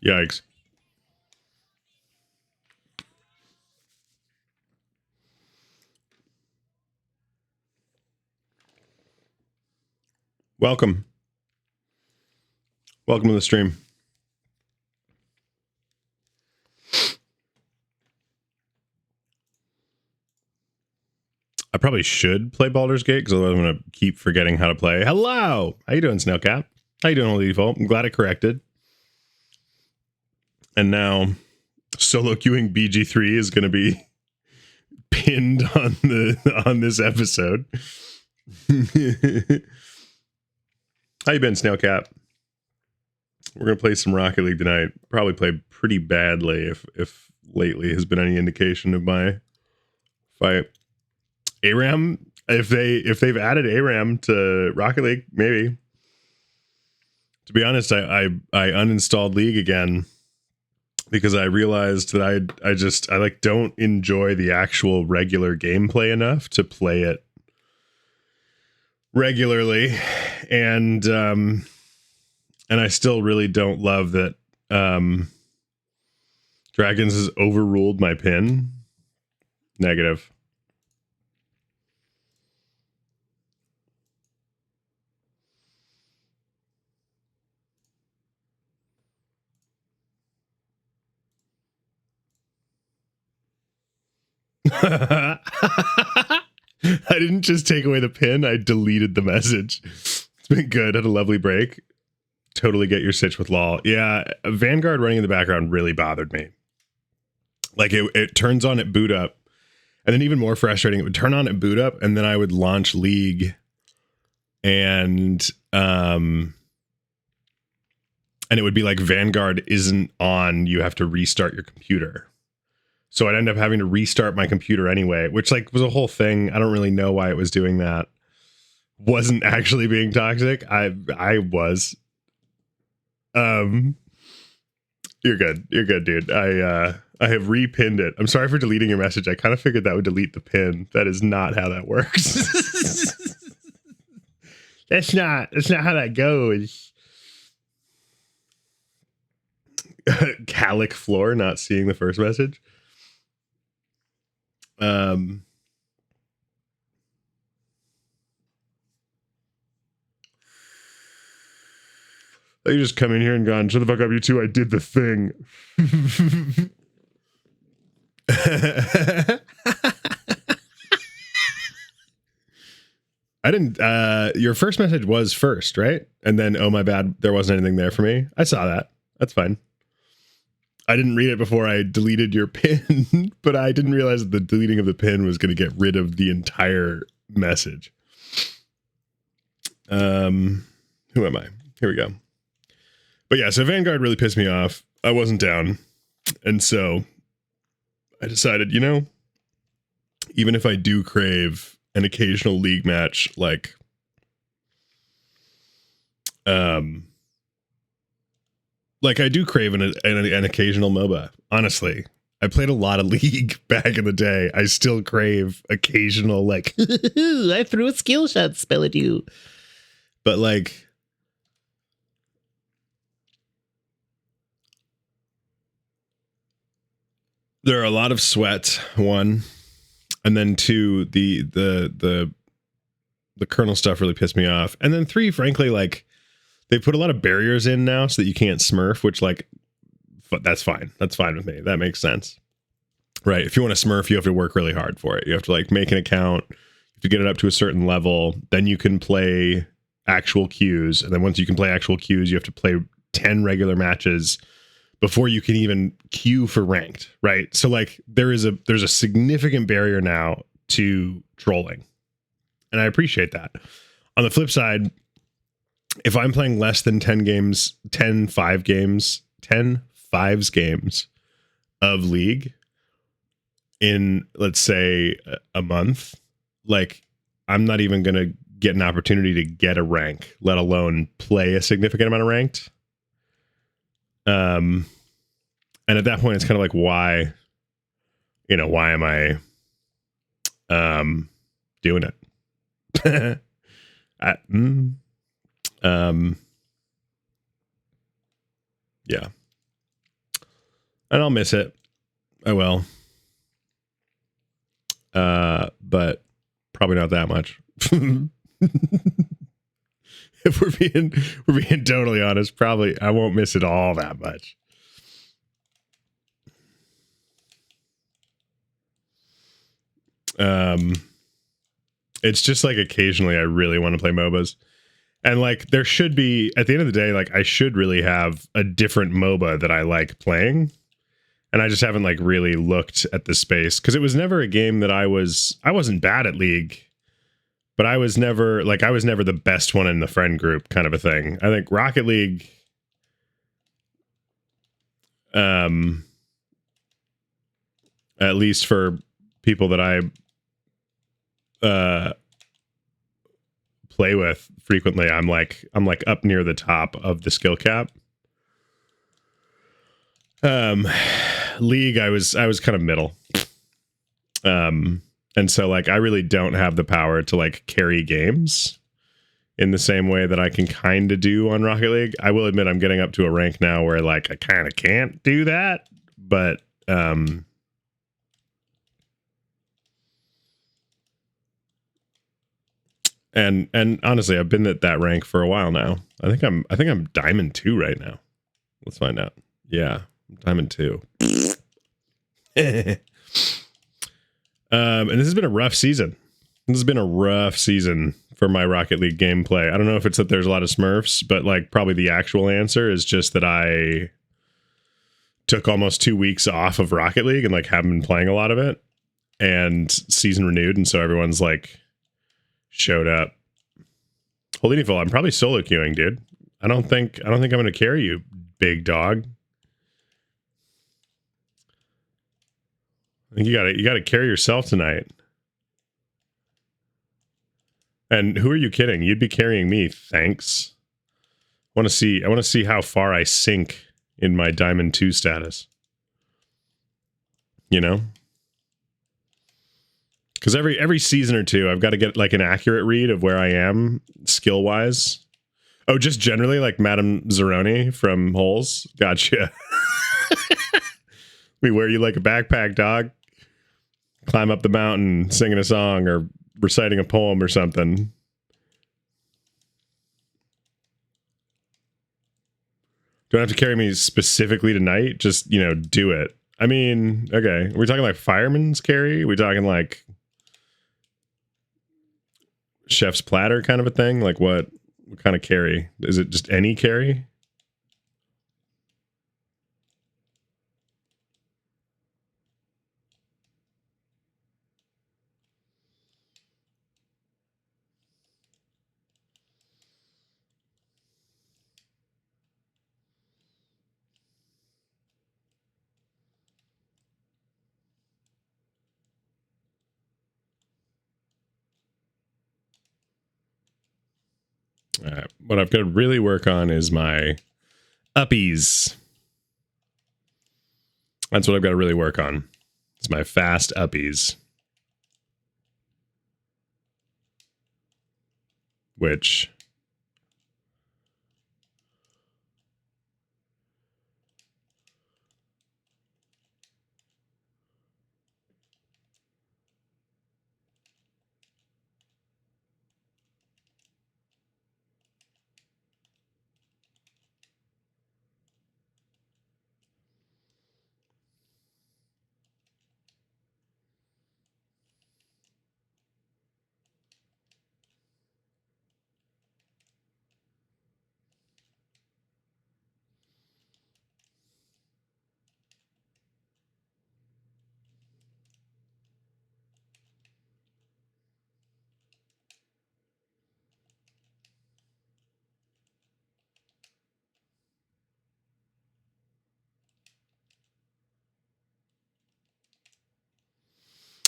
Yikes. Welcome. Welcome to the stream. I probably should play Baldur's Gate because otherwise I'm going to keep forgetting how to play. Hello! How you doing, Snailcap? How you doing, Holy Default? I'm glad I corrected. And now solo queuing BG3 is going to be pinned on this episode. How you been, Snailcap? We're going to play some Rocket League tonight. Probably play pretty badly if lately has been any indication of my fight. ARAM, if they've added ARAM to Rocket League, maybe. To be honest, I uninstalled League again because I realized that I like don't enjoy the actual regular gameplay enough to play it regularly, and I still really don't love that Dragons has overruled my pin. Negative. I didn't just take away the pin, I deleted the message. It's been good. Had a lovely break. Totally get your sitch with LOL. Yeah, Vanguard running in the background really bothered me. Like it turns on at boot up, and then even more frustrating, it would turn on at boot up, and then I would launch League, and it would be like Vanguard isn't on. You have to restart your computer. So I'd end up having to restart my computer anyway, which like was a whole thing. I don't really know why it was doing that. Wasn't actually being toxic. I was. You're good. You're good, dude. I have repinned it. I'm sorry for deleting your message. I kind of figured that would delete the pin. That is not how that works. That's not how that goes. Calic Floor not seeing the first message. They just come in here and gone, shut the fuck up, you two, I did the thing. I didn't, your first message was first, right? And then, oh my bad, there wasn't anything there for me. I saw that. That's fine. I didn't read it before I deleted your pin, but I didn't realize that the deleting of the pin was going to get rid of the entire message. Who am I? Here we go. But yeah, so Vanguard really pissed me off. I wasn't down. And so I decided, you know, even if I do crave an occasional League match, like, I do crave an occasional MOBA. Honestly, I played a lot of League back in the day. I still crave occasional, like, I threw a skill shot spell at you. But like, there are a lot of sweat, one, and then two, the kernel stuff really pissed me off, and then three, frankly, like, they put a lot of barriers in now so that you can't smurf, which, like, that's fine. That's fine with me. That makes sense. Right. If you want to smurf, you have to work really hard for it. You have to, like, make an account. You have to get it up to a certain level. Then you can play actual queues. And then once you can play actual queues, you have to play 10 regular matches before you can even queue for ranked. Right. So, like, there's a significant barrier now to trolling. And I appreciate that. On the flip side, if I'm playing less than 10 games, 10 fives games of League in, let's say, a month, like, I'm not even going to get an opportunity to get a rank, let alone play a significant amount of ranked. And at that point, it's kind of like, why am I doing it? Yeah. And I'll miss it. I will. But probably not that much. If we're being totally honest, probably I won't miss it all that much. It's just like occasionally I really want to play MOBAs. And like there should be, at the end of the day, like I should really have a different MOBA that I like playing. And I just haven't like really looked at the space because it was never a game that I wasn't bad at League, but I was never the best one in the friend group kind of a thing. I think Rocket League, at least for people that I play with frequently, I'm like up near the top of the skill cap. League, I was kind of middle. And so like I really don't have the power to like carry games in the same way that I can kind of do on Rocket League. I will admit I'm getting up to a rank now where like I kind of can't do that, but and honestly, I've been at that rank for a while now. I think I'm Diamond 2 right now. Let's find out. Yeah, I'm Diamond 2. And this has been a rough season. This has been a rough season for my Rocket League gameplay. I don't know if it's that there's a lot of Smurfs, but like probably the actual answer is just that I took almost 2 weeks off of Rocket League and like haven't been playing a lot of it, and season renewed, and so everyone's like showed up. Holy Neville, I'm probably solo queuing, dude. I don't think I'm gonna carry you, big dog. I think you gotta carry yourself tonight. And who are you kidding? You'd be carrying me, thanks. I want to see how far I sink in my Diamond 2 status. You know? Because every season or two, I've got to get like an accurate read of where I am skill-wise. Oh, just generally like Madame Zeroni from Holes. Gotcha. We wear you like a backpack, dog. Climb up the mountain singing a song or reciting a poem or something. Don't have to carry me specifically tonight. Just, you know, do it. I mean, okay. Are we talking like fireman's carry? Are we talking like chef's platter kind of a thing? Like what kind of carry? Is it just any carry? All right. What I've got to really work on is my uppies. That's what I've got to really work on. It's my fast uppies. Which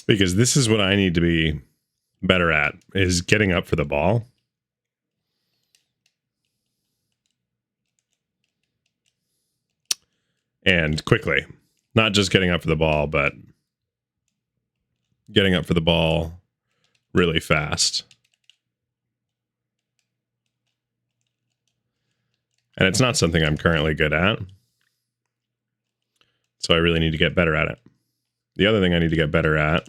because this is what I need to be better at, is getting up for the ball. And quickly. Not just getting up for the ball, but getting up for the ball really fast. And it's not something I'm currently good at. So I really need to get better at it. The other thing I need to get better at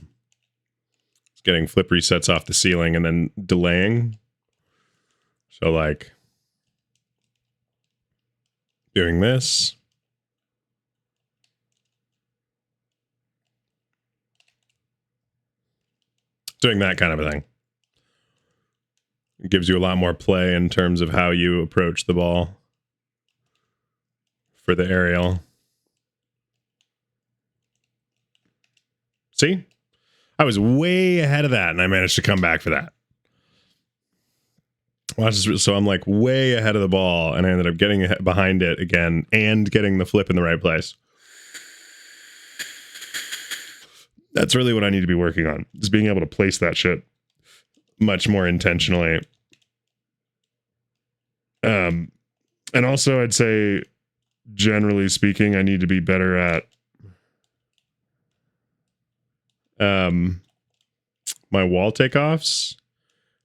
is getting flip resets off the ceiling and then delaying. So like doing this. Doing that kind of a thing. It gives you a lot more play in terms of how you approach the ball for the aerial. See? I was way ahead of that, and I managed to come back for that. Watch this. So I'm like way ahead of the ball, and I ended up getting behind it again and getting the flip in the right place. That's really what I need to be working on, is being able to place that shit much more intentionally. And also I'd say, generally speaking, I need to be better at my wall takeoffs.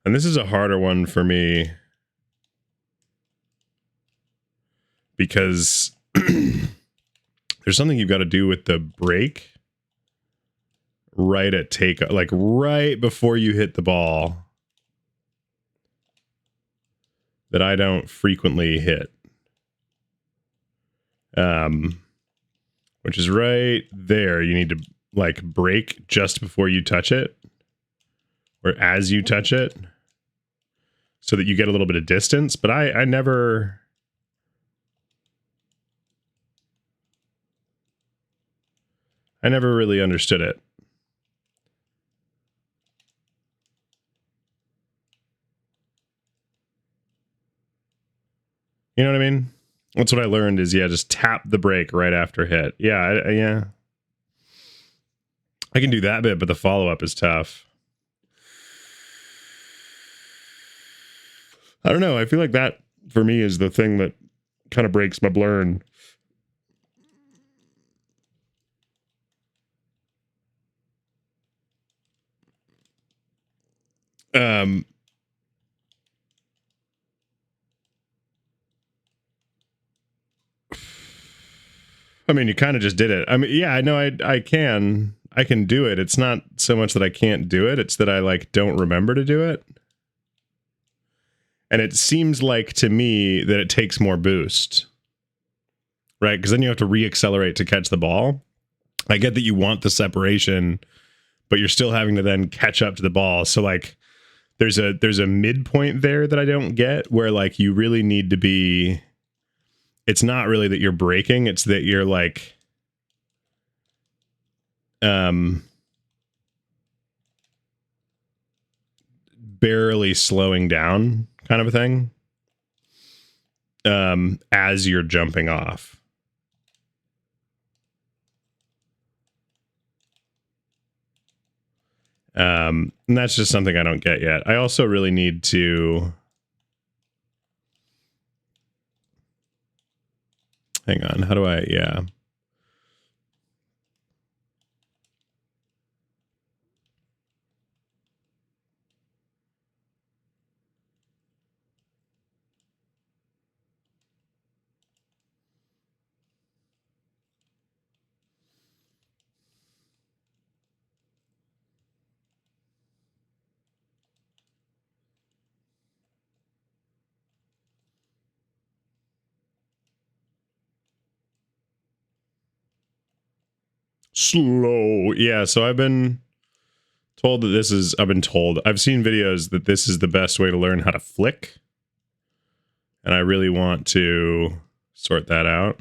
And this is a harder one for me because there's something you've got to do with the break right at takeoff, like right before you hit the ball, that I don't frequently hit. Which is right there. You need to like break just before you touch it, or as you touch it, so that you get a little bit of distance. But I never really understood it. You know what I mean? That's what I learned is, yeah, just tap the brake right after hit. Yeah, yeah. I can do that bit, but the follow-up is tough. I don't know. I feel like that, for me, is the thing that kind of breaks my blurn. I mean, you kind of just did it. I mean, yeah, I know I can do it. It's not so much that I can't do it. It's that I like don't remember to do it. And it seems like to me that it takes more boost, right? Because then you have to reaccelerate to catch the ball. I get that you want the separation, but you're still having to then catch up to the ball. So like there's a midpoint there that I don't get, where like you really need to be, it's not really that you're braking, it's that you're like barely slowing down kind of a thing as you're jumping off. And that's just something I don't get yet. I also really need to hang on. How do I, yeah. Slow. Yeah, so I've been told that this is, I've seen videos that this is the best way to learn how to flick. And I really want to sort that out.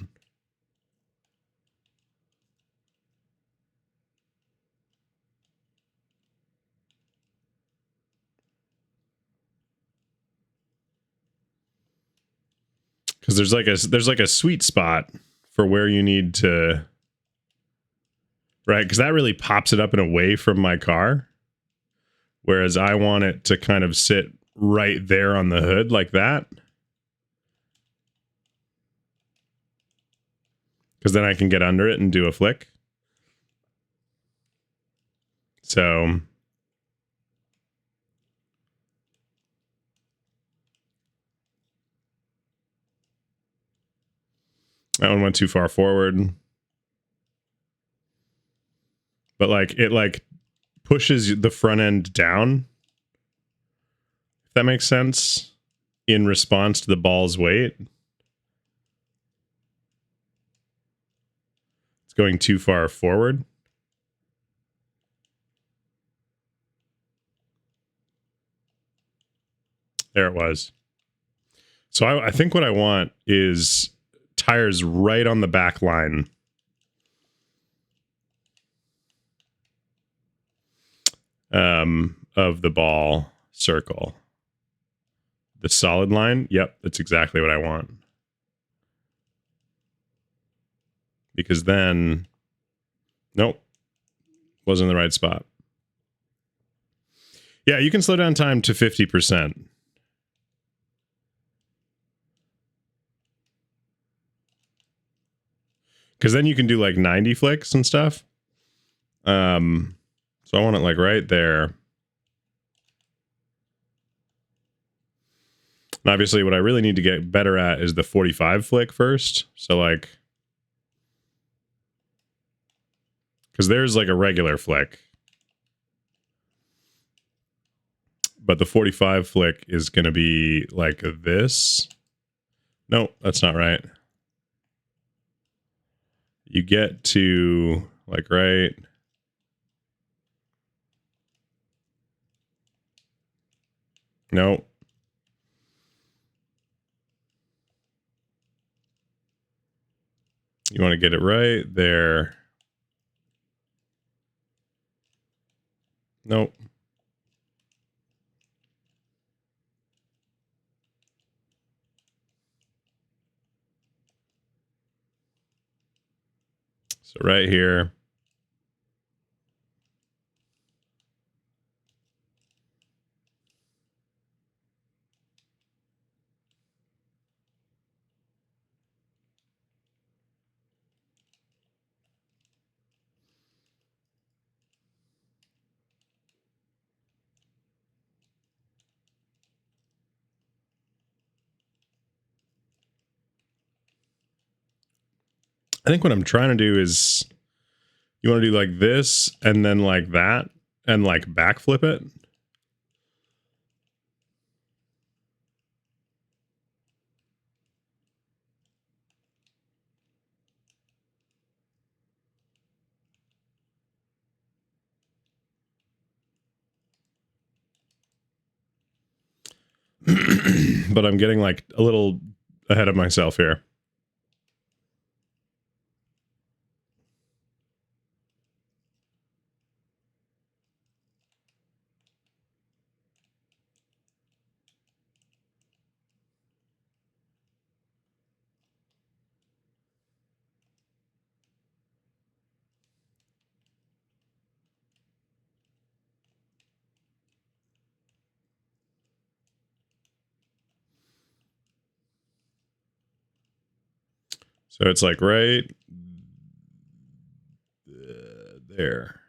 Because there's like a sweet spot for where you need to, right? Because that really pops it up and away from my car. Whereas I want it to kind of sit right there on the hood like that. Because then I can get under it and do a flick. So that one went too far forward. but like it like pushes the front end down, if that makes sense, in response to the ball's weight. It's going too far forward. There it was. So I think what I want is tires right on the back line. Of the ball circle. The solid line. Yep, that's exactly what I want. Because then, nope, wasn't in the right spot. Yeah, you can slow down time to 50%. Because then you can do like 90 flicks and stuff. So I want it like right there. And obviously what I really need to get better at is the 45 flick first. So like, because there's like a regular flick. But the 45 flick is going to be like this. No, that's not right. You get to like right. No. You want to get it right there. Nope. So right here. I think what I'm trying to do is you want to do like this and then like that and like backflip it. But I'm getting like a little ahead of myself here. So it's like right there.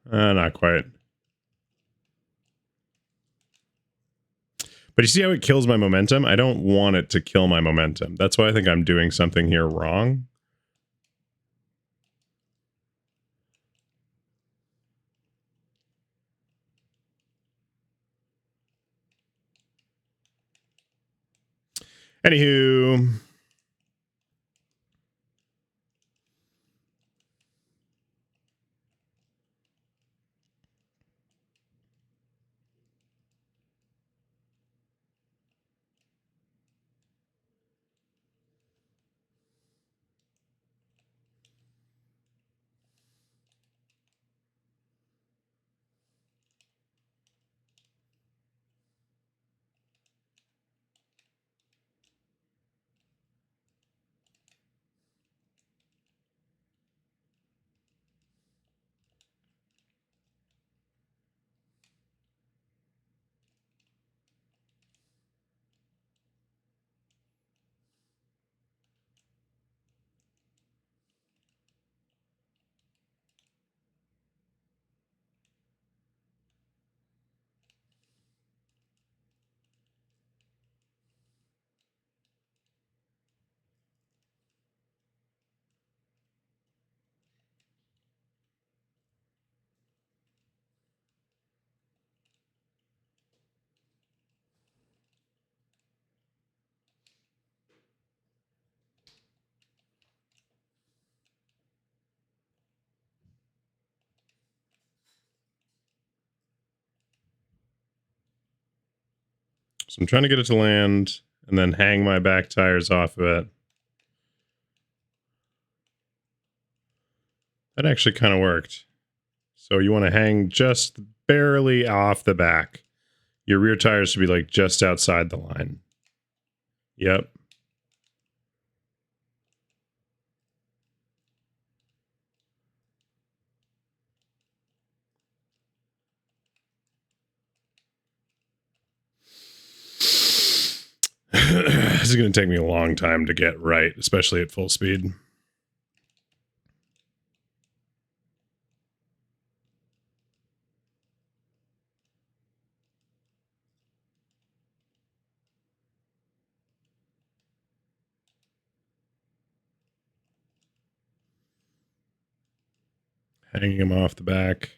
Not quite. But you see how it kills my momentum? I don't want it to kill my momentum. That's why I think I'm doing something here wrong. Anywho. So I'm trying to get it to land and then hang my back tires off of it. That actually kind of worked. So you want to hang just barely off the back. Your rear tires should be like just outside the line. Yep. This is going to take me a long time to get right, especially at full speed. Hanging them off the back.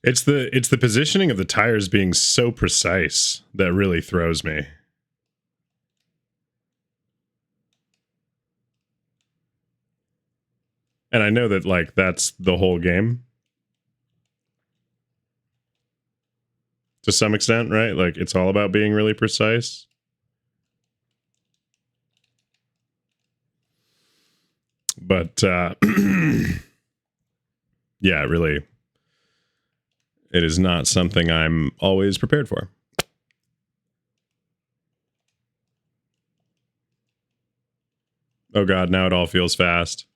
It's the positioning of the tires being so precise that really throws me. And I know that, like, that's the whole game. To some extent, right? Like, it's all about being really precise. But, yeah, really, it is not something I'm always prepared for. Oh god, now it all feels fast.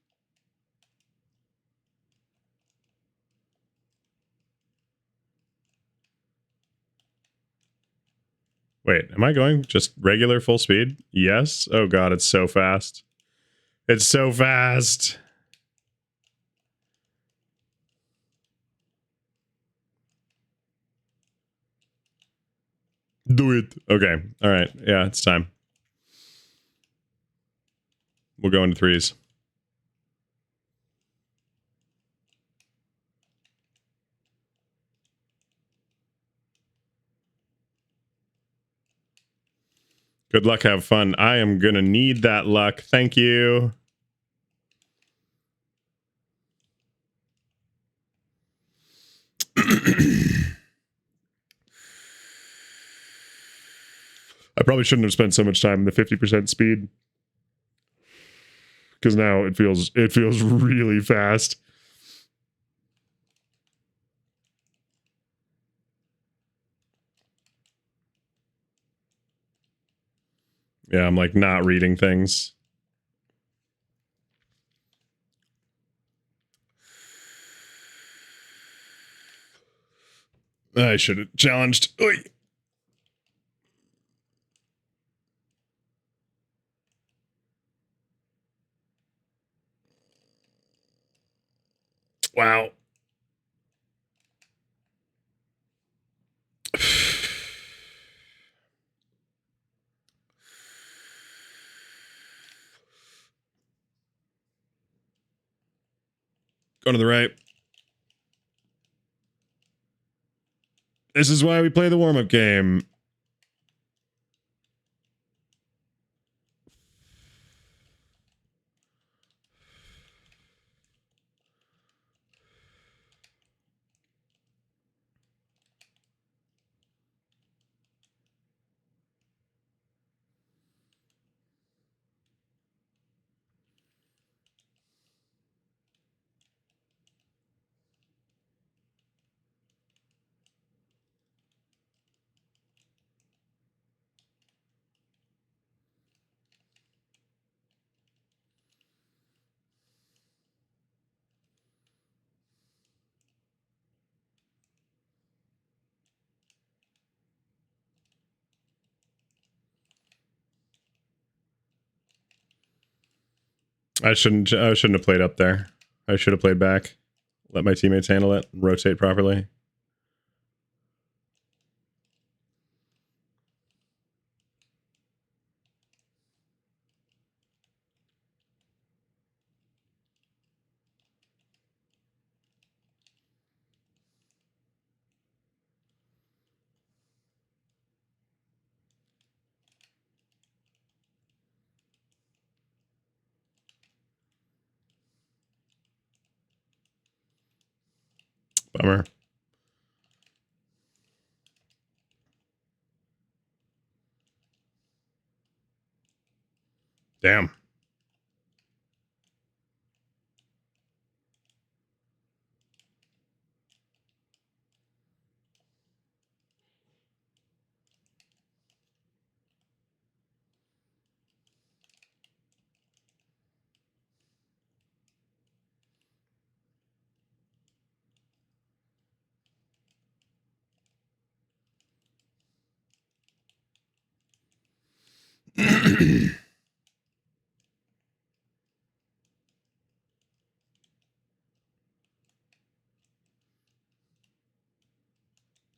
Wait, am I going just regular full speed? Yes? Oh god, it's so fast. It's so fast. Do it. Okay. All right. Yeah, it's time. We'll go into threes. Good luck. Have fun. I am going to need that luck. Thank you. I probably shouldn't have spent so much time in the 50% speed, because now it feels really fast. Yeah, I'm like not reading things. I should have challenged. Oy. Wow. Go to the right. This is why we play the warm-up game. I shouldn't have played up there. I should have played back. Let my teammates handle it. Rotate properly. Bummer. Damn.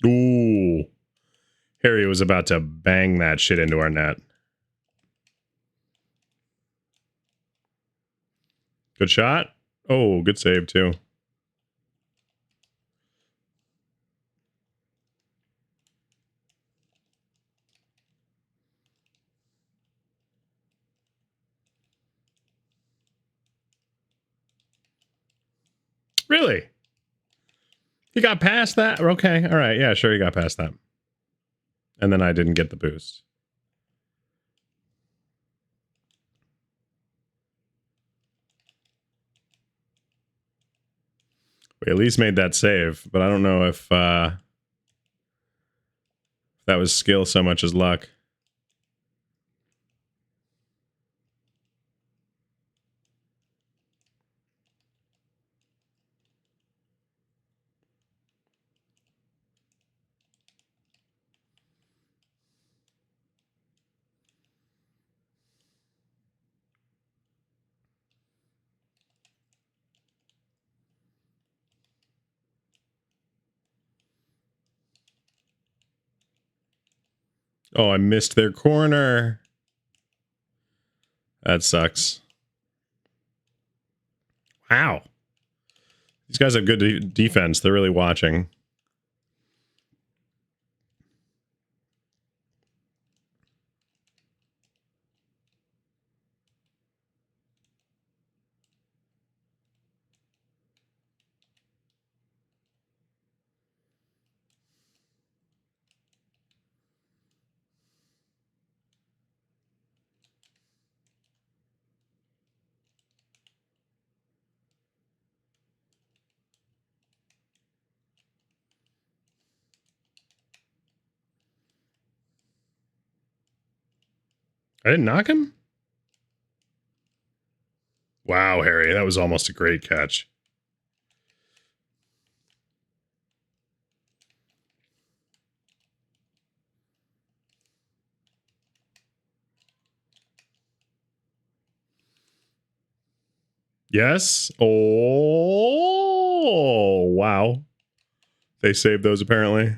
Ooh. Harry was about to bang that shit into our net. Good shot. Oh, good save, too. Really? He got past that? Okay, all right. Yeah, sure, he got past that. And then I didn't get the boost. We at least made that save, but I don't know if that was skill so much as luck. Oh, I missed their corner. That sucks. Wow. These guys have good defense. They're really watching. I didn't knock him? Wow, Harry, that was almost a great catch. Yes. Oh, wow. They saved those apparently.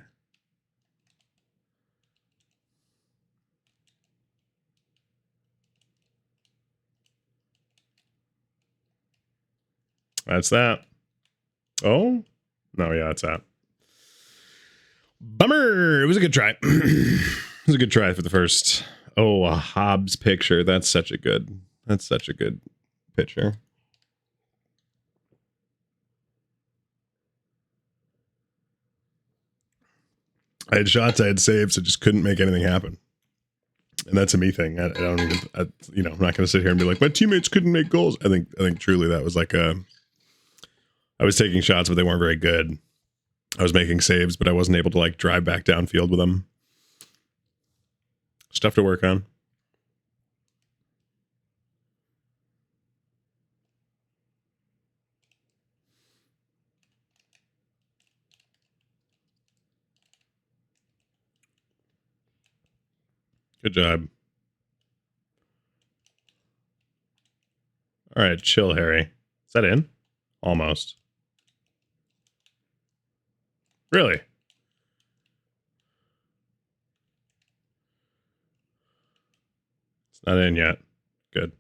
That's that. Oh? No, yeah, that's that. Bummer. It was a good try. It was a good try for the first. Oh, a Hobbs picture. That's such a good picture. I had shots, I had saves, I just couldn't make anything happen. And that's a me thing. I don't even, I'm not going to sit here and be like, my teammates couldn't make goals. I think truly that was like I was taking shots, but they weren't very good. I was making saves, but I wasn't able to like drive back downfield with them. Stuff to work on. Good job. All right, chill, Harry. Is that in? Almost. Really? It's not in yet. Good.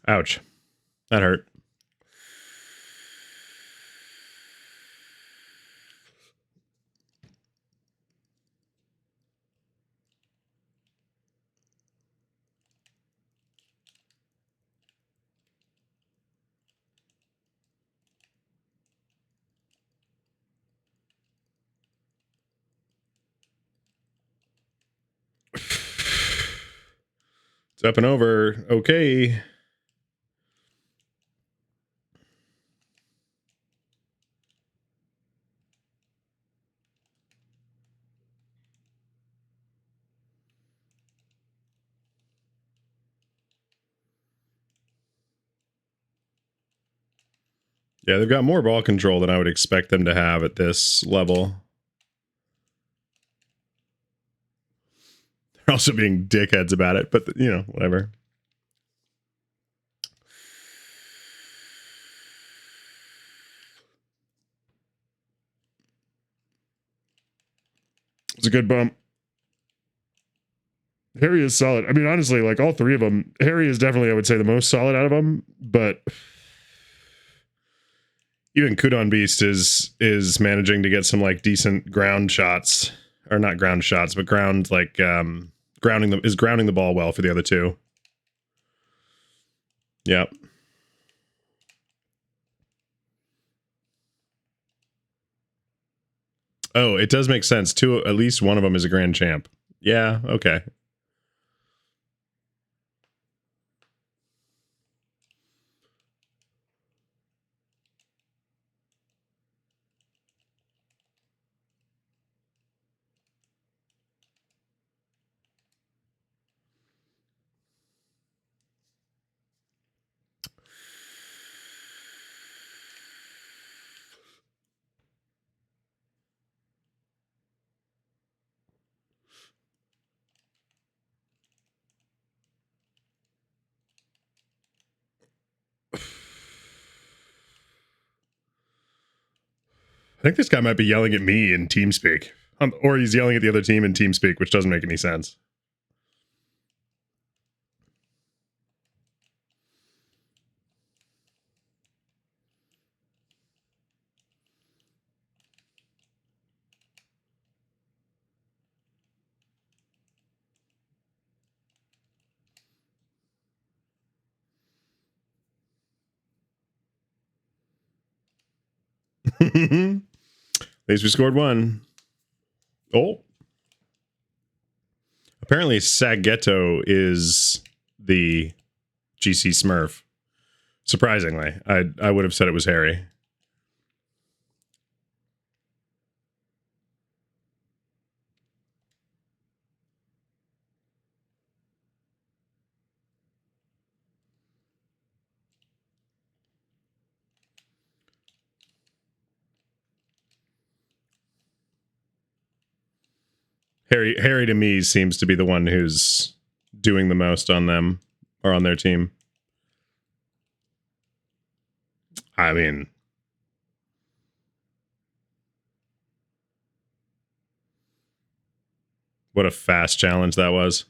Ouch. That hurt. It's up and over. Okay. Yeah, they've got more ball control than I would expect them to have at this level. They're also being dickheads about it, but, you know, whatever. It's a good bump. Harry is solid. I mean, honestly, like all three of them, Harry is definitely, I would say, the most solid out of them, but even Kudon Beast is managing to get some like decent ground shots, or not ground shots, but ground like grounding the ball well for the other two. Yep. Oh, it does make sense. At least one of them is a grand champ. Yeah, okay. I think this guy might be yelling at me in TeamSpeak. Or he's yelling at the other team in TeamSpeak, which doesn't make any sense. At least we scored one. Oh. Apparently Sagetto is the GC Smurf. Surprisingly. I would have said it was Harry. Harry to me seems to be the one who's doing the most on them or on their team. I mean, what a fast challenge that was.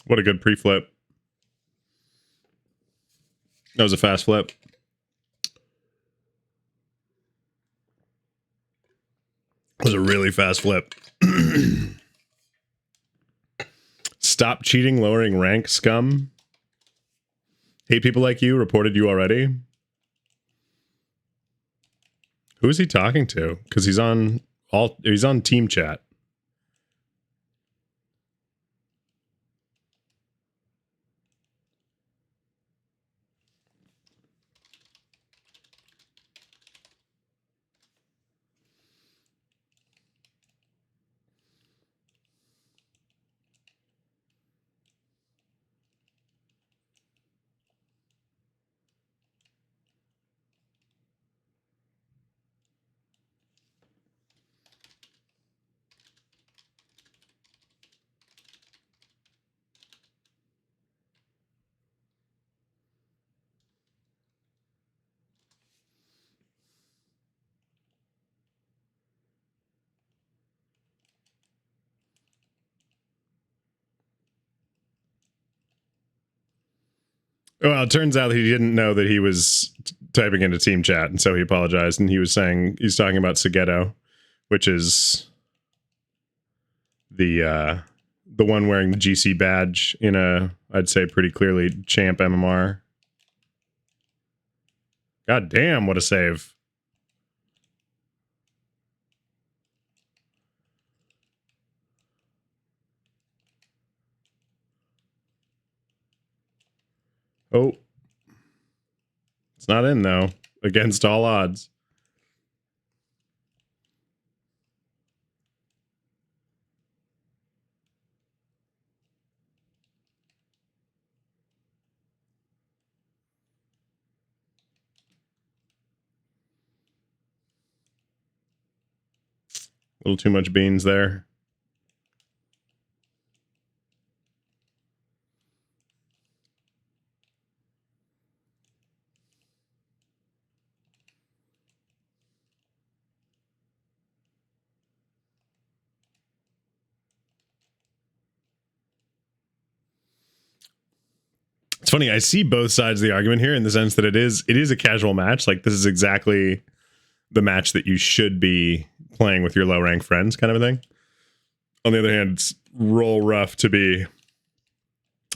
What a good pre-flip. That was a fast flip. It was a really fast flip. Stop cheating, lowering rank, scum. Hate people like you. Reported you already. Who is he talking to? Because he's on team chat. Well, it turns out he didn't know that he was typing into team chat, and so he apologized. And he was saying he's talking about Sagetto, which is the one wearing the GC badge in a, I'd say pretty clearly champ MMR. God damn, what a save. Oh. It's not in, though. Against all odds. A little too much beans there. It's funny, I see both sides of the argument here in the sense that it is a casual match. Like, this is exactly the match that you should be playing with your low rank friends, kind of a thing. On the other hand, it's roll rough to be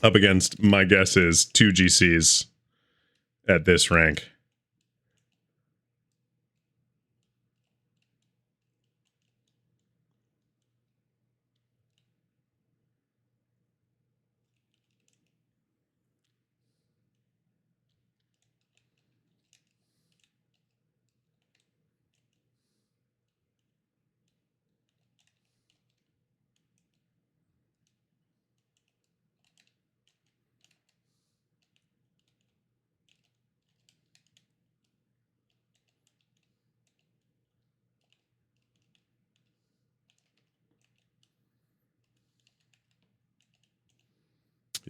up against, my guess is, 2 GCs at this rank.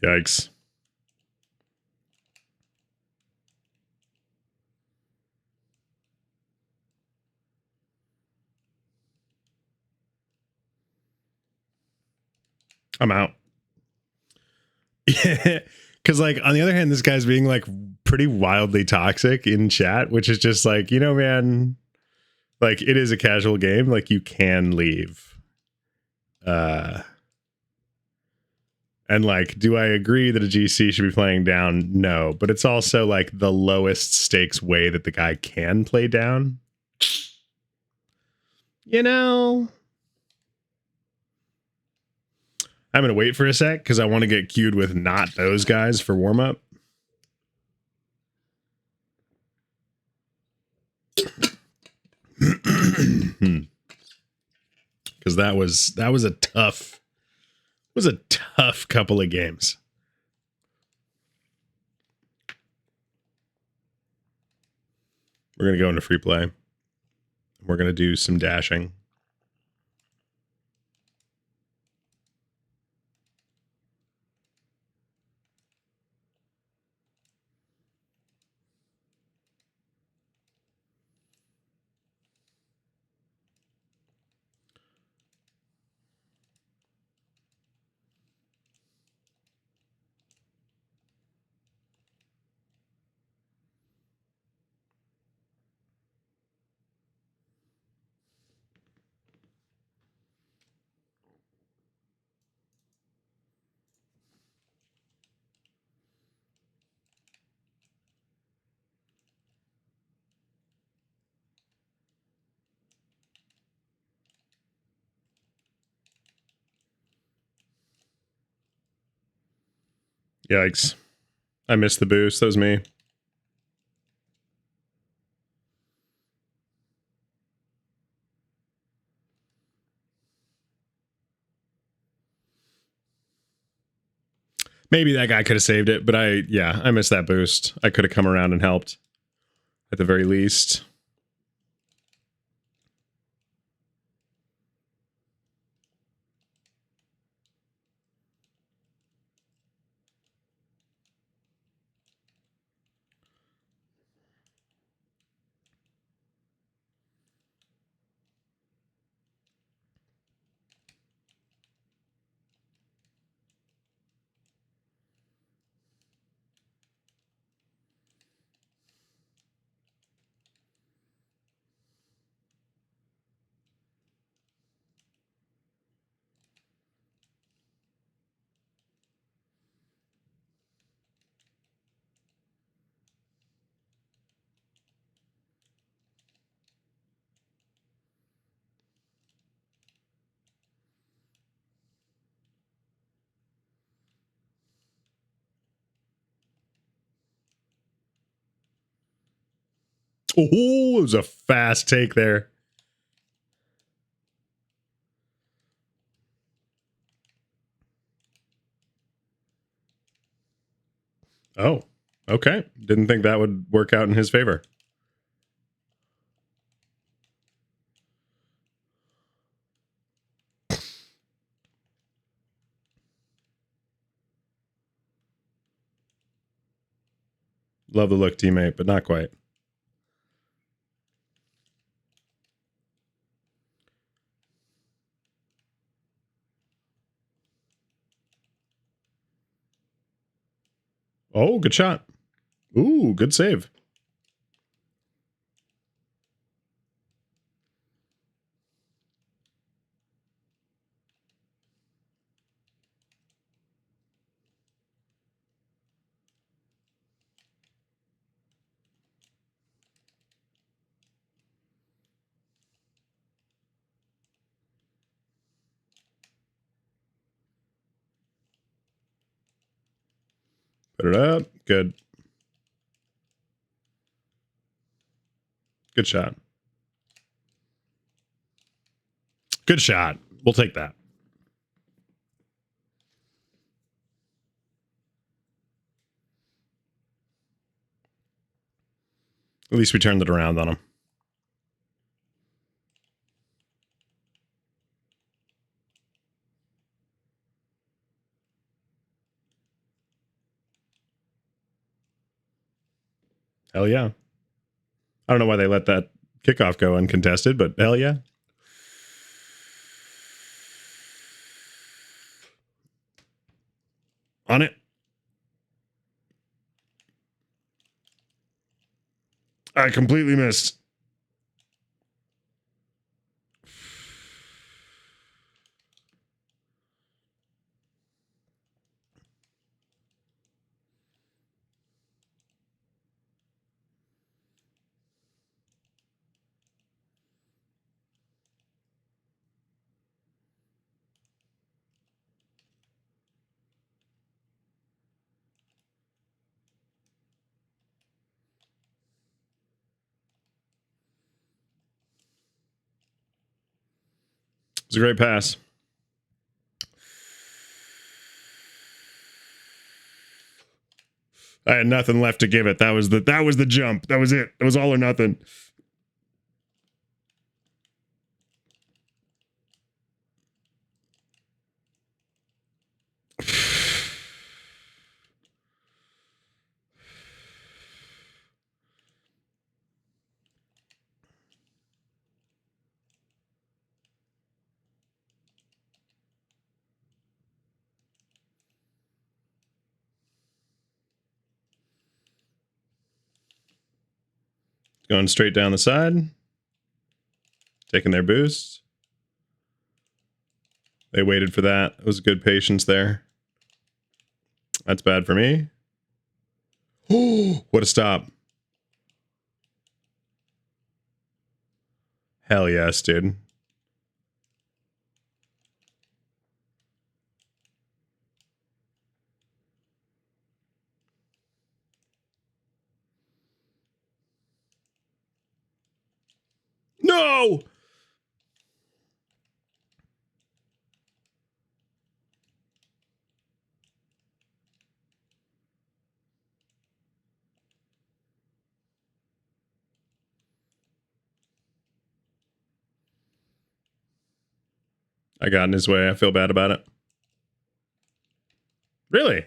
Yikes. I'm out. Yeah. Because, like, on the other hand, this guy's being, like, pretty wildly toxic in chat, which is just like, you know, man, like, it is a casual game. Like, you can leave. And, like, do I agree that a GC should be playing down? No. But it's also, like, the lowest stakes way that the guy can play down. You know? I'm going to wait for a sec because I want to get queued with not those guys for warm-up. Because that was a tough couple of games. We're going to go into free play. We're going to do some dashing. Yikes. I missed the boost. That was me. Maybe that guy could have saved it, but I missed that boost. I could have come around and helped at the very least. Oh, it was a fast take there. Oh, okay. Didn't think that would work out in his favor. Love the look, teammate, but not quite. Oh, good shot. Ooh, good save. Put it up. Good. Good shot. Good shot. We'll take that. At least we turned it around on him. Hell yeah. I don't know why they let that kickoff go uncontested, but hell yeah. On it. I completely missed. It was a great pass. I had nothing left to give it. That was the jump. That was it. It was all or nothing. Going straight down the side. Taking their boost. They waited for that. It was good patience there. That's bad for me. Oh, what a stop. Hell yes, dude. No! I got in his way. I feel bad about it. Really?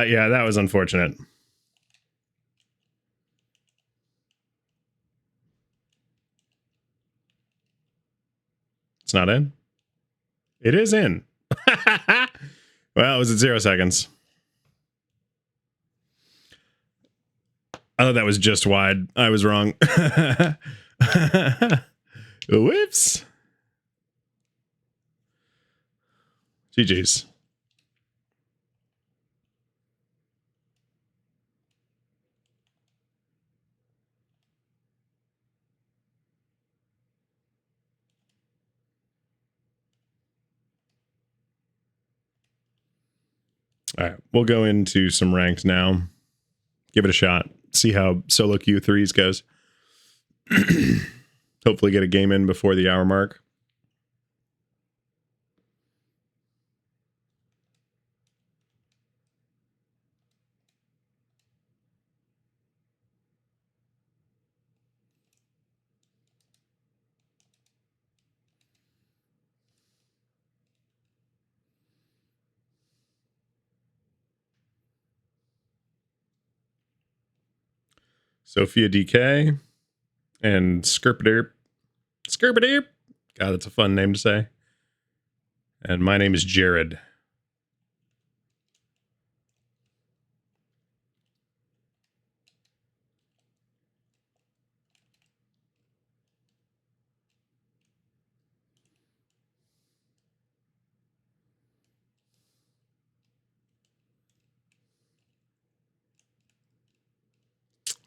Yeah, that was unfortunate. It's not in? It is in. Well, it was at 0 seconds. I thought that was just wide. I was wrong. Whoops. GG's. All right, we'll go into some ranked now. Give it a shot. See how solo Q3s goes. Hopefully get a game in before the hour mark. Sophia DK and Skirpaderp. Skirpaderp. God, that's a fun name to say. And my name is Jared.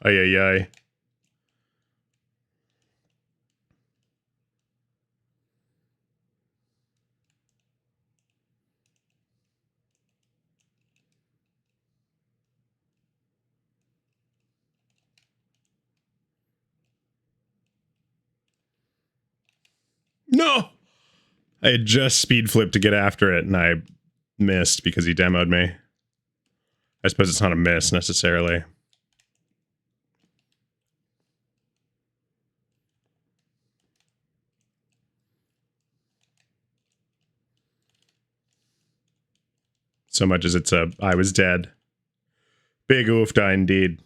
Ay, ay, ay. No! I had just speed flipped to get after it, and I missed because he demoed me. I suppose it's not a miss, necessarily. So much as it's a I was dead. Big oofda indeed.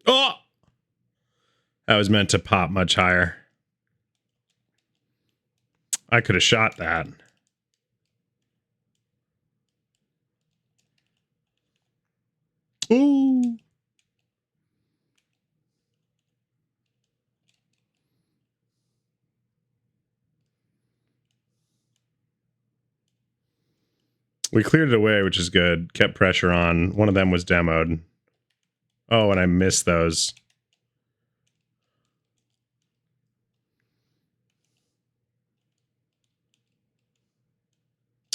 Oh! I was meant to pop much higher. I could have shot that. Ooh. We cleared it away, which is good. Kept pressure on. One of them was demoed. Oh, and I missed those.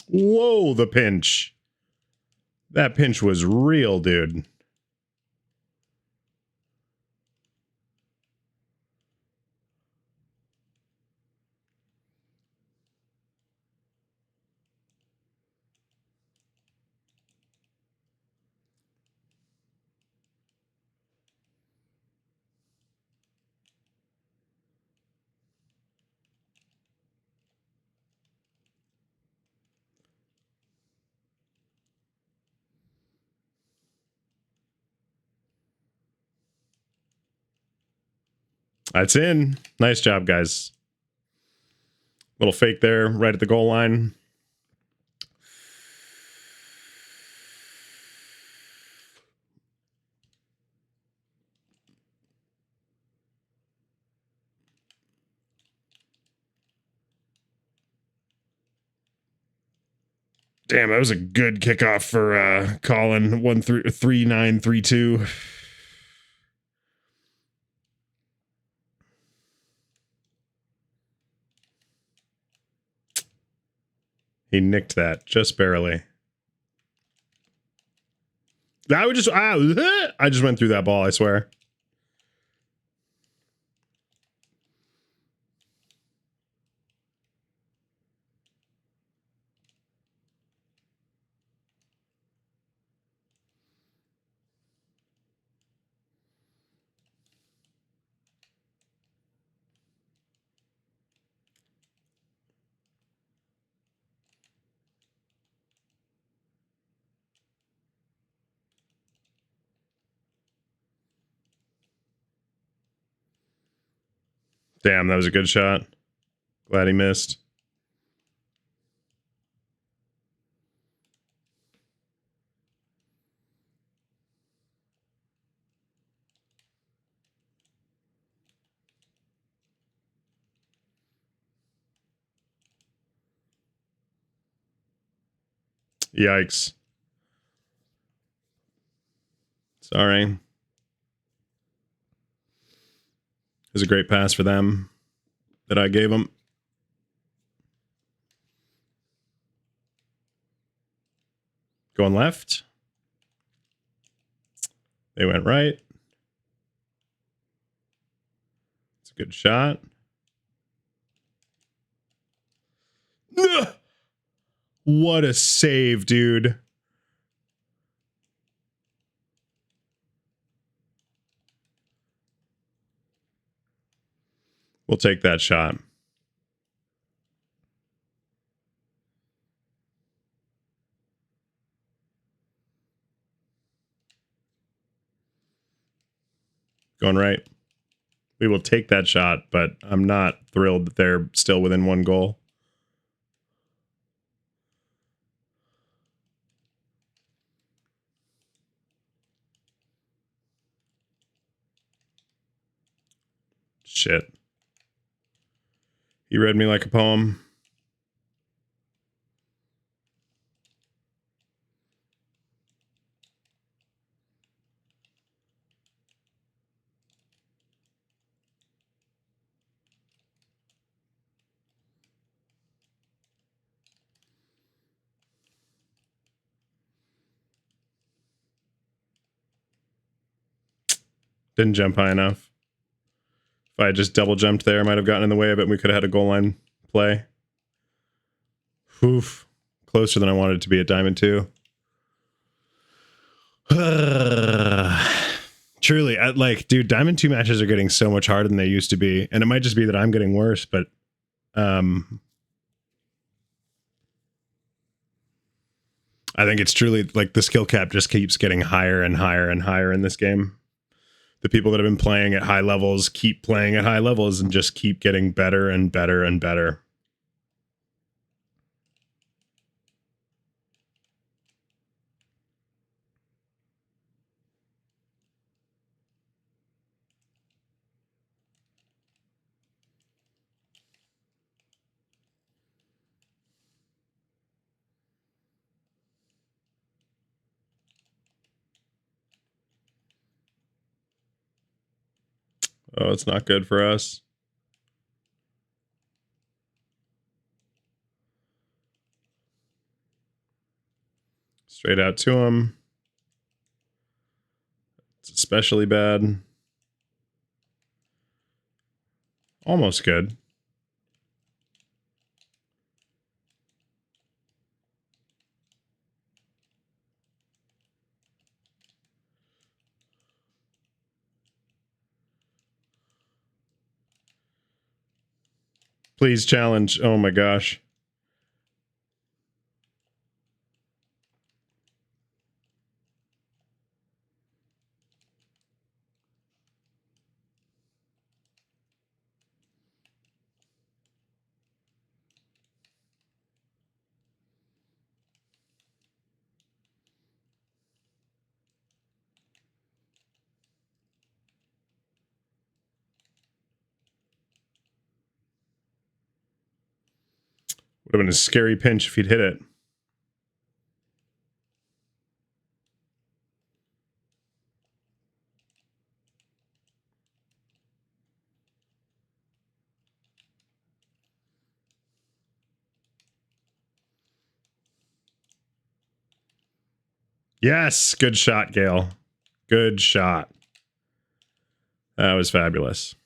Whoa, the pinch. That pinch was real, dude. That's in. Nice job, guys. Little fake there, right at the goal line. Damn, that was a good kickoff for Colin. 1-3-9-3-2. He nicked that just barely. I just went through that ball, I swear. Damn, that was a good shot. Glad he missed. Yikes. Sorry. It was a great pass for them that I gave them. Going left. They went right. It's a good shot. What a save, dude. We'll take that shot. Going right. We will take that shot, but I'm not thrilled that they're still within one goal. Shit. He read me like a poem. Didn't jump high enough. If I had just double jumped there, I might have gotten in the way of it and we could have had a goal line play. Oof. Closer than I wanted it to be at Diamond 2. Truly, dude, Diamond 2 matches are getting so much harder than they used to be. And it might just be that I'm getting worse, but I think it's truly like the skill cap just keeps getting higher and higher and higher in this game. The people that have been playing at high levels keep playing at high levels and just keep getting better and better and better. Oh, it's not good for us. Straight out to him. It's especially bad. Almost good. Please challenge. Oh my gosh. Would have been a scary pinch if he'd hit it. Yes, good shot, Gale. Good shot. That was fabulous.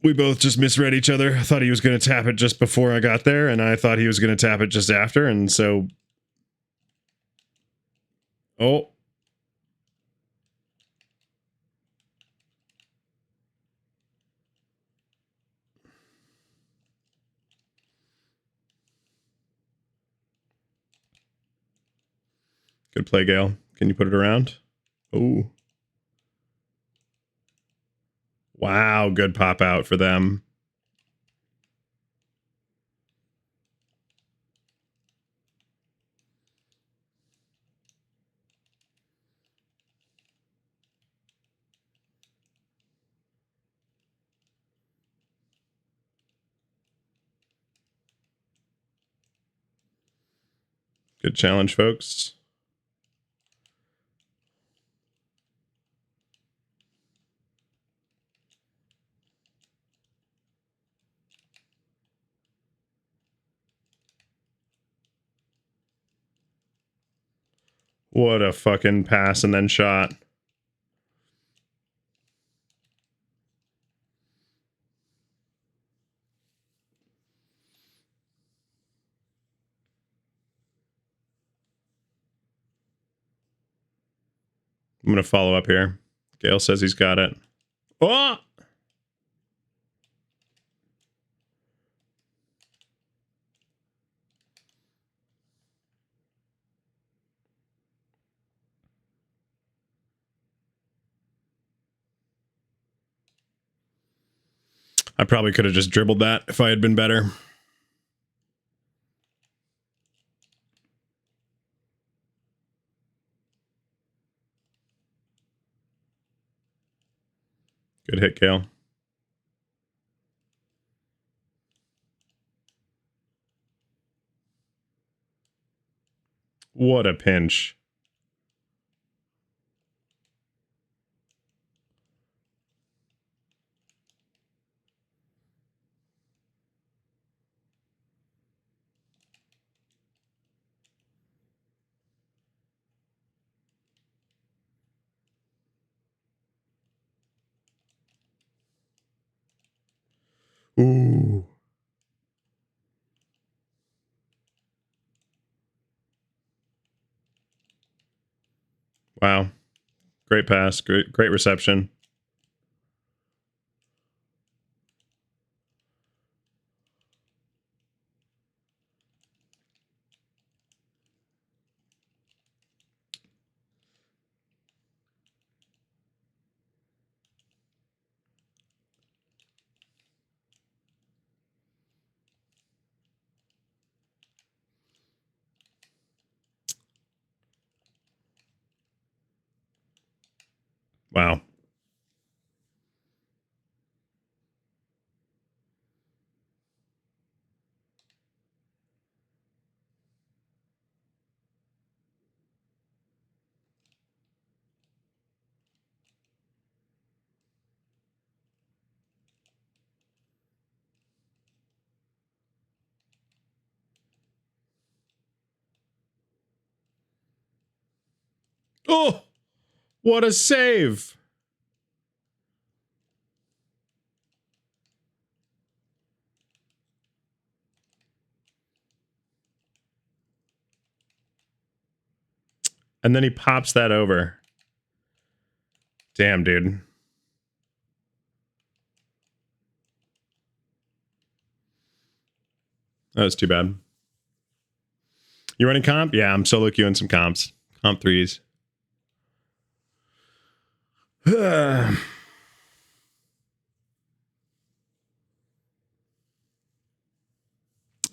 We both just misread each other. I thought he was going to tap it just before I got there, and I thought he was going to tap it just after, and so... Oh. Good play, Gale. Can you put it around? Oh. Wow, good pop out for them. Good challenge, folks. What a fucking pass and then shot. I'm going to follow up here. Gale says he's got it. Oh! I probably could have just dribbled that if I had been better. Good hit, Gale. What a pinch. Ooh. Wow. Great pass. Great reception. Wow. Oh, what a save. And then he pops that over. Damn, dude. That was too bad. You running comp? Yeah, I'm solo queuing some comps. Comp threes. And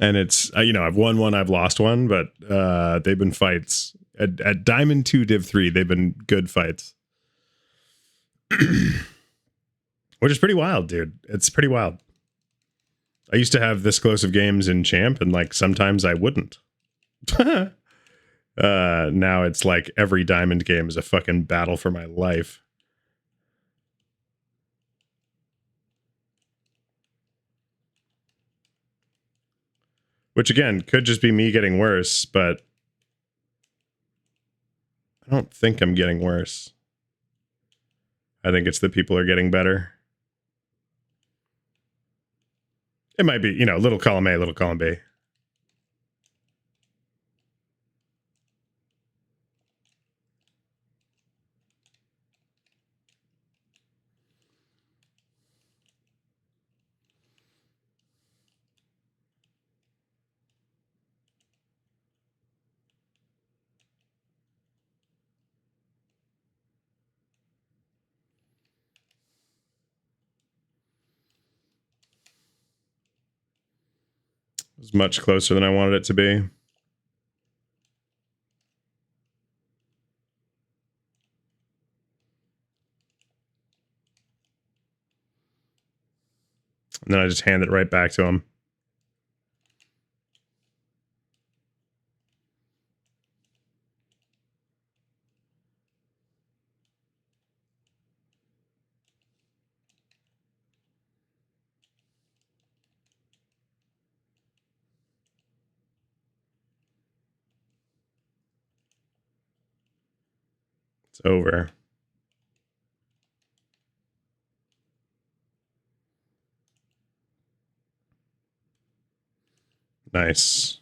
it's, I've won one, I've lost one, but they've been fights. At Diamond 2, Div 3, they've been good fights. Which is pretty wild, dude. It's pretty wild. I used to have this close of games in Champ, and like sometimes I wouldn't. Now it's like every Diamond game is a fucking battle for my life. Which again could just be me getting worse, but I don't think I'm getting worse. I think it's the people are getting better. It might be, little column A, little column B. was much closer than I wanted it to be. And then I just hand it right back to him. It's over. Nice.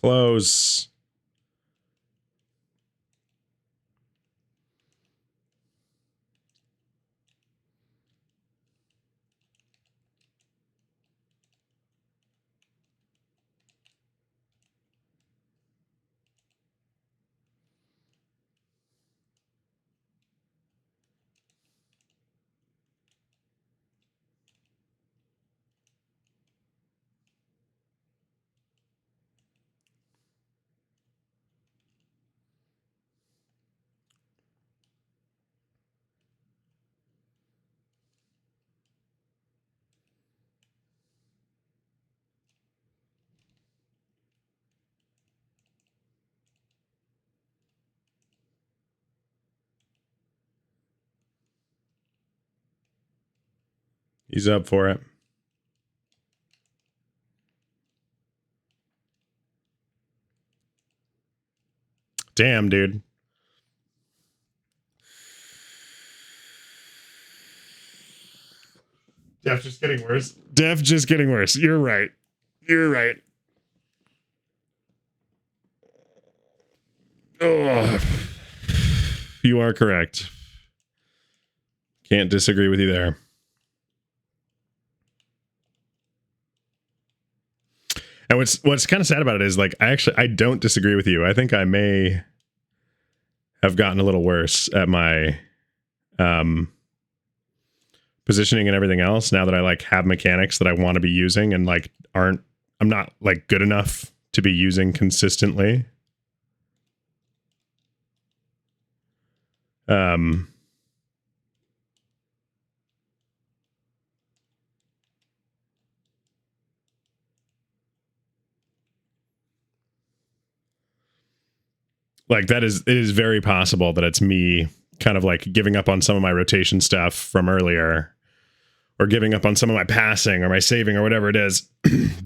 Close. He's up for it. Damn, dude. Def just getting worse. Def just getting worse. You're right. You're right. Oh, you are correct. Can't disagree with you there. And what's kind of sad about it is, like, I don't disagree with you. I think I may have gotten a little worse at my positioning and everything else now that I like have mechanics that I want to be using and like I'm not like good enough to be using consistently. Like it is very possible that it's me kind of like giving up on some of my rotation stuff from earlier, or giving up on some of my passing or my saving or whatever it is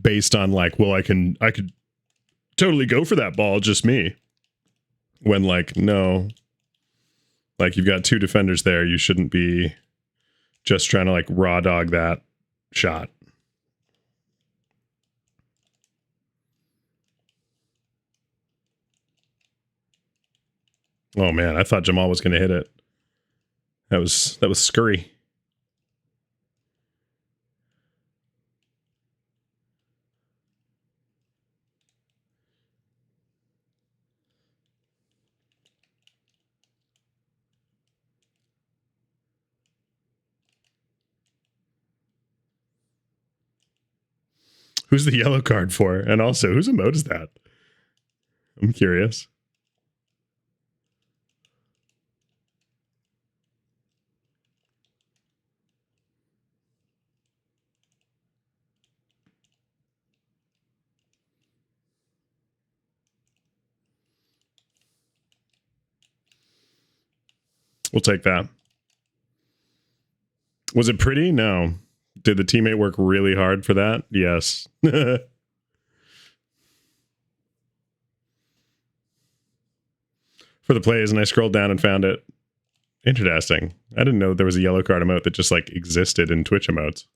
based on like, well, I could totally go for that ball, just me. When like, no, like you've got two defenders there, you shouldn't be just trying to like raw dog that shot. Oh man, I thought Jamal was going to hit it. That was scurry. Who's the yellow card for? And also, whose emote is that? I'm curious. We'll take that. Was it pretty? No. Did the teammate work really hard for that? Yes. For the plays, and I scrolled down and found it. Interesting. I didn't know there was a yellow card emote that just like existed in Twitch emotes.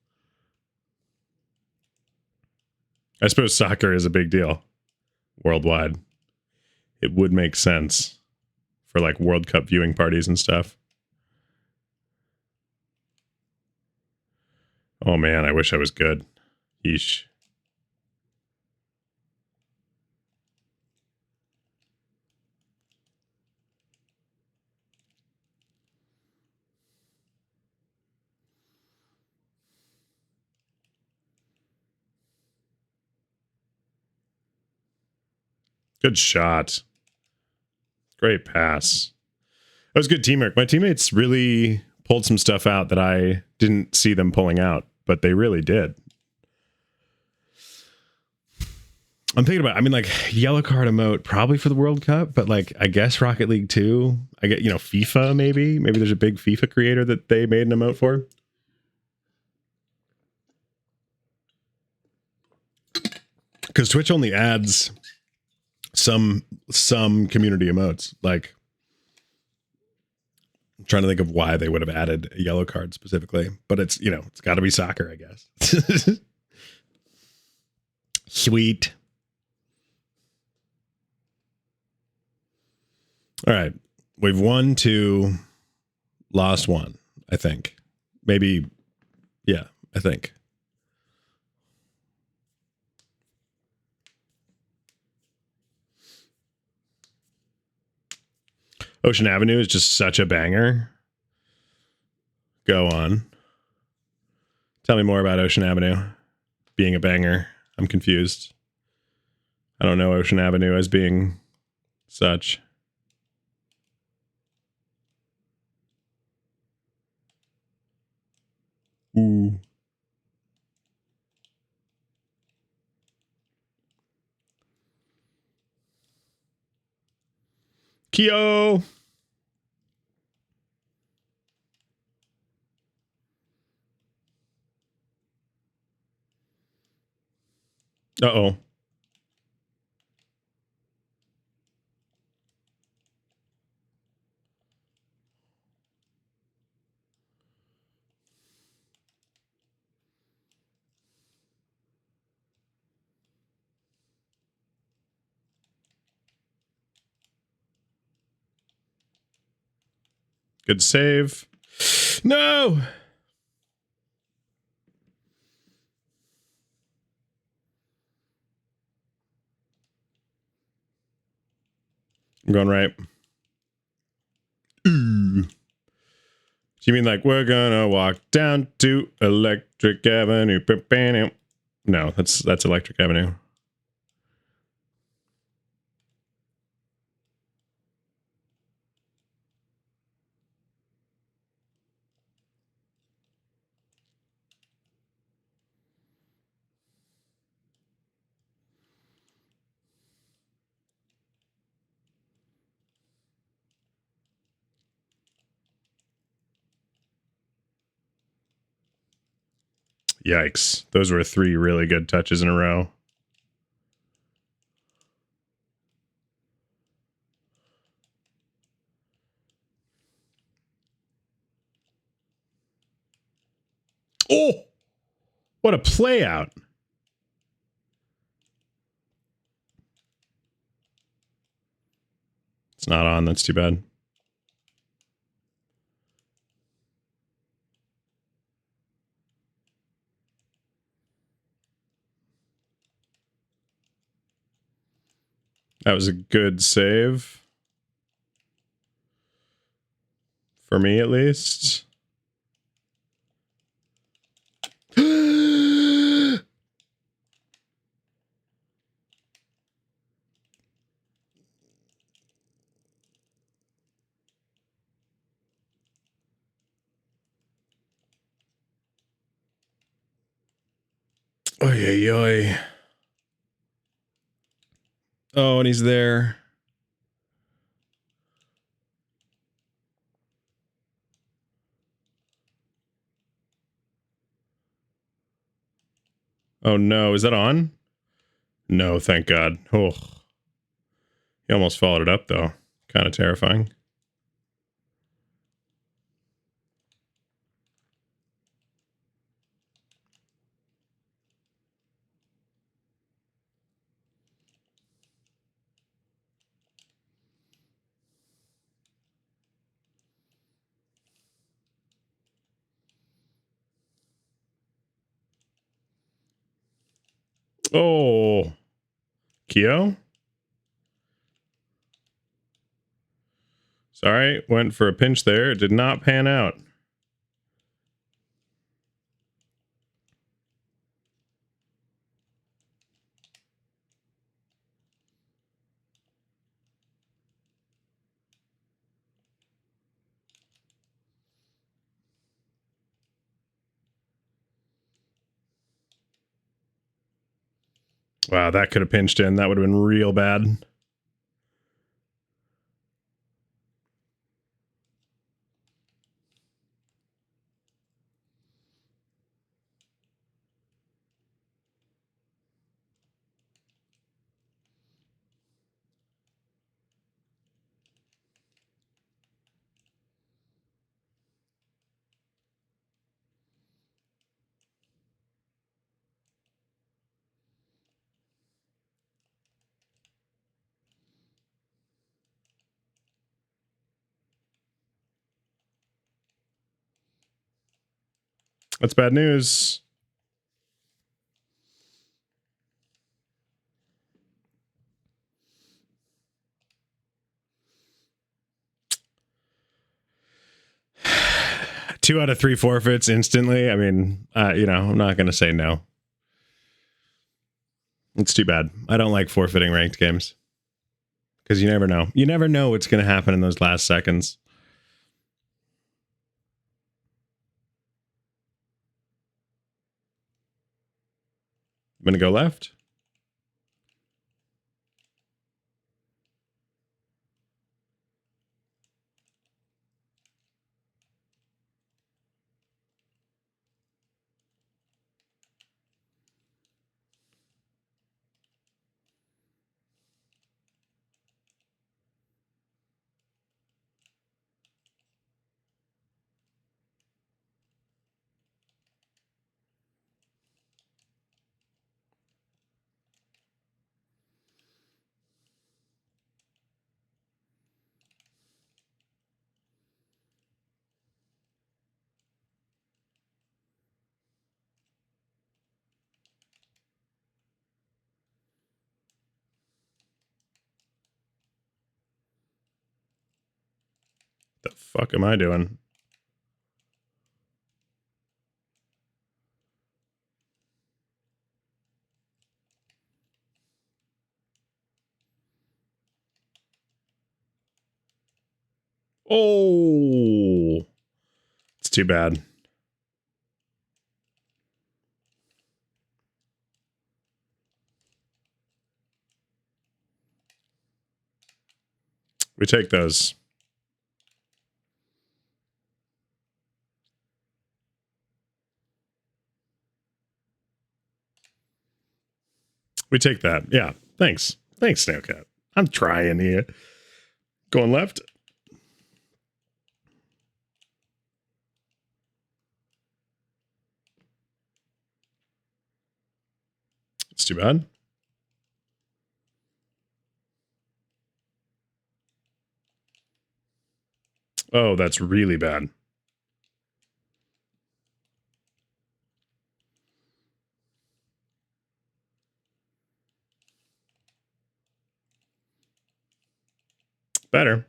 I suppose soccer is a big deal worldwide. It would make sense for like World Cup viewing parties and stuff. Oh man, I wish I was good. Yeesh. Good shot. Great pass. That was good teamwork. My teammates really pulled some stuff out that I didn't see them pulling out, but they really did. I'm thinking about, I mean, like, yellow card emote probably for the World Cup, but like, I guess Rocket League 2. I get, you know, FIFA maybe. Maybe there's a big FIFA creator that they made an emote for. Because Twitch only adds some community emotes. Like, I'm trying to think of why they would have added a yellow card specifically, but it's, you know, it's got to be soccer, I guess. Sweet. All right. We've won 2, lost 1, I think. Maybe, yeah, I think. Ocean Avenue is just such a banger. Go on. Tell me more about Ocean Avenue being a banger. I'm confused. I don't know Ocean Avenue as being such. Ooh. Kyo. Uh-oh. Good save. No. I'm going right. Ooh. Do you mean like we're gonna walk down to Electric Avenue? No, that's Electric Avenue. Yikes. Those were 3 really good touches in a row. Oh, what a play out. It's not on. That's too bad. That was a good save. For me, at least. Oy, oy, oy. Oh, and he's there. Oh no, is that on? No, thank God. Oh, he almost followed it up though. Kind of terrifying. Oh, Kyo? Sorry, went for a pinch there. It did not pan out. Wow, that could have pinched in. That would have been real bad. That's bad news. Two out of three forfeits instantly. I mean, you know, I'm not going to say no. It's too bad. I don't like forfeiting ranked games. Because you never know. You never know what's going to happen in those last seconds. I'm going to go left. The fuck am I doing? Oh, it's too bad. We take those. We take that. Yeah. Thanks. Thanks, Snailcat. I'm trying here. Going left. It's too bad. Oh, that's really bad. Better.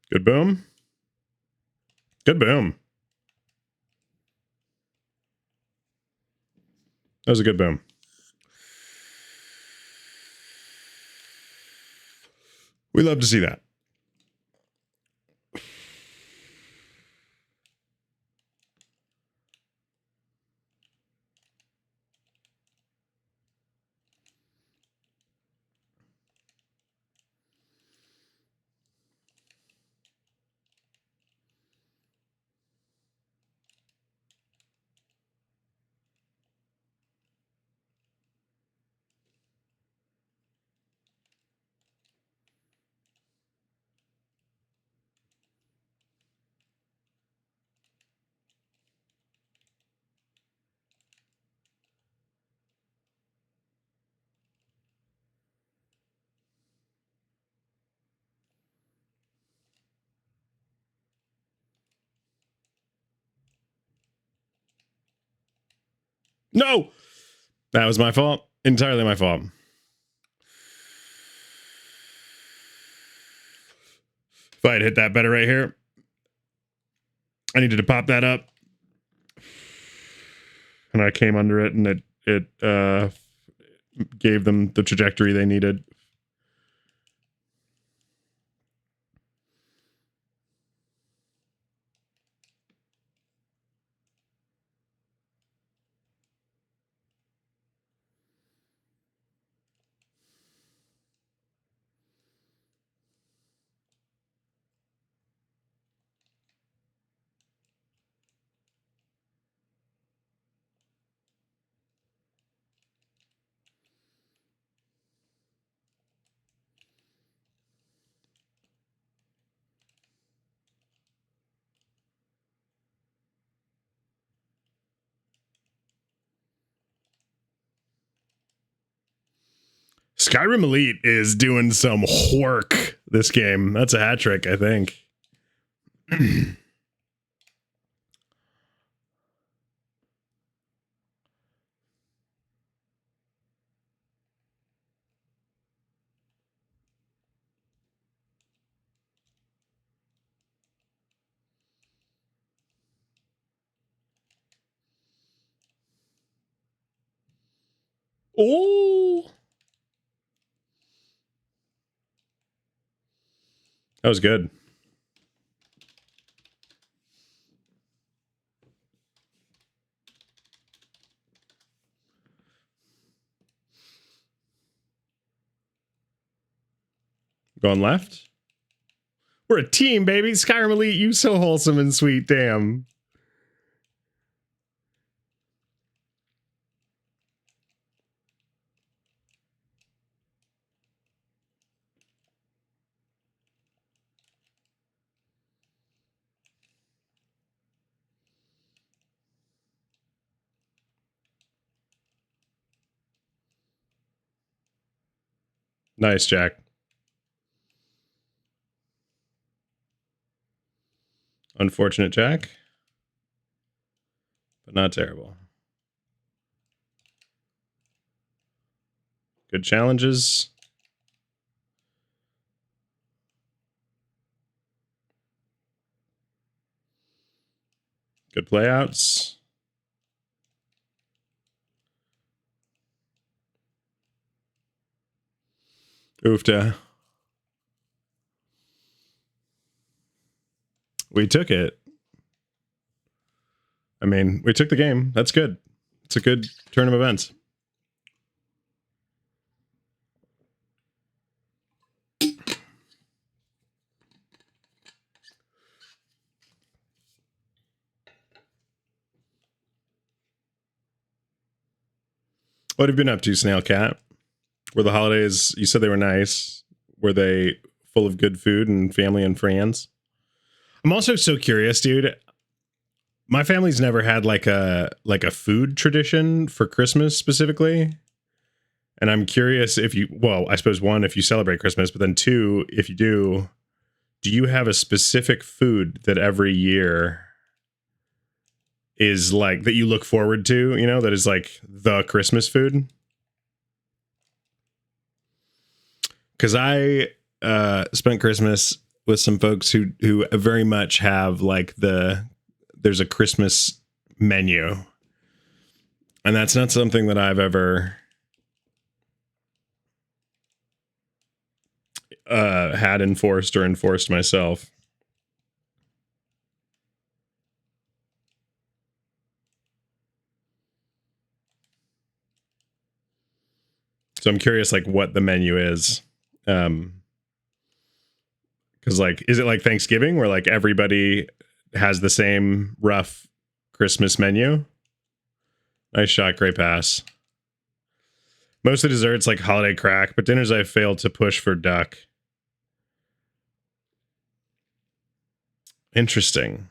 Good boom. Good boom. That was a good boom. We love to see that. No, that was my fault. Entirely my fault. If I had hit that better right here, I needed to pop that up. And I came under it, and it gave them the trajectory they needed. Skyrim Elite is doing some work this game. That's a hat trick, I think. Oh, that was good. Going left. We're a team, baby. Skyrim Elite, you so wholesome and sweet. Damn. Nice, Jack. Unfortunate, Jack. But not terrible. Good challenges. Good playouts. Oofta. We took it. I mean, we took the game. That's good. It's a good turn of events. What have you been up to, Snail Cat? Were the holidays, you said they were nice. Were they full of good food and family and friends? I'm also so curious, dude. My family's never had like a food tradition for Christmas specifically. And I'm curious if you, well, I suppose one, if you celebrate Christmas, but then two, if you do you have a specific food that every year is like, that you look forward to, you know, that is like the Christmas food? Because I spent Christmas with some folks who very much have like there's a Christmas menu. And that's not something that I've ever had enforced myself. So I'm curious, like, what the menu is. Because, like, is it like Thanksgiving where, like, everybody has the same rough Christmas menu? Nice shot, great pass. Most of the desserts, like holiday crack, but dinners I failed to push for duck. Interesting.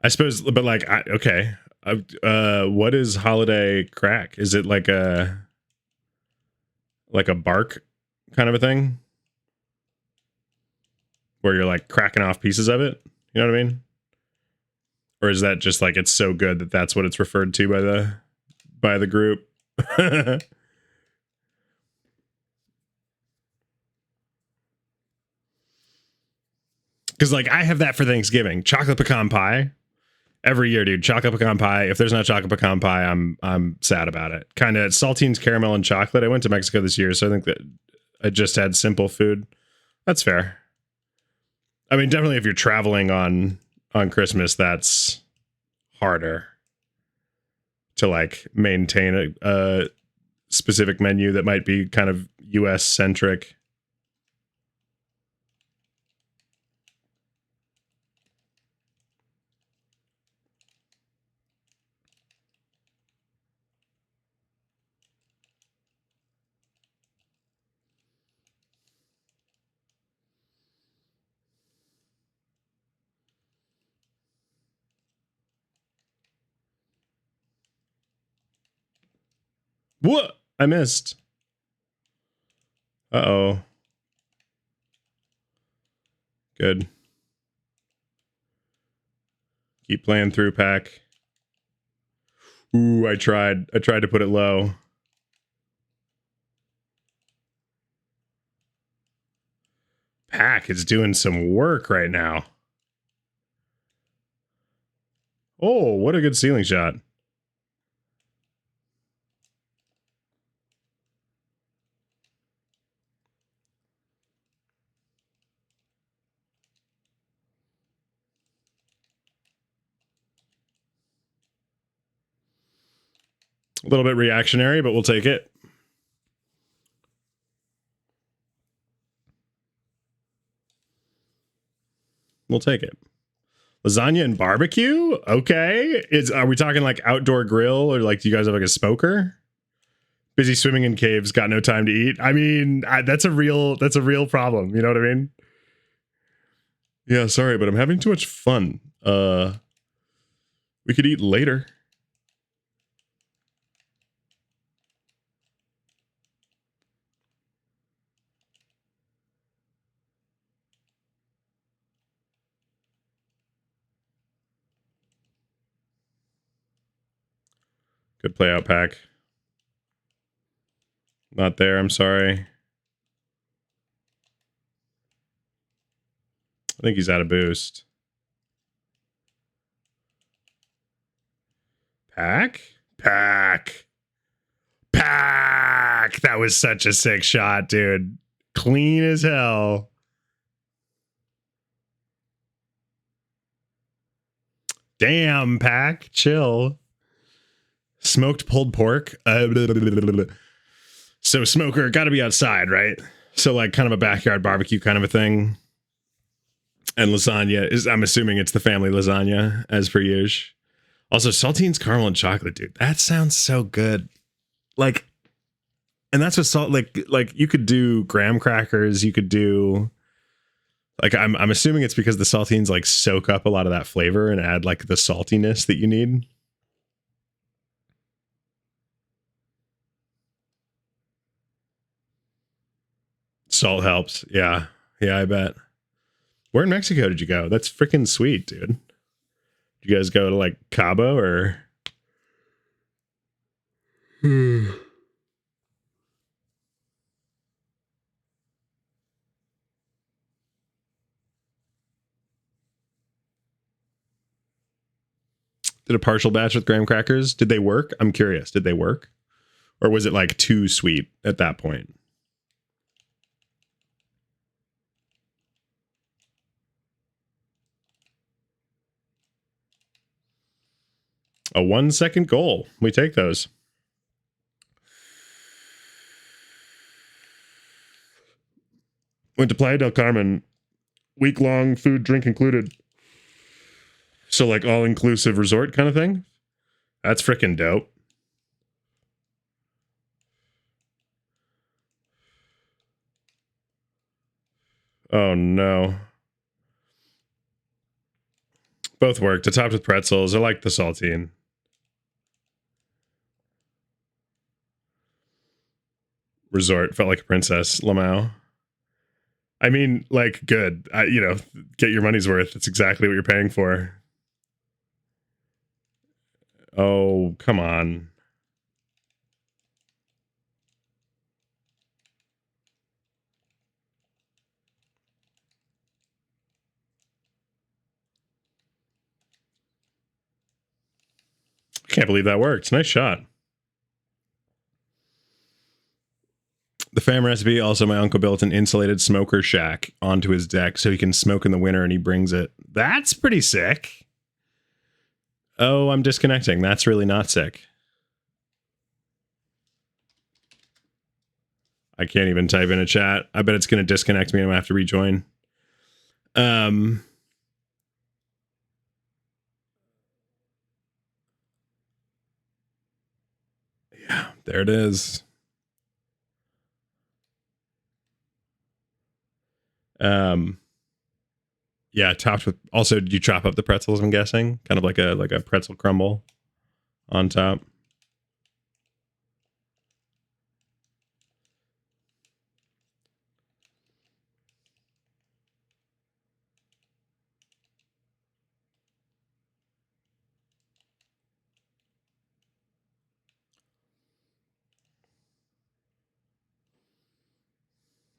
I suppose, but like, okay. What is holiday crack? Is it like a bark kind of a thing? Where you're like cracking off pieces of it? You know what I mean? Or is that just like, it's so good that that's what it's referred to by the group? Because like I have that for Thanksgiving. Chocolate pecan pie. Every year, dude. Chocolate pecan pie. If there's not chocolate pecan pie, I'm sad about it. Kind of saltines, caramel, and chocolate. I went to Mexico this year, so I think that I just had simple food. That's fair. I mean, definitely if you're traveling on Christmas, that's harder to like maintain a specific menu that might be kind of US centric. What? I missed. Uh-oh. Good. Keep playing through, Pack. Ooh, I tried to put it low. Pack is doing some work right now. Oh, what a good ceiling shot. A little bit reactionary, but we'll take it. We'll take it. Lasagna and barbecue? Okay. Are we talking like outdoor grill or like do you guys have like a smoker? Busy swimming in caves, got no time to eat. I mean, that's a real problem. You know what I mean? Yeah, sorry, but I'm having too much fun. We could eat later. Good play out, Pack. Not there, I'm sorry. I think he's out of boost. Pack? Pack. Pack! That was such a sick shot, dude. Clean as hell. Damn, Pack. Chill. Smoked pulled pork. So smoker, got to be outside, right? So like kind of a backyard barbecue kind of a thing. And lasagna is, I'm assuming it's the family lasagna as per usual. Also, saltines, caramel, and chocolate, dude. That sounds so good. Like, and that's what salt, like you could do graham crackers. You could do, like, I'm assuming it's because the saltines like soak up a lot of that flavor and add like the saltiness that you need. Salt helps. Yeah. Yeah, I bet. Where in Mexico did you go? That's freaking sweet, dude. Did you guys go to like Cabo or? Did a partial batch with graham crackers. Did they work? I'm curious. Did they work? Or was it like too sweet at that point? A 1 second goal. We take those. Went to Playa del Carmen. Week-long food, drink included. So like all-inclusive resort kind of thing. That's freaking dope. Oh no. Both worked. I topped with pretzels. I like the saltine. Resort. Felt like a princess. Lamau. I mean, like, good. Get your money's worth. It's exactly what you're paying for. Oh, come on. can't believe that worked. Nice shot. The fam recipe. Also, my uncle built an insulated smoker shack onto his deck so he can smoke in the winter, and he brings it. That's pretty sick. Oh, I'm disconnecting. That's really not sick. I can't even type in a chat. I bet it's going to disconnect me and I'm going to have to rejoin. Yeah, there it is. Yeah, topped with, also, did you chop up the pretzels, I'm guessing? Kind of like a pretzel crumble on top.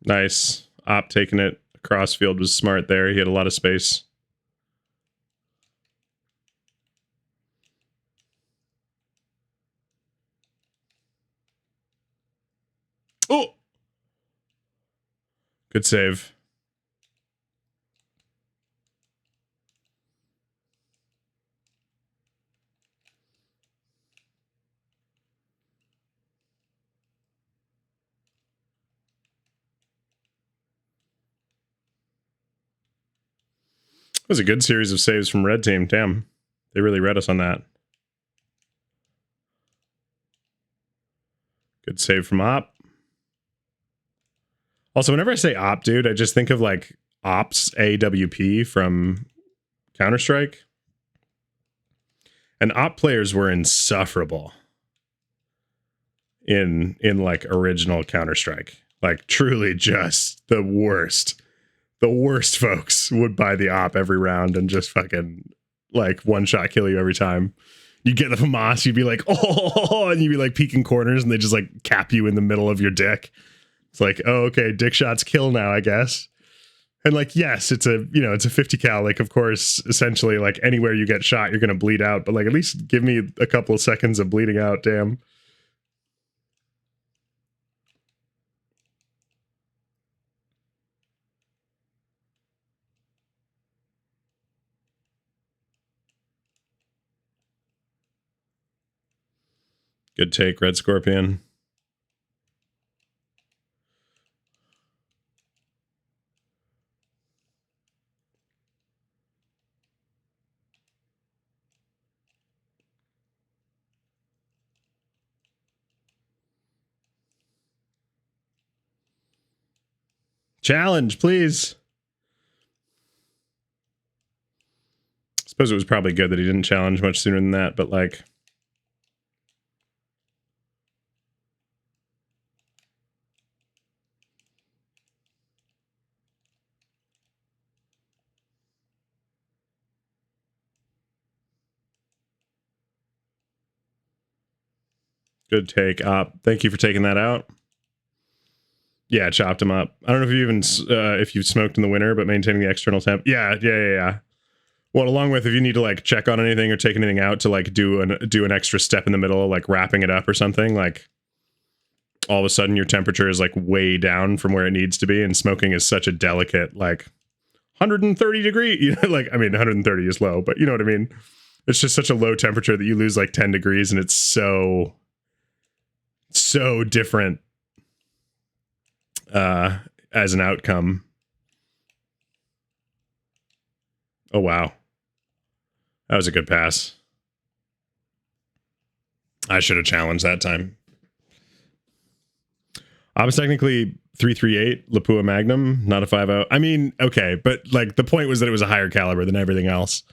Nice. Op taking it across field was smart there. He had a lot of space. Oh! Good save. It was a good series of saves from red team. Damn. They really read us on that. Good save from Op. Also, whenever I say Op, dude, I just think of like Ops AWP from Counter-Strike. And Op players were insufferable in like original Counter-Strike. Like truly just the worst. The worst folks would buy the Op every round and just fucking like one shot kill you every time. You get the FAMAS, you'd be like, oh, and you'd be like peeking corners and they just like cap you in the middle of your dick. It's like, oh, okay, dick shots kill now, I guess. And like, yes, it's a, you know, it's a 50 cal. Like, of course, essentially, like anywhere you get shot, you're going to bleed out. But like, at least give me a couple of seconds of bleeding out. Damn. Good take, Red Scorpion. Challenge, please. I suppose it was probably good that he didn't challenge much sooner than that, but like, good take, Op. Thank you for taking that out. Yeah, chopped him up. I don't know if you even if you've smoked in the winter, but maintaining the external temp. Yeah. Well, along with if you need to like check on anything or take anything out to like do an extra step in the middle, like wrapping it up or something, like all of a sudden your temperature is like way down from where it needs to be, and smoking is such a delicate like 130 degree. You know, like I mean 130 is low, but you know what I mean. It's just such a low temperature that you lose like 10 degrees, and it's so different as an outcome. Oh wow, that was a good pass. I should have challenged that time. I was technically 338 Lapua Magnum, not a 5.0. I mean, okay, but like the point was that it was a higher caliber than everything else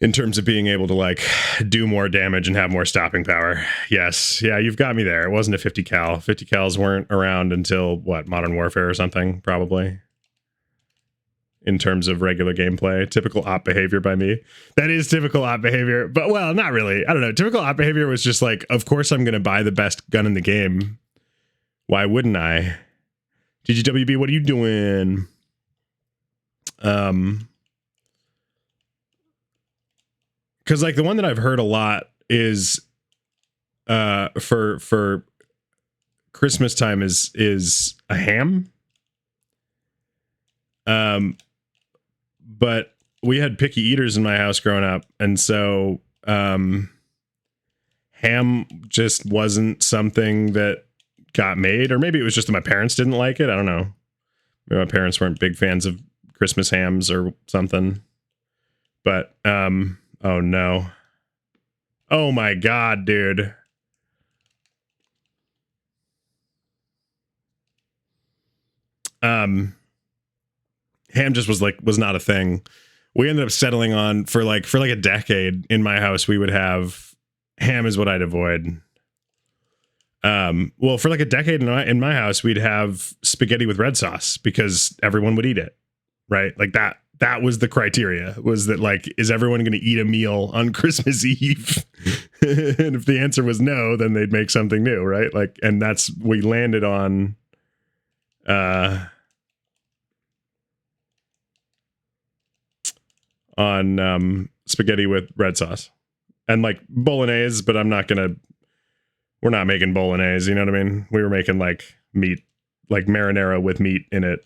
in terms of being able to like do more damage and have more stopping power. Yes, yeah, you've got me there. It wasn't a 50 cal. 50 cals weren't around until what, Modern Warfare or something, probably. In terms of regular gameplay, typical op behavior by me. That is typical op behavior, but well, not really. I don't know. Typical op behavior was just like, of course I'm going to buy the best gun in the game. Why wouldn't I? GGWB, what are you doing? because like the one that I've heard a lot is for Christmas time is a ham. But we had picky eaters in my house growing up, and so ham just wasn't something that got made, or maybe it was just that my parents didn't like it. I don't know. Maybe my parents weren't big fans of Christmas hams or something. But oh no. Oh my god, dude. Ham just was not a thing. We ended up settling on for like a decade in my house. We would have ham is what I'd avoid. Well, for like a decade in my house, we'd have spaghetti with red sauce because everyone would eat it, right? Like that was the criteria, was that like, is everyone going to eat a meal on Christmas Eve? And if the answer was no, then they'd make something new, right? Like, and that's, we landed on spaghetti with red sauce and like bolognese, but we're not making bolognese, you know what I mean? We were making like meat, like marinara with meat in it.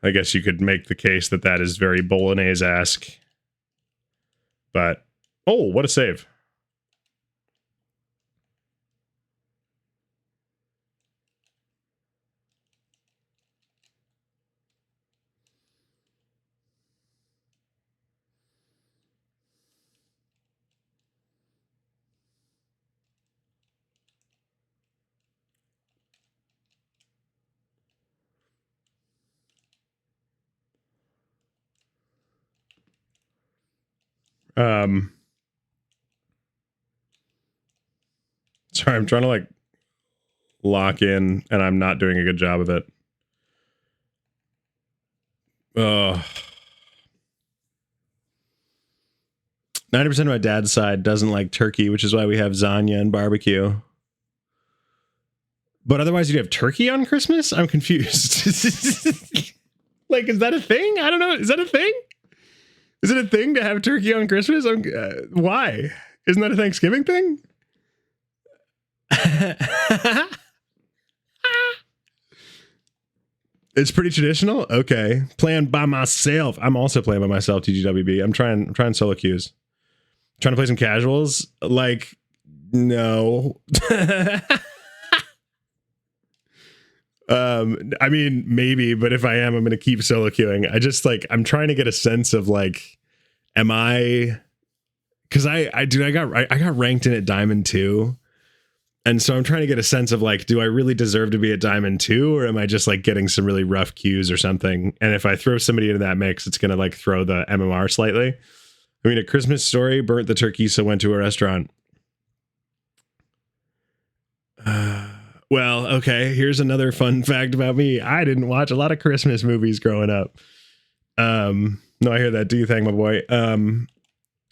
I guess you could make the case that is very bolognese-esque. But, oh, what a save. Sorry, I'm trying to like lock in and I'm not doing a good job of it. 90% of my dad's side doesn't like turkey, which is why we have lasagna and barbecue. But otherwise, you'd have turkey on Christmas? I'm confused. Like, is that a thing? I don't know. Is that a thing? Is it a thing to have turkey on Christmas? Why? Isn't that a Thanksgiving thing? It's pretty traditional. Okay, playing by myself. I'm also playing by myself. TGWB. I'm trying solo queues. Trying to play some casuals. Like, no. I mean, maybe, but if I am, I'm going to keep solo queuing. I just like, I'm trying to get a sense of like, am I? Because I got ranked in at Diamond 2. And so I'm trying to get a sense of like, do I really deserve to be at Diamond 2, or am I just like getting some really rough queues or something? And if I throw somebody into that mix, it's going to like throw the MMR slightly. I mean, A Christmas Story burnt the turkey, so went to a restaurant. Well, okay, here's another fun fact about me. I didn't watch a lot of Christmas movies growing up. No, I hear that. Do you think, my boy?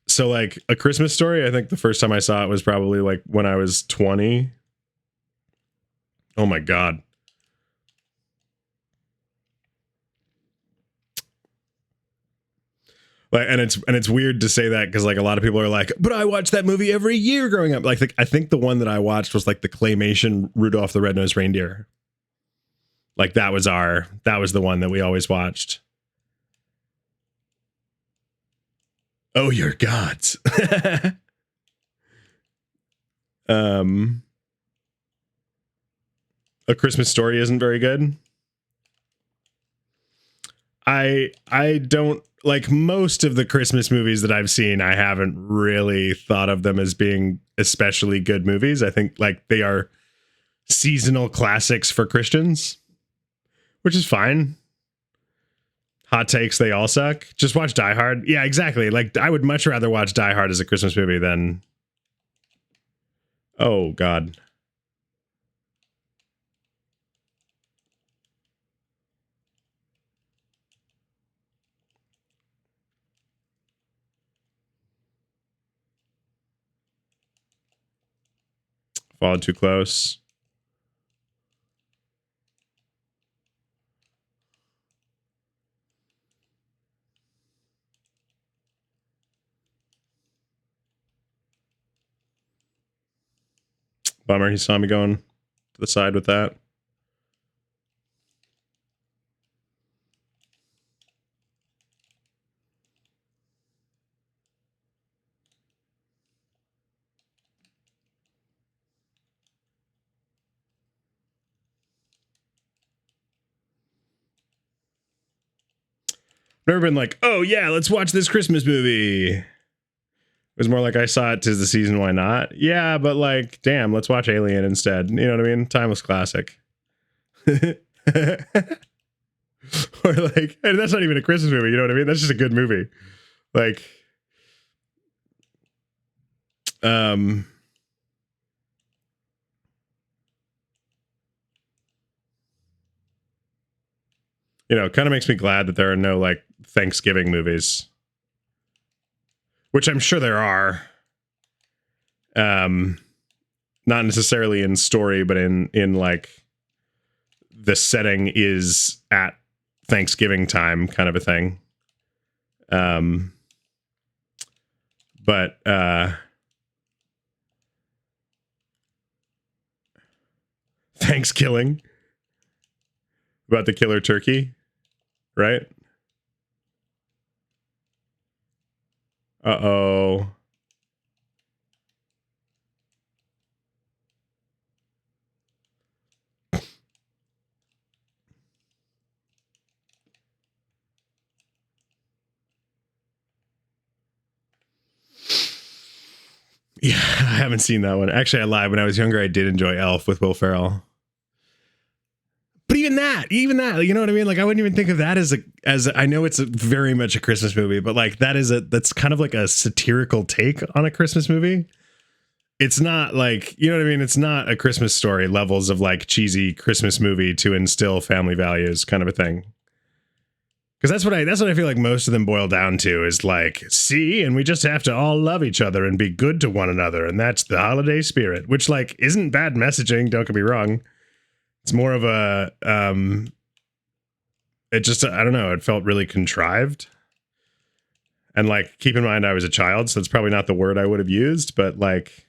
So like A Christmas Story, I think the first time I saw it was probably like when I was 20. Oh my God. Like, and it's weird to say that because like a lot of people are like, but I watched that movie every year growing up. Like I think the one that I watched was like the claymation Rudolph the Red-Nosed Reindeer. Like that was the one that we always watched. Oh, your gods. A Christmas Story isn't very good. I don't like most of the Christmas movies that I've seen. I haven't really thought of them as being especially good movies. I think like they are seasonal classics for Christians, which is fine. Hot takes, they all suck. Just watch Die Hard. Yeah, exactly. Like I would much rather watch Die Hard as a Christmas movie than, oh God. Followed too close. Bummer. He saw me going to the side with that. Never been like, oh yeah, let's watch this Christmas movie. It was more like I saw it 'tis the season, why not? Yeah, but like, damn, let's watch Alien instead. You know what I mean? Timeless classic. Or like, and that's not even a Christmas movie, you know what I mean? That's just a good movie. Like, you know, it kind of makes me glad that there are no like Thanksgiving movies, which I'm sure there are. Not necessarily in story, but in like the setting is at Thanksgiving time, kind of a thing. But Thanksgiving about the killer turkey, right? Uh-oh. Yeah, I haven't seen that one. Actually, I lied. When I was younger, I did enjoy Elf with Will Ferrell. But even that, you know what I mean? Like, I wouldn't even think of that as I know it's very much a Christmas movie, but like that's kind of like a satirical take on a Christmas movie. It's not like, you know what I mean? It's not a Christmas Story levels of like cheesy Christmas movie to instill family values kind of a thing. Because that's what I feel like most of them boil down to is like, see, and we just have to all love each other and be good to one another, and that's the holiday spirit, which like isn't bad messaging, don't get me wrong. It's more of a it just, I don't know, it felt really contrived. And like, keep in mind I was a child, so it's probably not the word I would have used, but like,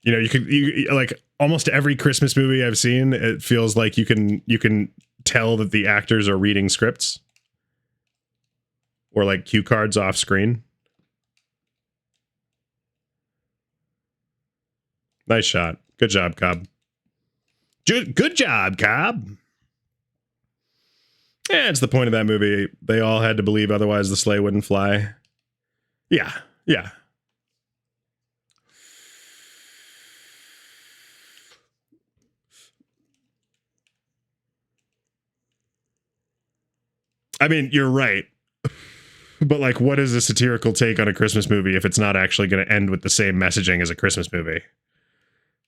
you know, you like almost every Christmas movie I've seen, it feels like you can tell that the actors are reading scripts or like cue cards off screen. Nice shot. Good job, Cobb. Good job, Cobb. Yeah, it's the point of that movie. They all had to believe, otherwise the sleigh wouldn't fly. Yeah, yeah. I mean, you're right. But like, what is a satirical take on a Christmas movie if it's not actually going to end with the same messaging as a Christmas movie?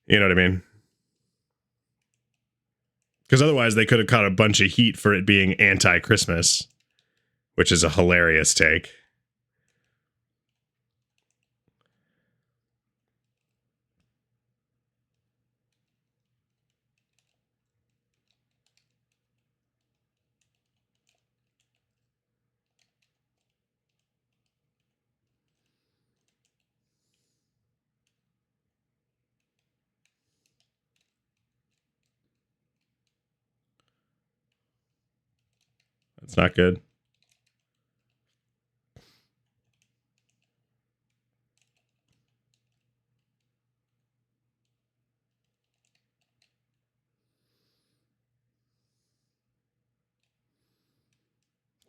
You know what I mean? Because otherwise they could have caught a bunch of heat for it being anti-Christmas, which is a hilarious take. That's not good.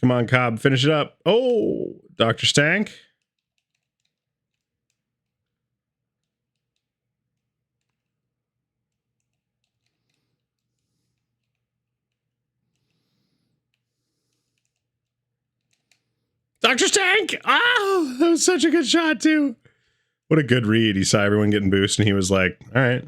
Come on, Cobb, finish it up. Oh, Dr. Stank. Dr. Stank! Oh, that was such a good shot, too. What a good read. He saw everyone getting boost, and he was like, all right.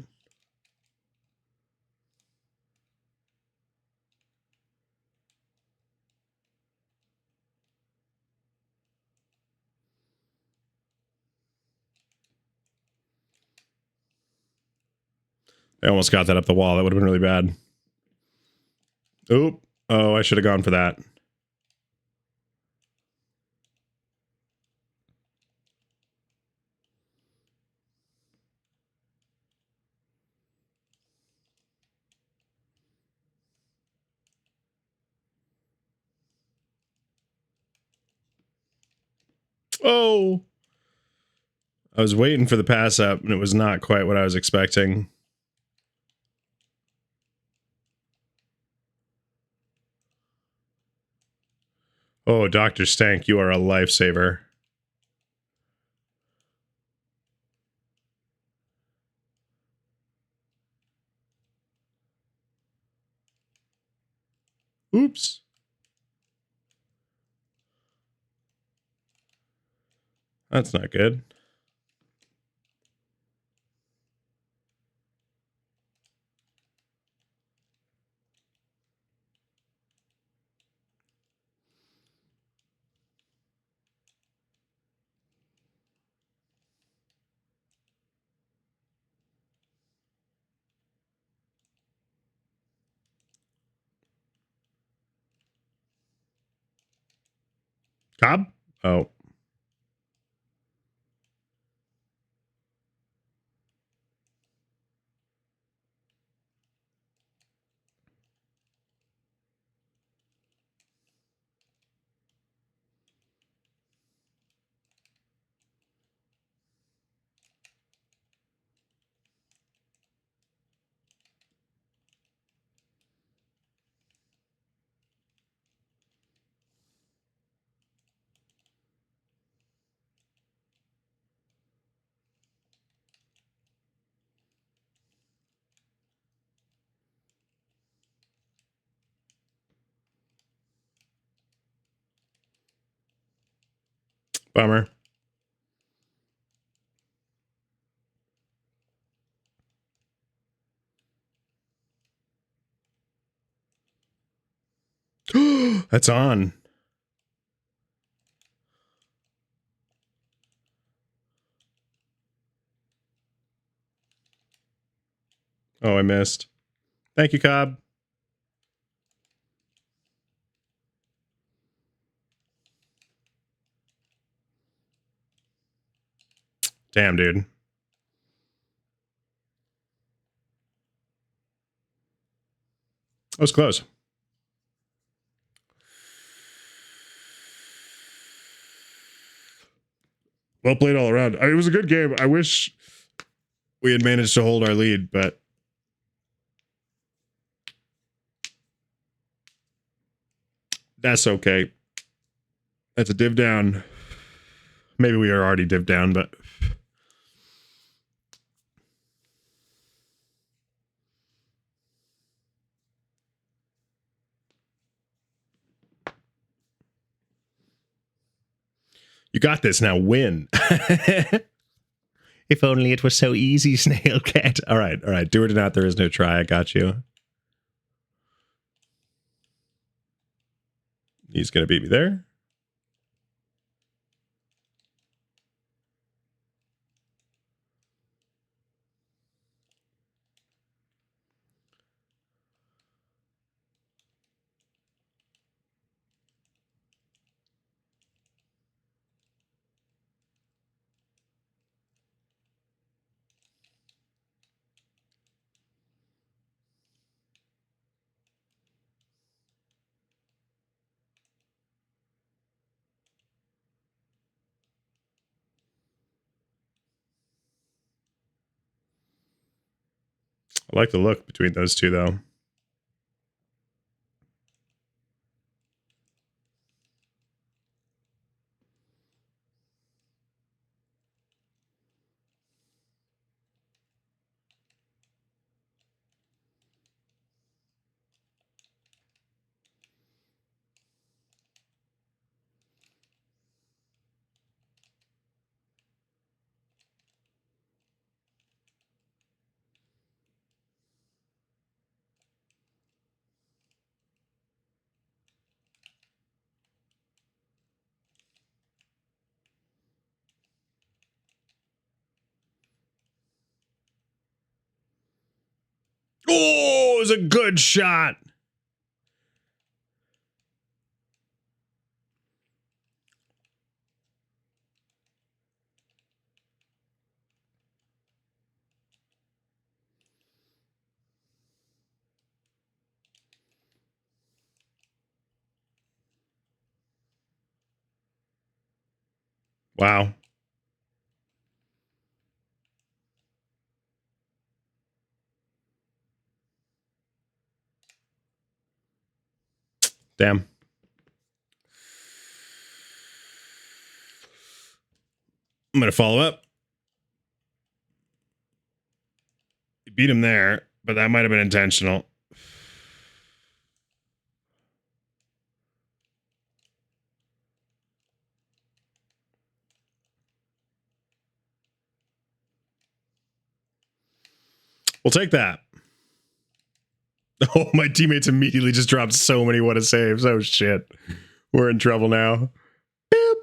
I almost got that up the wall. That would have been really bad. Oop. Oh, I should have gone for that. Oh, I was waiting for the pass up, and it was not quite what I was expecting. Oh, Dr. Stank, you are a lifesaver. Oops. That's not good. Cobb? Oh. Bummer. That's on. Oh, I missed. Thank you, Cobb. Damn, dude. That was close. Well played all around. It was a good game. I wish we had managed to hold our lead, but that's okay. That's a div down. Maybe we are already div down, but you got this. Now win. If only it was so easy, Snail Cat. All right, all right. Do it or not, there is no try. I got you. He's going to beat me there. I like the look between those two, though. Oh, it was a good shot. Wow. Damn. I'm going to follow up. He beat him there, but that might have been intentional. We'll take that. Oh, my teammates immediately just dropped so many what a saves. Oh, shit. We're in trouble now. Boop.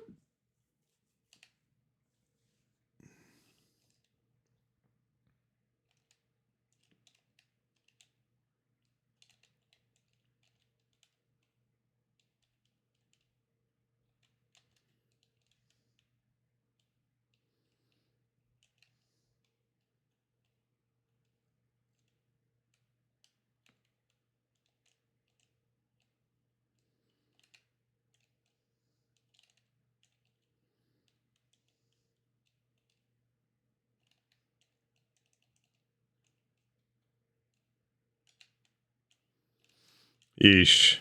Yeesh.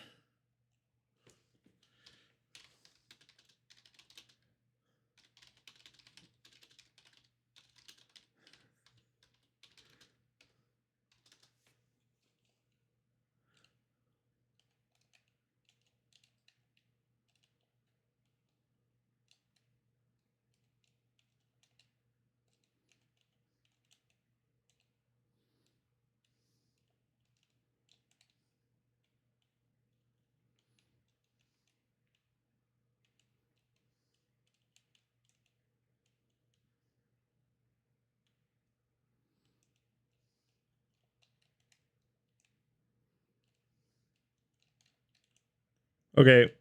Okay.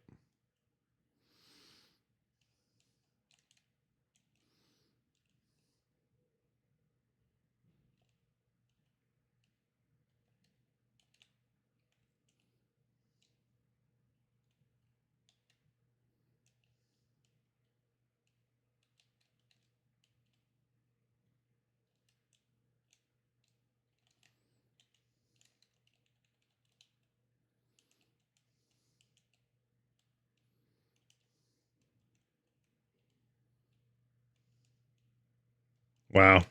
Wow.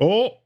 Oh.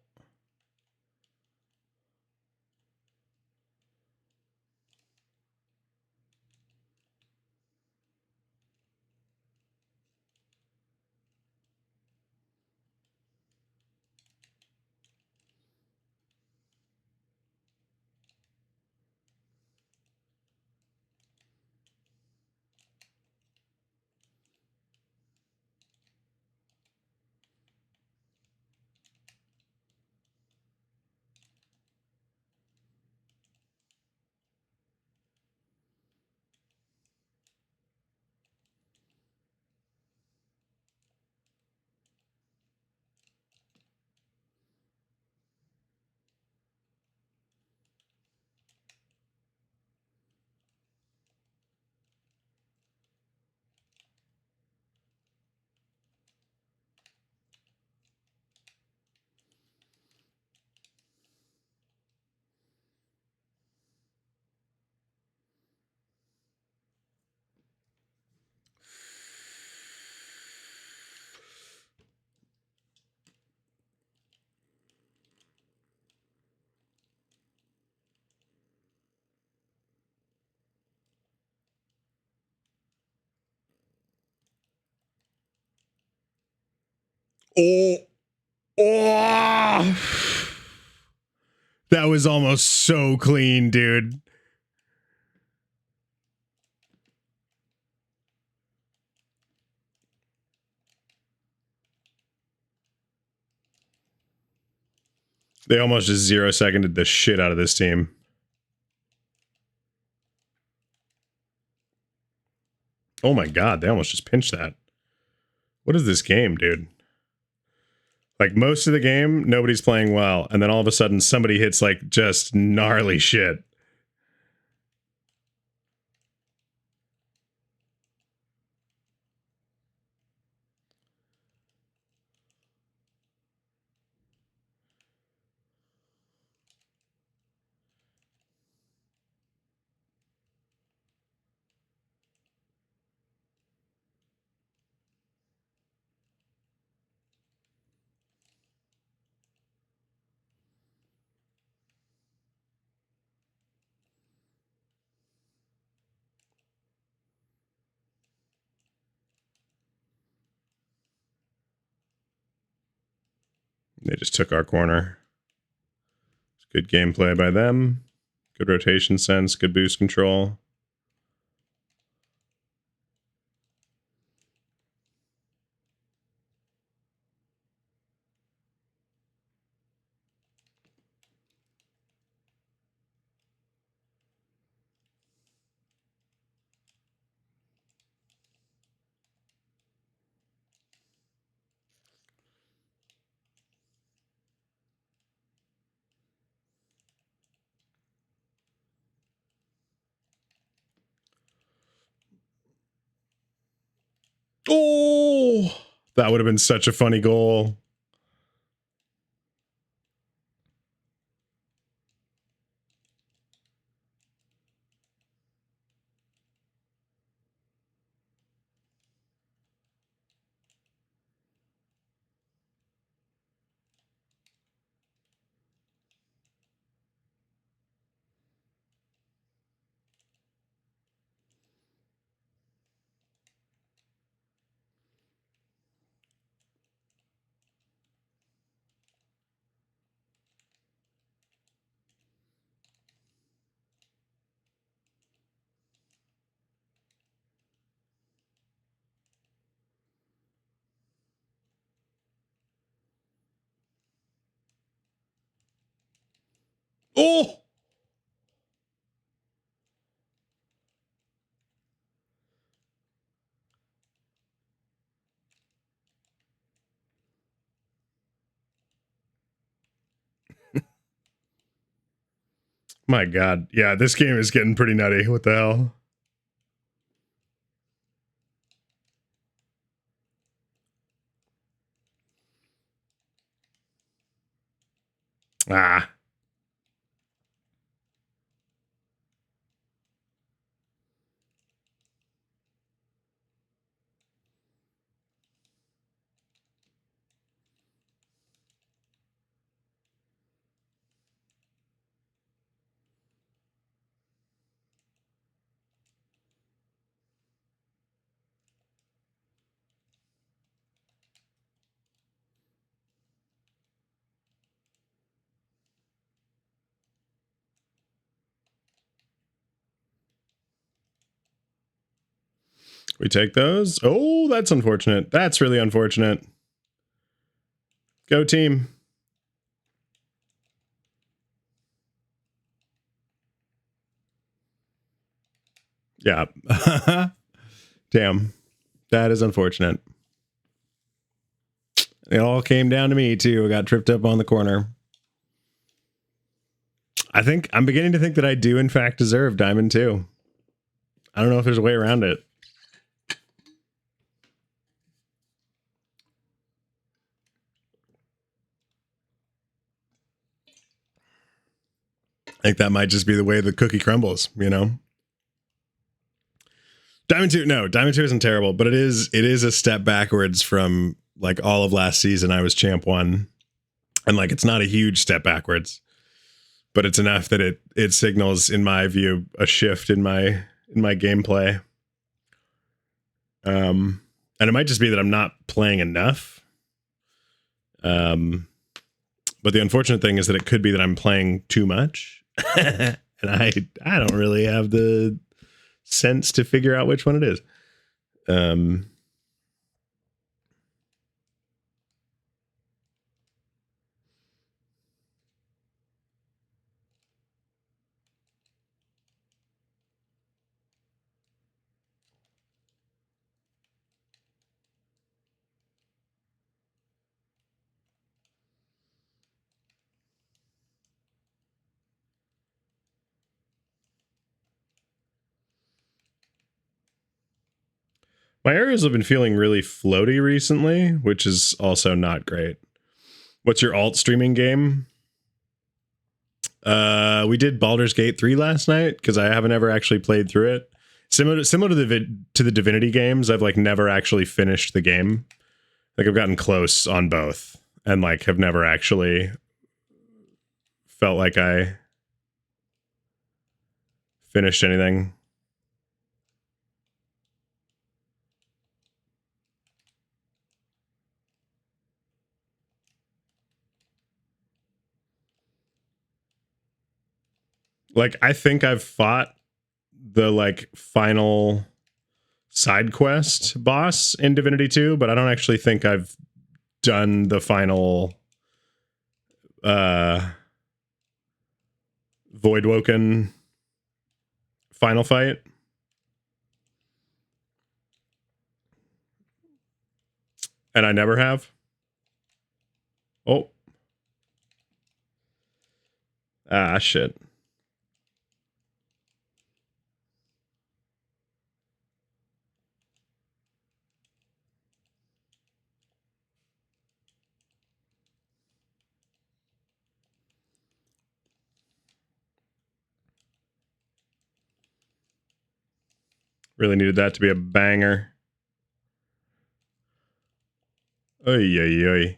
Oh. Oh. That was almost so clean, dude. They almost just 0-seconded the shit out of this team. Oh my god, they almost just pinched that. What is this game, dude? Like most of the game, nobody's playing well, and then all of a sudden somebody hits like just gnarly shit. They just took our corner. Good gameplay by them. Good rotation sense. Good boost control. Oh, that would have been such a funny goal. Oh, my God. Yeah, this game is getting pretty nutty. What the hell? Ah. We take those. Oh, that's unfortunate. That's really unfortunate. Go team. Yeah. Damn. That is unfortunate. It all came down to me too. I got tripped up on the corner. I'm beginning to think that I do in fact deserve Diamond 2. I don't know if there's a way around it. I think that might just be the way the cookie crumbles, you know? Diamond 2, no, Diamond 2 isn't terrible, but it is a step backwards from like all of last season. I was champ 1. And like it's not a huge step backwards, but it's enough that it signals, in my view, a shift in my gameplay. And it might just be that I'm not playing enough. But the unfortunate thing is that it could be that I'm playing too much. And I don't really have the sense to figure out which one it is. My areas have been feeling really floaty recently, which is also not great. What's your alt streaming game? We did Baldur's Gate 3 last night because I haven't ever actually played through it. Similar to the Divinity games, I've like never actually finished the game. Like I've gotten close on both and like have never actually felt like I finished anything. Like I think I've fought the like final side quest boss in Divinity 2, but I don't actually think I've done the final Voidwoken final fight. And I never have. Oh. Ah, shit. Really needed that to be a banger. Oy, oy, oy.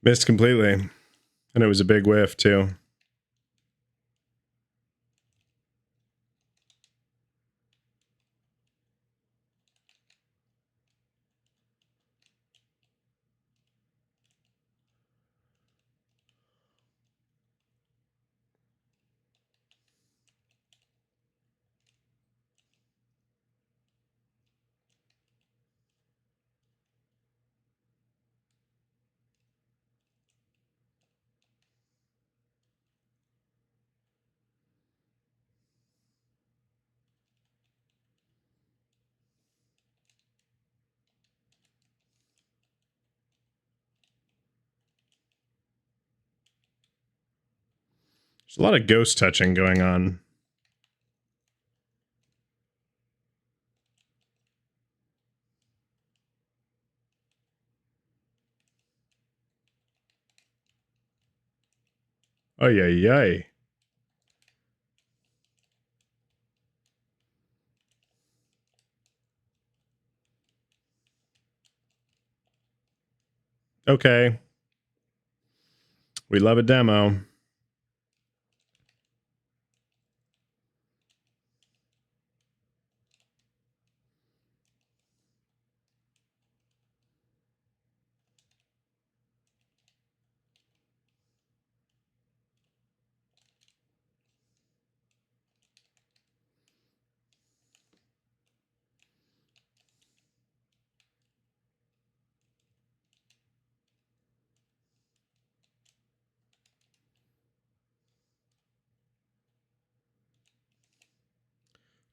Missed completely. And it was a big whiff, too. There's a lot of ghost touching going on. Oh, yay. Okay. We love a demo.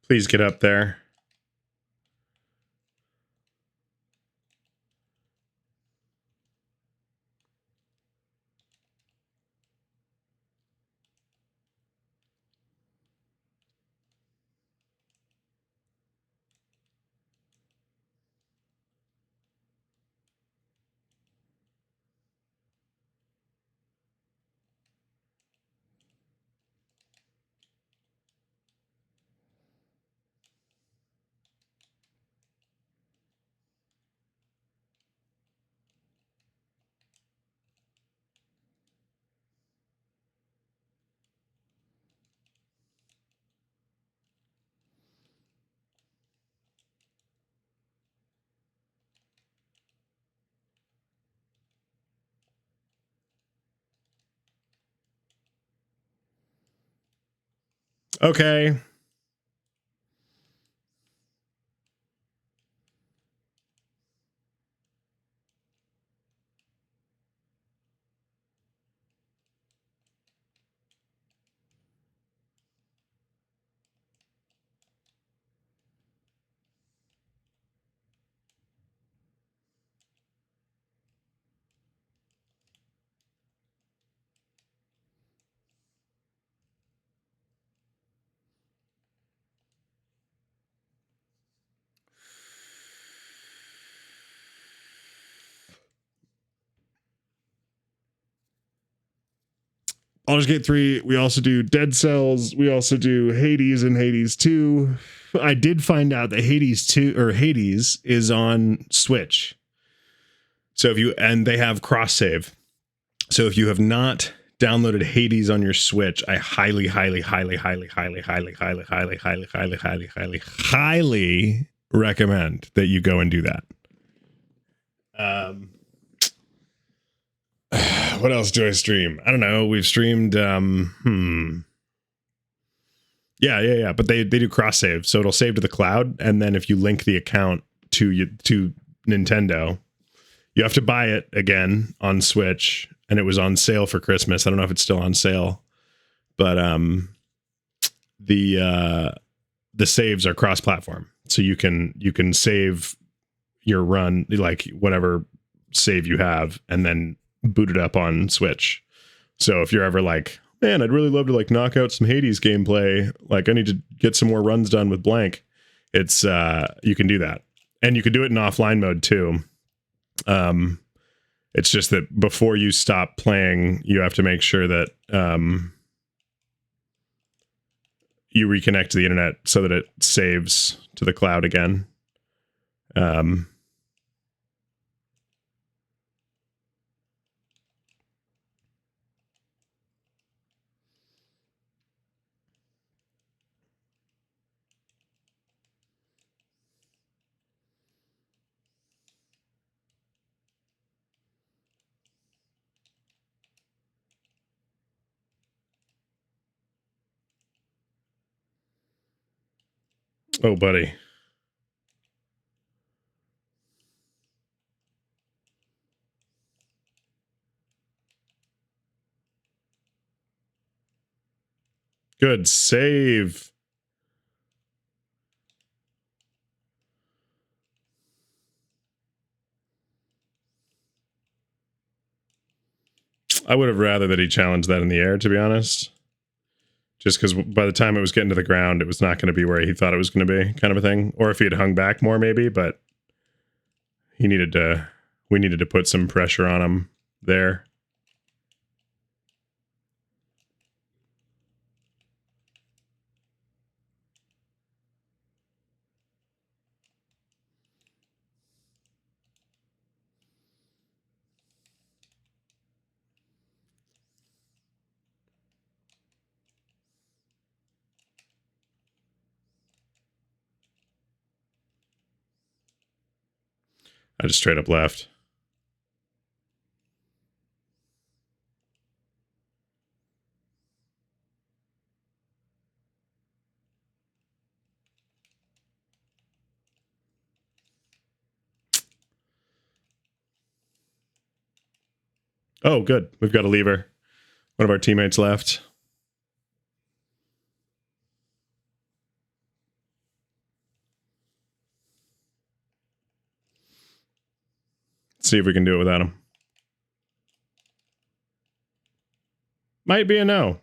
Please get up there. Okay. Baldur's Gate 3, we also do Dead Cells, we also do Hades and Hades 2. I did find out that Hades 2 or Hades is on Switch. So if you and they have cross save. So if you have not downloaded Hades on your Switch, I highly recommend that you go and do that. What else do I stream? I don't know. We've streamed Yeah. But they do cross save, so it'll save to the cloud, and then if you link the account to Nintendo, you have to buy it again on Switch, and it was on sale for Christmas. I don't know if it's still on sale, but the saves are cross-platform, so you can save your run, like whatever save you have, and then boot it up on Switch. So if you're ever like, man, I'd really love to like knock out some Hades gameplay, like I need to get some more runs done with blank, it's you can do that, and you can do it in offline mode too. It's just that before you stop playing, you have to make sure that you reconnect to the internet so that it saves to the cloud again. Oh, buddy. Good save. I would have rather that he challenged that in the air, to be honest. Just because by the time it was getting to the ground, it was not going to be where he thought it was going to be, kind of a thing. Or if he had hung back more, maybe, but we needed to put some pressure on him there. I just straight up left. Oh, good. We've got a lever. One of our teammates left. Let's see if we can do it without him. Might be a no.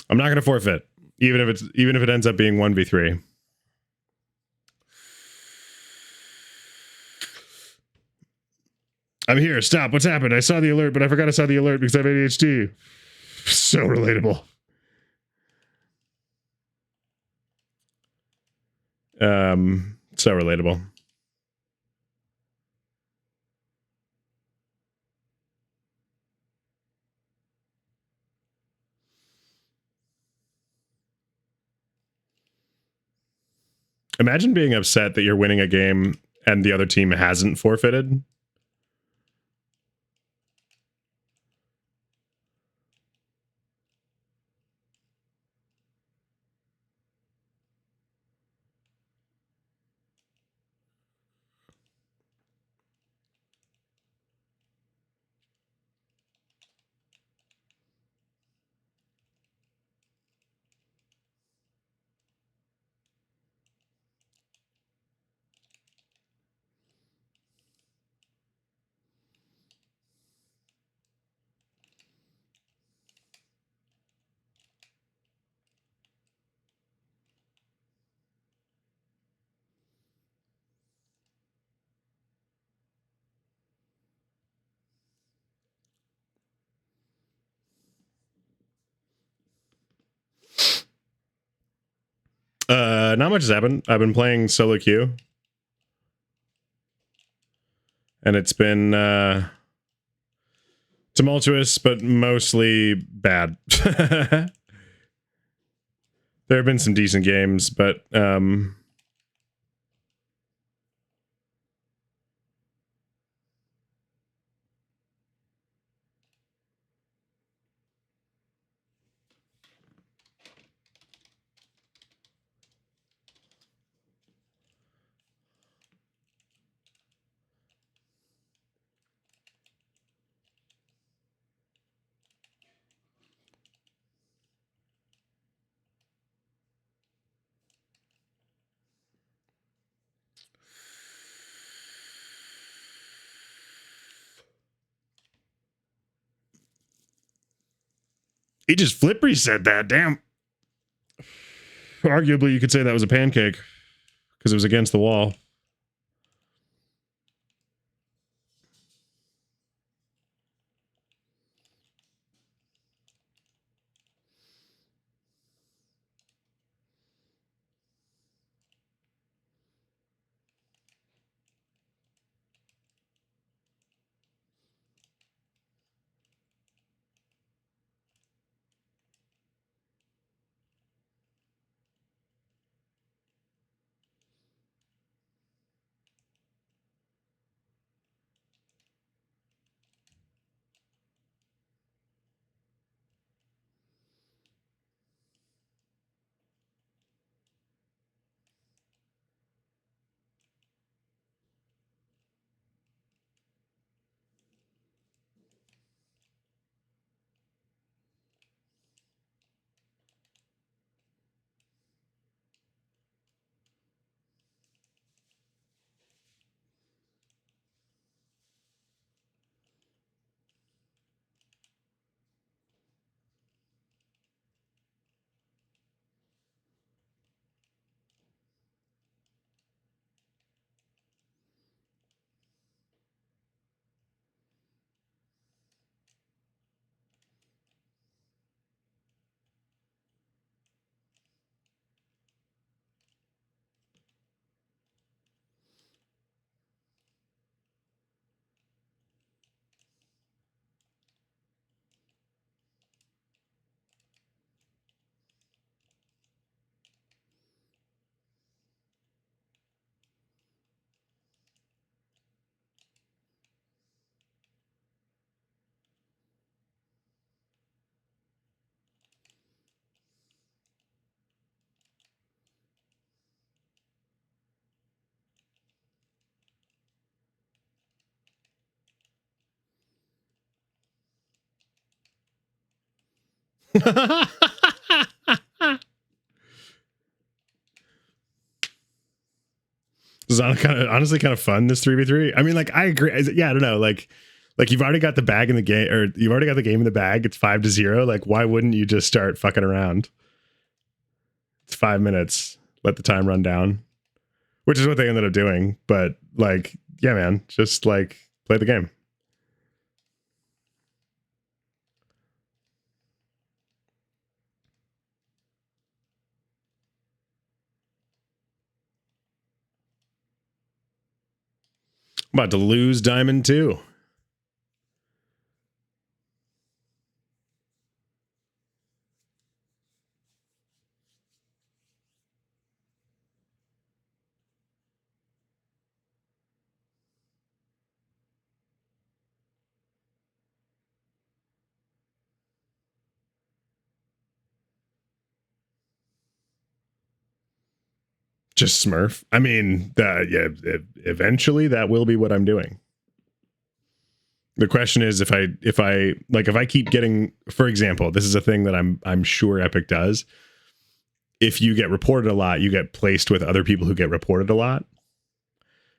I'm not going to forfeit, even if it ends up being 1v3. I'm here. Stop. What's happened? I saw the alert, but I forgot I saw the alert because I have ADHD. So relatable. So relatable. Imagine being upset that you're winning a game and the other team hasn't forfeited. Not much has happened. I've been playing solo queue, and it's been tumultuous, but mostly bad. There have been some decent games, but he just flip reset that. Damn. Arguably, you could say that was a pancake because it was against the wall. It's honestly kind of fun, this 3v3. I mean, like, I agree. Yeah, I don't know. Like you've already got the bag in the game, or you've already got the game in the bag. It's 5-0. Like, why wouldn't you just start fucking around? It's 5 minutes. Let the time run down, which is what they ended up doing. But like, yeah, man, just like play the game. I'm about to lose Diamond 2. Just Smurf. I mean, eventually that will be what I'm doing. The question is if I keep getting, for example, this is a thing that I'm sure Epic does. If you get reported a lot, you get placed with other people who get reported a lot.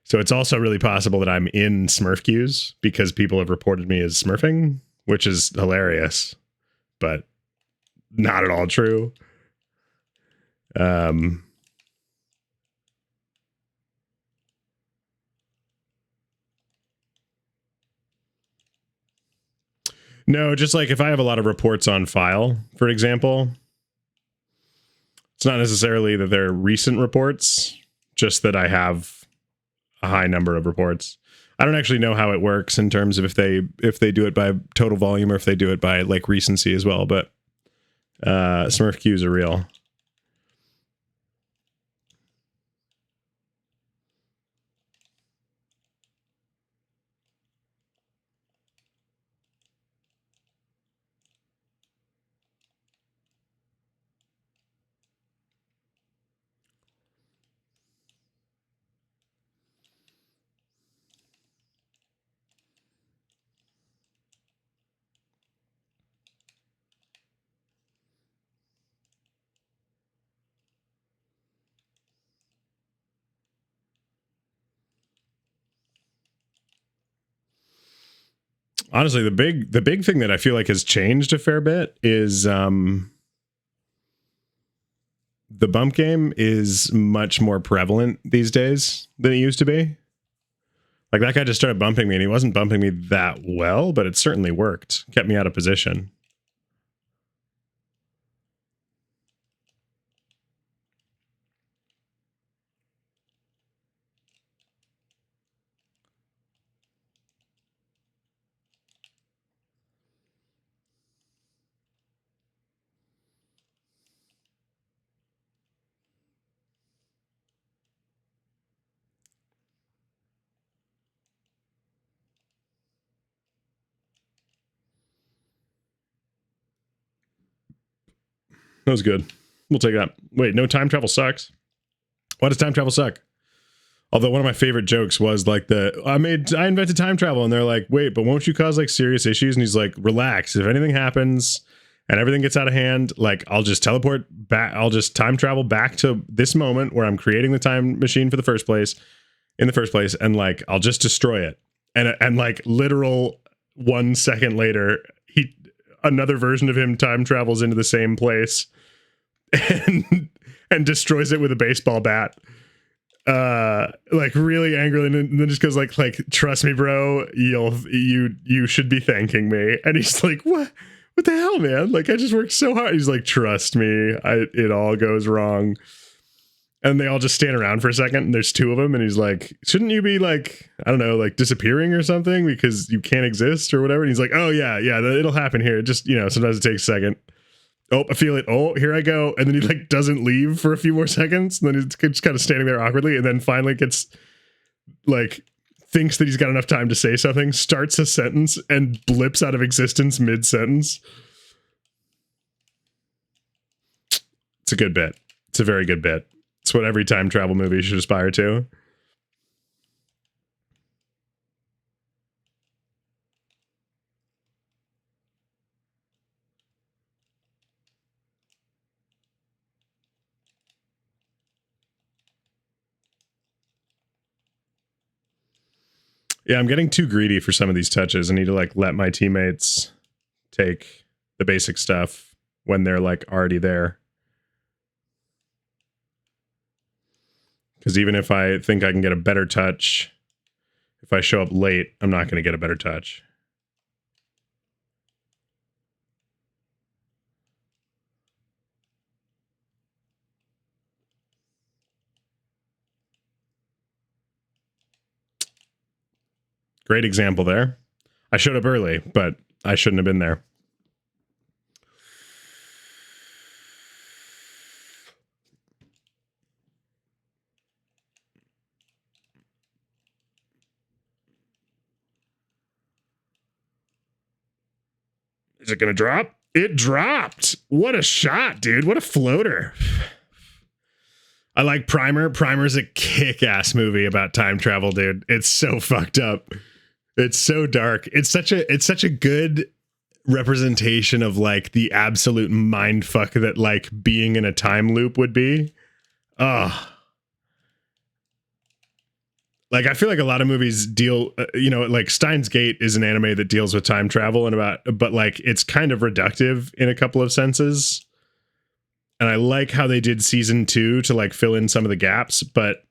So it's also really possible that I'm in Smurf queues because people have reported me as smurfing, which is hilarious, but not at all true. No, just like if I have a lot of reports on file, for example, it's not necessarily that they're recent reports, just that I have a high number of reports. I don't actually know how it works in terms of if they do it by total volume or if they do it by like recency as well, but Smurf queues are real. Honestly, the big thing that I feel like has changed a fair bit is the bump game is much more prevalent these days than it used to be. Like that guy just started bumping me and he wasn't bumping me that well, but it certainly worked. Kept me out of position. That was good. We'll take that. Wait, no, time travel sucks. Why does time travel suck? Although one of my favorite jokes was like I invented time travel, and they're like, wait, but won't you cause like serious issues? And he's like, relax. If anything happens and everything gets out of hand, like I'll just teleport back. I'll just time travel back to this moment where I'm creating the time machine in the first place, and like I'll just destroy it. And like literal 1 second later, another version of him time travels into the same place and destroys it with a baseball bat. Like really angrily, and then just goes like trust me, bro, you should be thanking me. And he's like, what the hell, man? Like I just worked so hard. He's like, trust me, it all goes wrong. And they all just stand around for a second, and there's two of them, and he's like, shouldn't you be like, I don't know, like disappearing or something because you can't exist or whatever? And he's like, oh yeah, it'll happen here. Just, sometimes it takes a second. Oh, I feel it. Oh, here I go. And then he like doesn't leave for a few more seconds. And then he's just kind of standing there awkwardly. And then finally gets like, thinks that he's got enough time to say something, starts a sentence and blips out of existence mid-sentence. It's a good bit. It's a very good bit. It's what every time travel movie should aspire to. Yeah, I'm getting too greedy for some of these touches. I need to like let my teammates take the basic stuff when they're like already there. Because even if I think I can get a better touch, if I show up late, I'm not going to get a better touch. Great example there. I showed up early, but I shouldn't have been there. Is it going to drop? It dropped. What a shot, dude. What a floater. I like Primer. Primer's a kick-ass movie about time travel, dude. It's so fucked up. It's so dark. It's such a good representation of like the absolute mindfuck that like being in a time loop would be. Oh. Like I feel like a lot of movies deal, like Steins Gate is an anime that deals with time travel but like it's kind of reductive in a couple of senses. And I like how they did season 2 to like fill in some of the gaps, but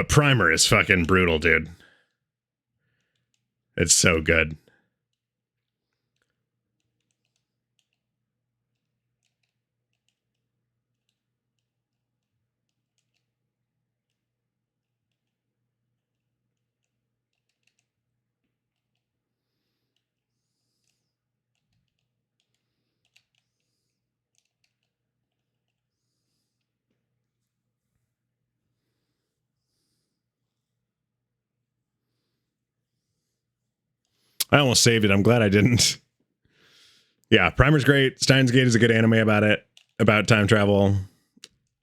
Primer is fucking brutal, dude. It's so good. I almost saved it. I'm glad I didn't. Yeah, Primer's great. Steins Gate is a good anime about time travel.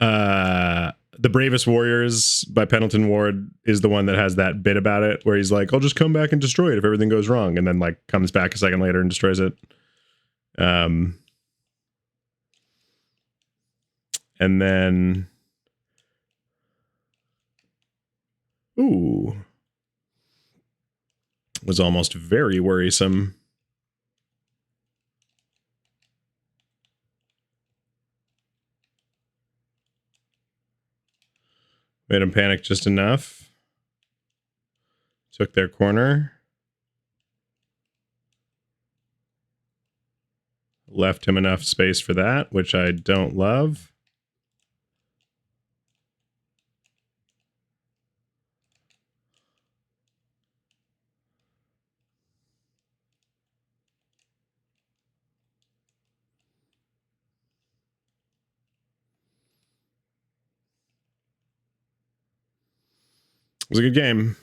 The Bravest Warriors by Pendleton Ward is the one that has that bit about it where he's like, I'll just come back and destroy it if everything goes wrong, and then like comes back a second later and destroys it. And then was almost very worrisome. Made him panic just enough. Took their corner. Left him enough space for that, which I don't love. It was a good game.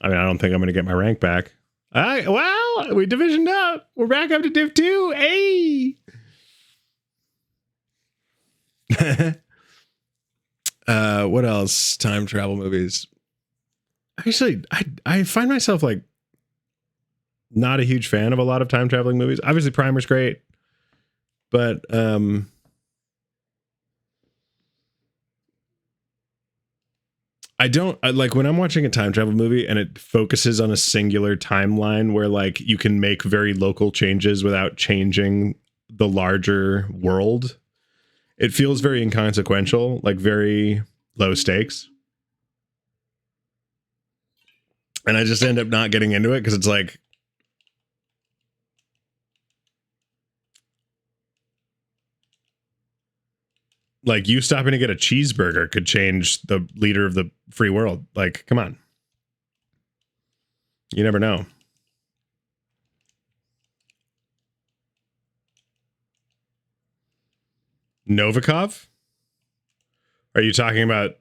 I mean, I don't think I'm going to get my rank back. Well, we divisioned up. We're back up to Div 2. Hey! What else? Time travel movies. Actually, I find myself like not a huge fan of a lot of time traveling movies. Obviously, Primer's great, but I like when I'm watching a time travel movie and it focuses on a singular timeline where like you can make very local changes without changing the larger world. It feels very inconsequential, like very low stakes. And I just end up not getting into it because it's like you stopping to get a cheeseburger could change the leader of the free world. Like, come on. You never know. Novikov? Are you talking about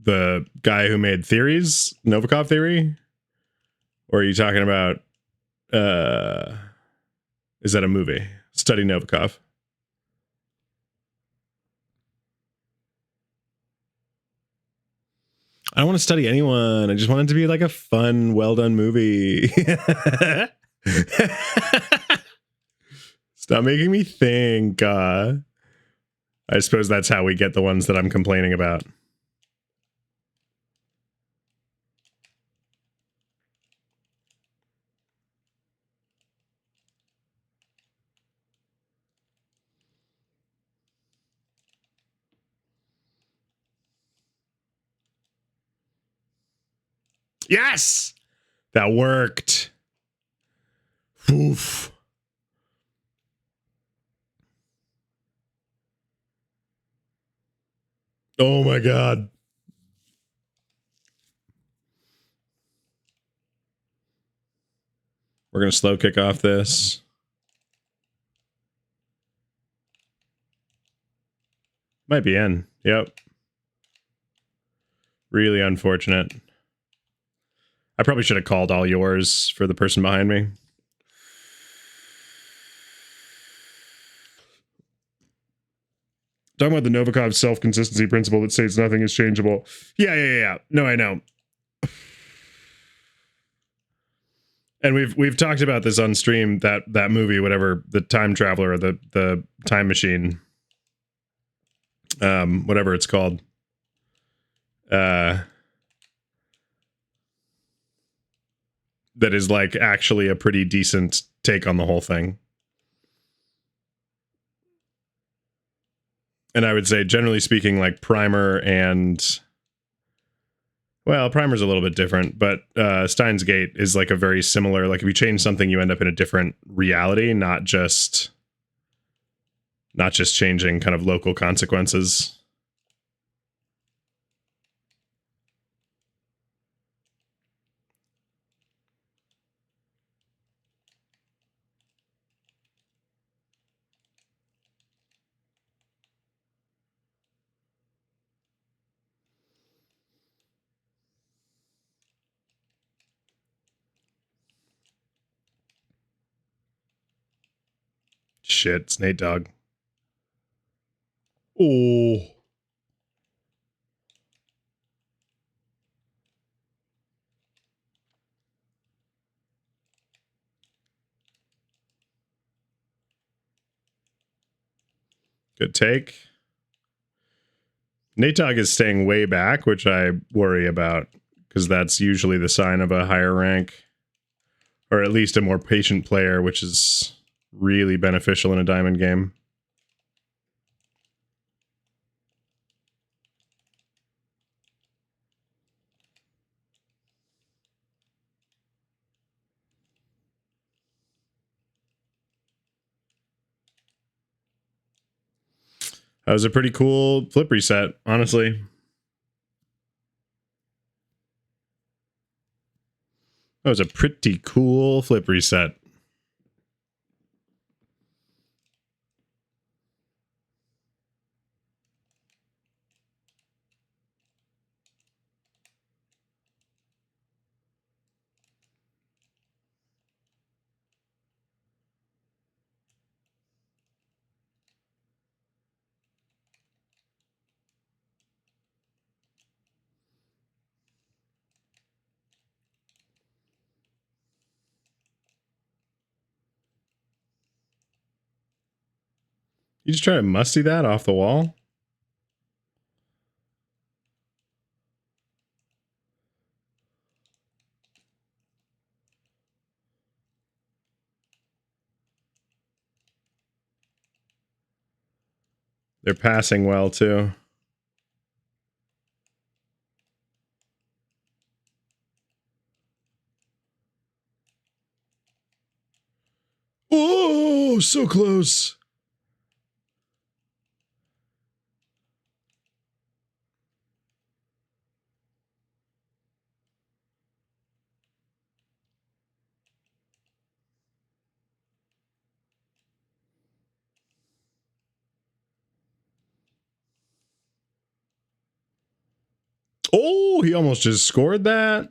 the guy who made Theories, Novikov Theory? Or are you talking about is that a movie? Study Novikov. I don't want to study anyone. I just want it to be like a fun, well done movie. Stop making me think. I suppose that's how we get the ones that I'm complaining about. Yes! That worked. Oof. Oh my god. We're going to slow kick off this. Might be in. Yep. Really unfortunate. I probably should have called all yours for the person behind me. Talking about the Novikov self-consistency principle that states nothing is changeable. Yeah. No, I know. And we've talked about this on stream, that movie, whatever, the time traveler or the time machine, whatever it's called. That is like actually a pretty decent take on the whole thing. And I would say, generally speaking, like Primer and, well, Primer's a little bit different, but Steins Gate is like a very similar, like if you change something, you end up in a different reality, not just changing kind of local consequences. Shit, it's Nate Dogg. Oh. Good take. Nate Dogg is staying way back, which I worry about, because that's usually the sign of a higher rank, or at least a more patient player, which is really beneficial in a diamond game. That was a pretty cool flip reset, honestly. That was a pretty cool flip reset. You just try to musty that off the wall? They're passing well, too. Oh, so close. Oh, he almost just scored that.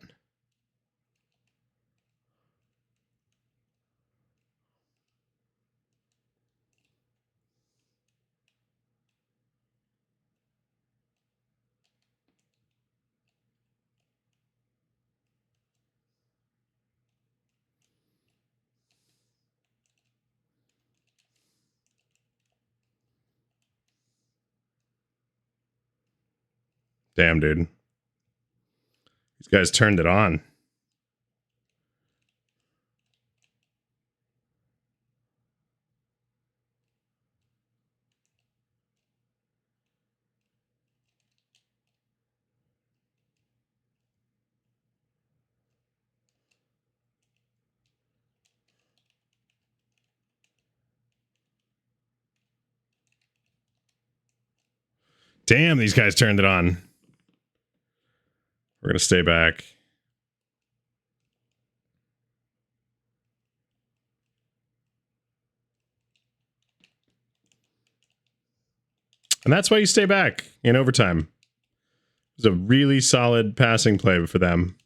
Damn, dude. These guys turned it on. Damn, these guys turned it on. We're going to stay back. And that's why you stay back in overtime. It was a really solid passing play for them.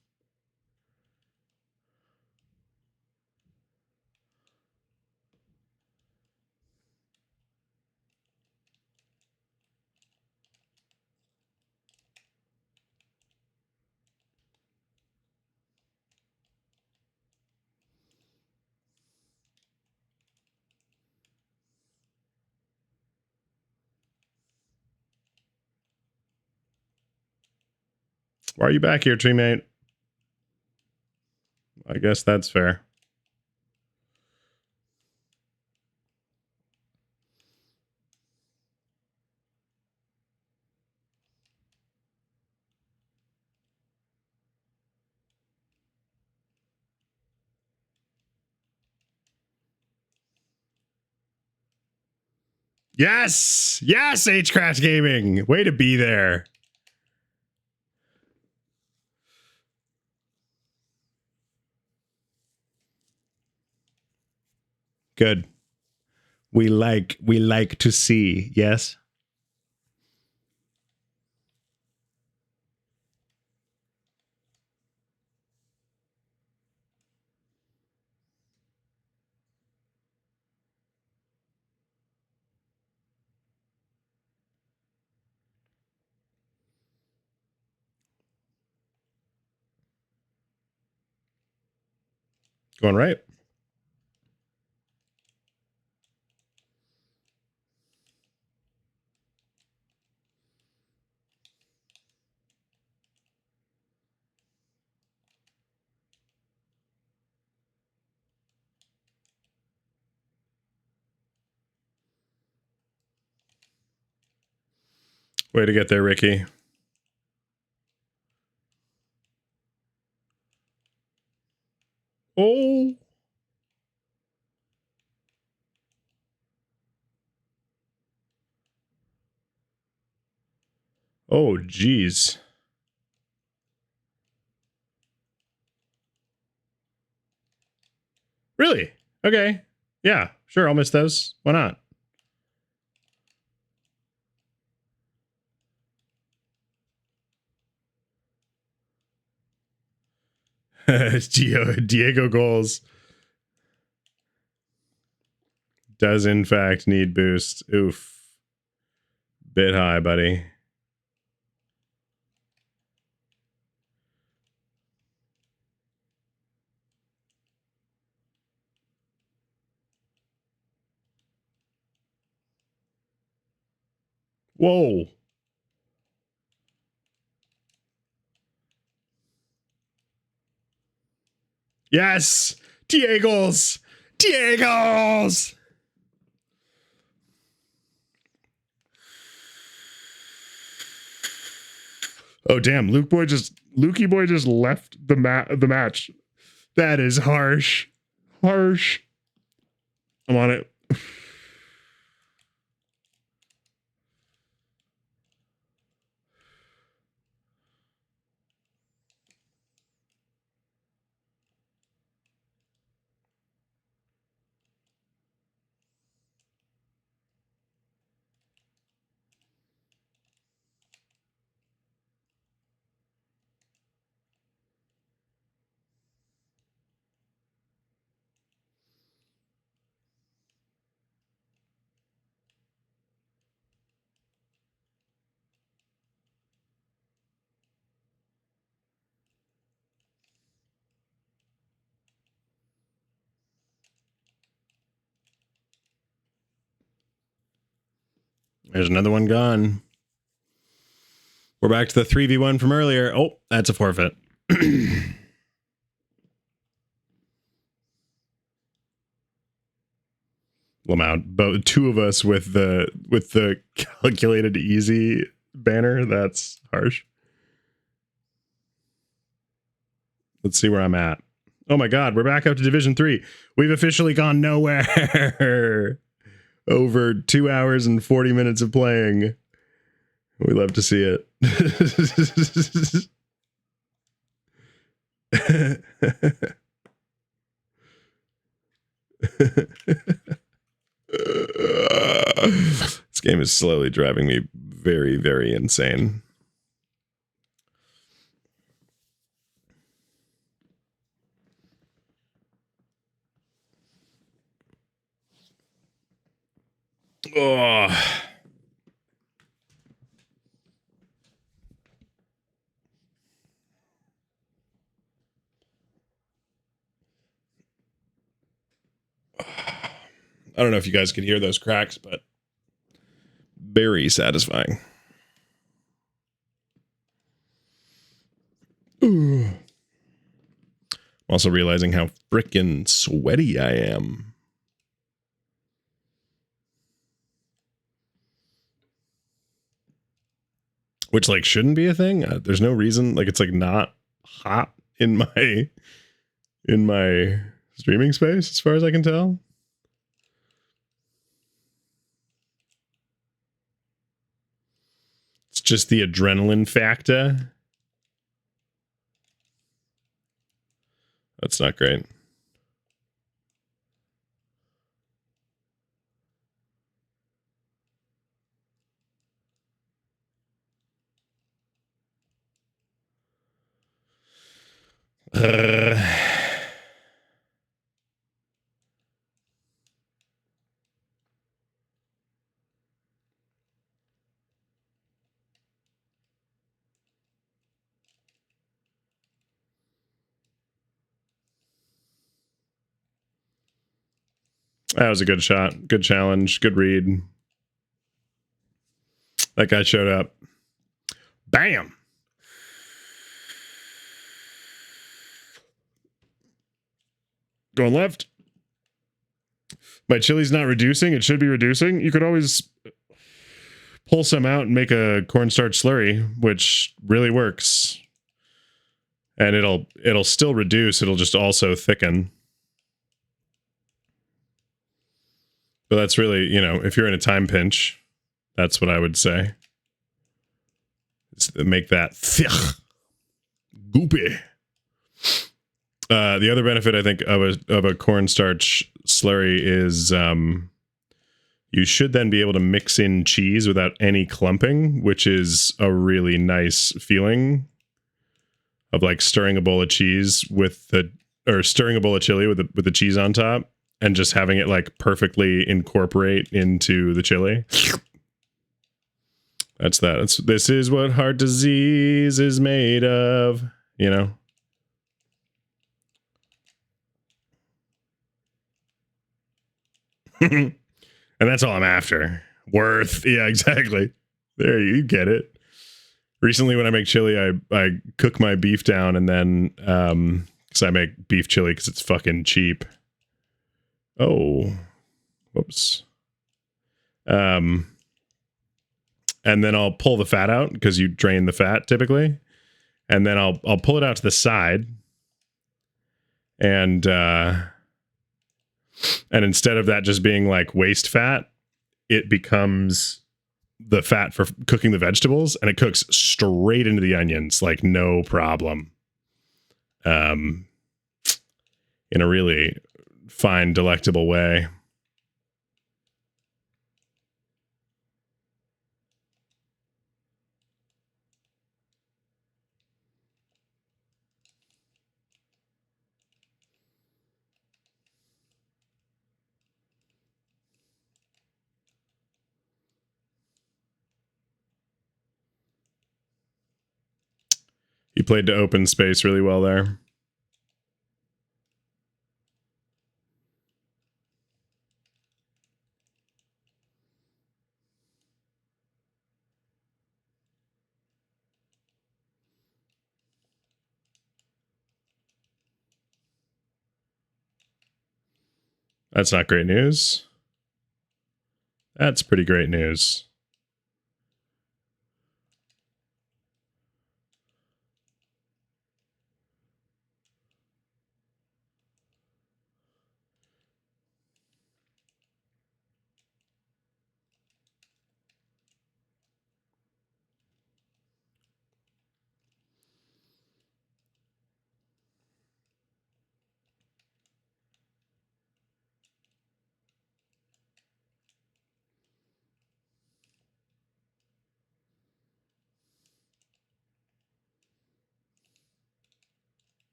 Why are you back here, teammate? I guess that's fair. Yes! Yes, H-Crash Gaming! Way to be there. Good. We like to see, yes? Going right. Way to get there, Ricky. Oh. Oh, geez. Really? Okay. Yeah, sure, I'll miss those. Why not? Diego goals does in fact need boost. Oof. Bit high, buddy. Whoa. Yes! Diego's! Diego's! Oh damn, Lukey boy just left the match. That is harsh. Harsh. I'm on it. There's another one gone. We're back to the 3v1 from earlier. Oh, that's a forfeit. Lamount, both two of us with the calculated easy banner. That's harsh. Let's see where I'm at. Oh my god, we're back up to Division 3. We've officially gone nowhere. Over 2 hours and 40 minutes of playing. We love to see it. This game is slowly driving me very, very insane. Oh. I don't know if you guys could hear those cracks, but very satisfying. I'm also realizing how freaking sweaty I am. Which, like, shouldn't be a thing. There's no reason. Like, it's like not hot in my streaming space, as far as I can tell. It's just the adrenaline factor. That's not great. That was a good shot. Good challenge. Good read. That guy showed up. Bam! Going left. My chili's not reducing. It should be reducing. You could always pull some out and make a cornstarch slurry, which really works. And it'll still reduce. It'll just also thicken. But that's really, you know, if you're in a time pinch, that's what I would say. Make that thick, goopy. The other benefit, I think, of a cornstarch slurry is you should then be able to mix in cheese without any clumping, which is a really nice feeling of like stirring a bowl of cheese stirring a bowl of chili with the cheese on top and just having it like perfectly incorporate into the chili. That's that. This is what heart disease is made of, you know? And that's all I'm after. Worth. Yeah, exactly. There, you get it. Recently, when I make chili, I cook my beef down and then, because I make beef chili because it's fucking cheap. Oh, whoops. And then I'll pull the fat out because you drain the fat typically. And then I'll pull it out to the side. And instead of that just being like waste fat, it becomes the fat for cooking the vegetables, and it cooks straight into the onions, like no problem. In a really fine, delectable way. He played to open space really well there. That's not great news. That's pretty great news.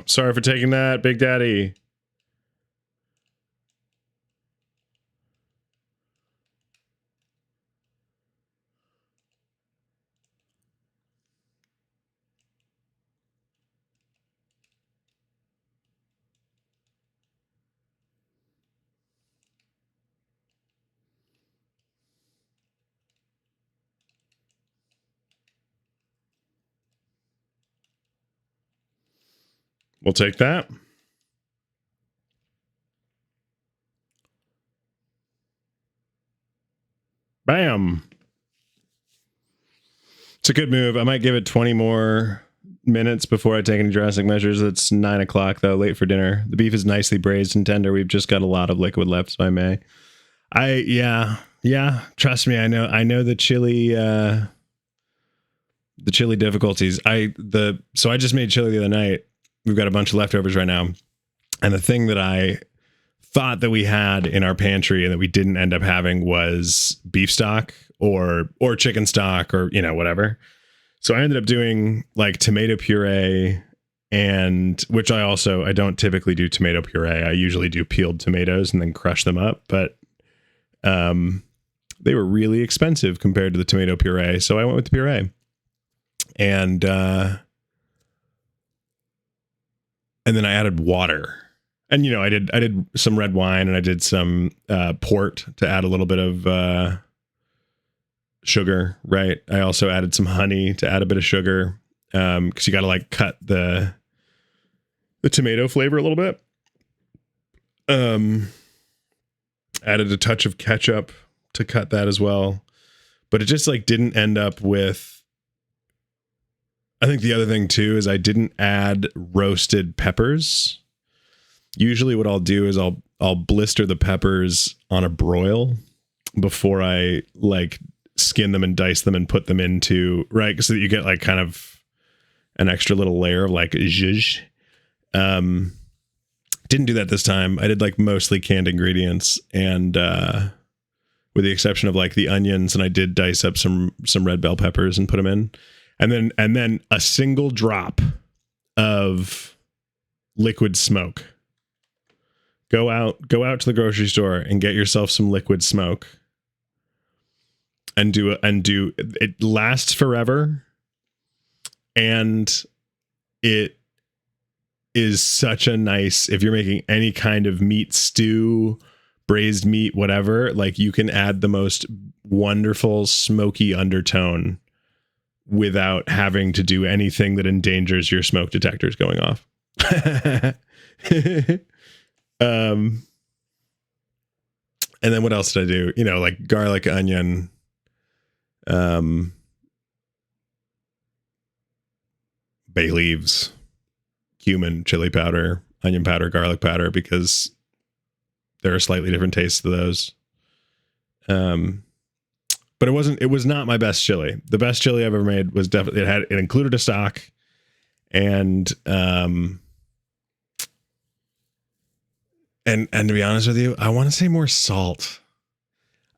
Sorry for taking that, Big Daddy. We'll take that. Bam. It's a good move. I might give it 20 more minutes before I take any drastic measures. It's 9 o'clock though, late for dinner. The beef is nicely braised and tender. We've just got a lot of liquid left, so I may. Yeah. Trust me, I know the chili difficulties. So I just made chili the other night. We've got a bunch of leftovers right now. And the thing that I thought that we had in our pantry and that we didn't end up having was beef stock or chicken stock or, whatever. So I ended up doing like tomato puree, and which I don't typically do tomato puree. I usually do peeled tomatoes and then crush them up, but they were really expensive compared to the tomato puree. So I went with the puree. And then I added water. And I did some red wine, and I did some port to add a little bit of sugar, right? I also added some honey to add a bit of sugar, because you got to like cut the tomato flavor a little bit. Added a touch of ketchup to cut that as well, but it just like didn't end up with. I think the other thing too is I didn't add roasted peppers. Usually what I'll do is I'll blister the peppers on a broil before I like skin them and dice them and put them into, right? So that you get like kind of an extra little layer of like zhuzh. Didn't do that this time. I did like mostly canned ingredients, and with the exception of like the onions, and I did dice up some red bell peppers and put them in. And then a single drop of liquid smoke. Go out to the grocery store and get yourself some liquid smoke. And do it lasts forever. And it is such a nice, if you're making any kind of meat stew, braised meat, whatever, like you can add the most wonderful smoky undertone without having to do anything that endangers your smoke detectors going off. And then what else did I do? Like garlic, onion, bay leaves, cumin, chili powder, onion powder, garlic powder, because there are slightly different tastes to those. But it was not my best chili. The best chili I've ever made was definitely, it included a stock, and to be honest with you, I want to say more salt.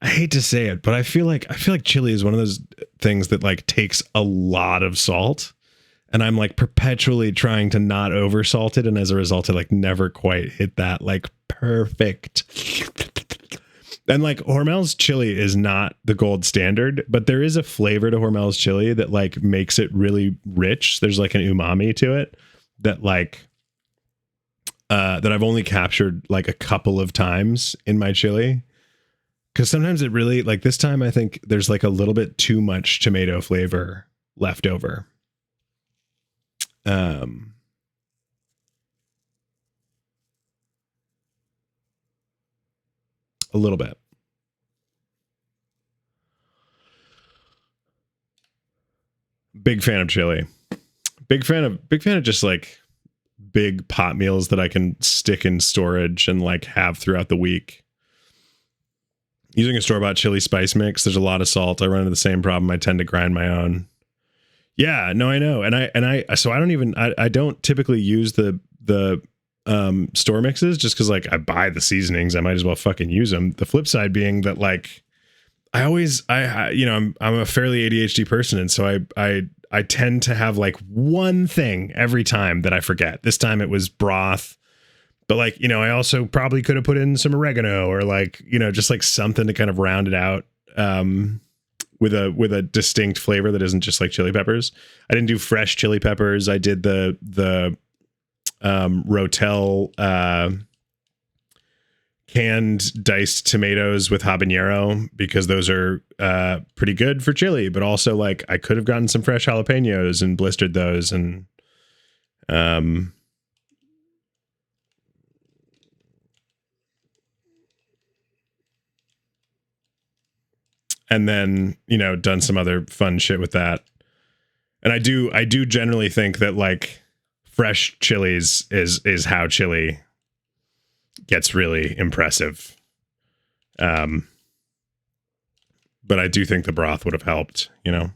I hate to say it, but I feel like chili is one of those things that like takes a lot of salt, and I'm like perpetually trying to not over salt it, and as a result, I like never quite hit that like perfect. And like Hormel's chili is not the gold standard, but there is a flavor to Hormel's chili that like makes it really rich. There's like an umami to it that like that I've only captured like a couple of times in my chili. Because sometimes it really, like this time, I think there's like a little bit too much tomato flavor left over. A little bit. Big fan of chili. Big fan of just like big pot meals that I can stick in storage and like have throughout the week. Using a store-bought chili spice mix, there's a lot of salt. I run into the same problem. I tend to grind my own. Yeah, no, I know. And I don't typically use the store mixes just because like I buy the seasonings. I might as well fucking use them. The flip side being that like I'm a fairly ADHD person, and so I tend to have like one thing every time that I forget. This time it was broth, but like, I also probably could have put in some oregano or like, just like something to kind of round it out with a distinct flavor that isn't just like chili peppers. I didn't do fresh chili peppers. I did the Rotel canned diced tomatoes with habanero, because those are pretty good for chili, but also like I could have gotten some fresh jalapenos and blistered those and and then, you know, done some other fun shit with that. And I do generally think that like fresh chilies is how chili gets really impressive. But I do think the broth would have helped, you know.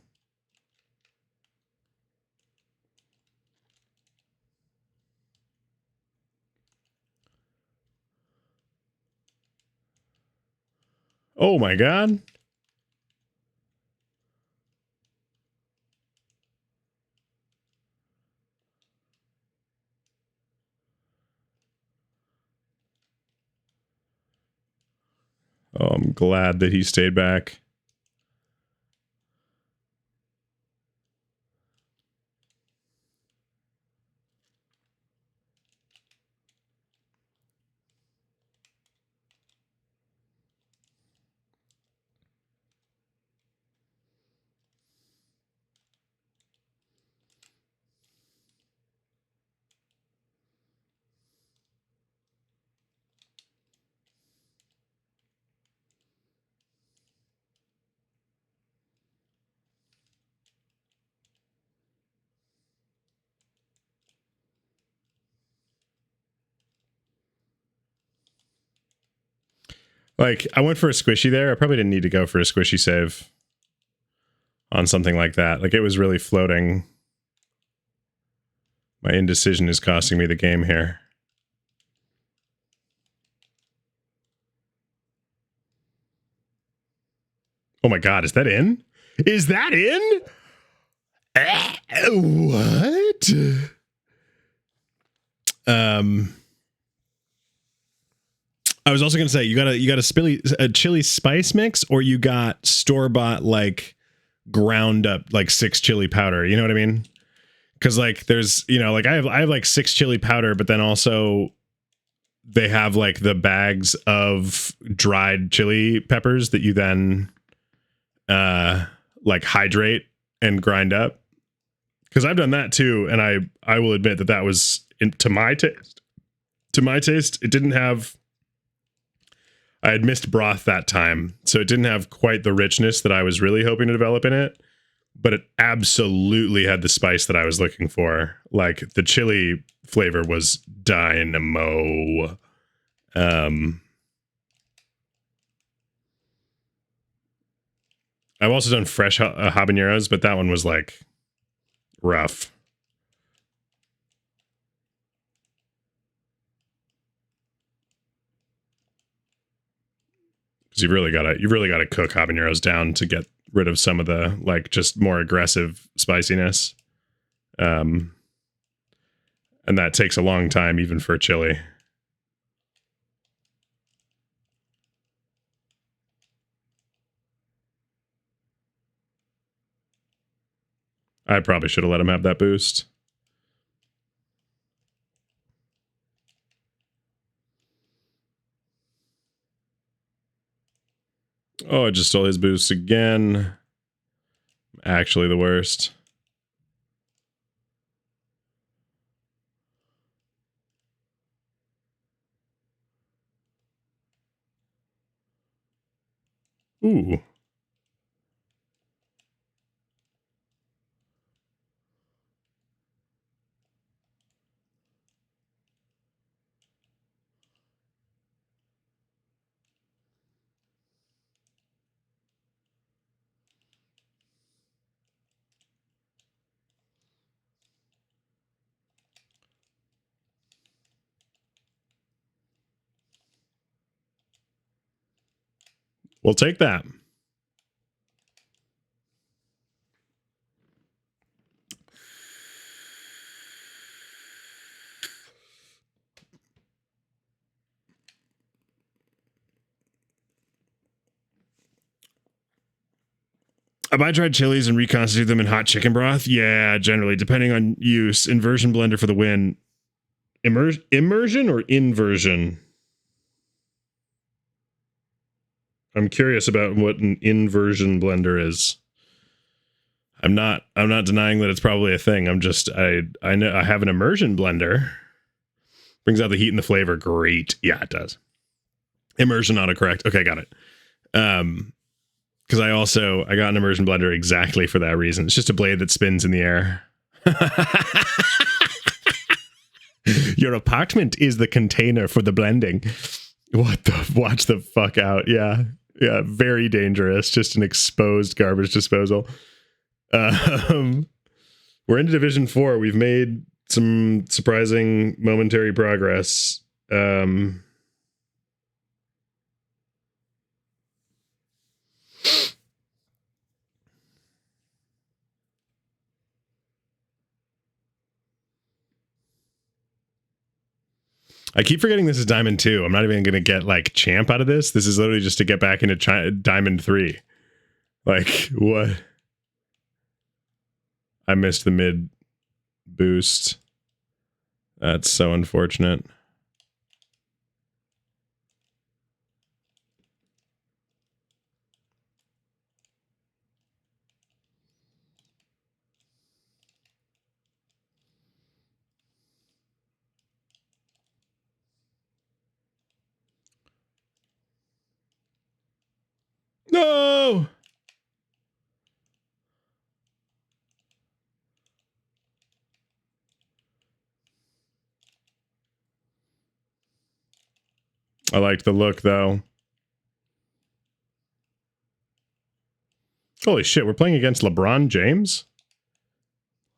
Oh my God. Oh, I'm glad that he stayed back. Like, I went for a squishy there. I probably didn't need to go for a squishy save on something like that. Like, it was really floating. My indecision is costing me the game here. Oh my God, is that in? Is that in? What? I was also gonna say you got a chili spice mix, or you got store-bought like ground up like 6 chili powder. You know what I mean? Because like there's, you know, like I have like 6 chili powder, but then also they have like the bags of dried chili peppers that you then like hydrate and grind up. Because I've done that too, and I will admit that was to my taste. To my taste, it didn't have. I had missed broth that time, so it didn't have quite the richness that I was really hoping to develop in it. But it absolutely had the spice that I was looking for. Like the chili flavor was dynamo. I've also done fresh habaneros, but that one was like rough. Because you've really got to cook habaneros down to get rid of some of the like just more aggressive spiciness. And that takes a long time even for chili. I probably should have let him have that boost. Oh, I just stole his boost again. Actually the worst. Ooh. We'll take that. Have I tried chilies and reconstitute them in hot chicken broth? Yeah, generally, depending on use. Inversion blender for the win. Immersion or inversion? I'm curious about what an inversion blender is. I'm not denying that it's probably a thing. I'm just I know I have an immersion blender. Brings out the heat and the flavor. Great. Yeah, it does. Immersion autocorrect. Okay, got it. Because I got an immersion blender exactly for that reason. It's just a blade that spins in the air. Your apartment is the container for the blending. What the? Watch the fuck out. Yeah. Yeah. Very dangerous. Just an exposed garbage disposal. We're into Division 4. We've made some surprising momentary progress. I keep forgetting this is Diamond 2. I'm not even going to get like champ out of this. This is literally just to get back into Diamond 3. Like, what? I missed the mid boost. That's so unfortunate. No! I liked the look, though. Holy shit, we're playing against LeBron James?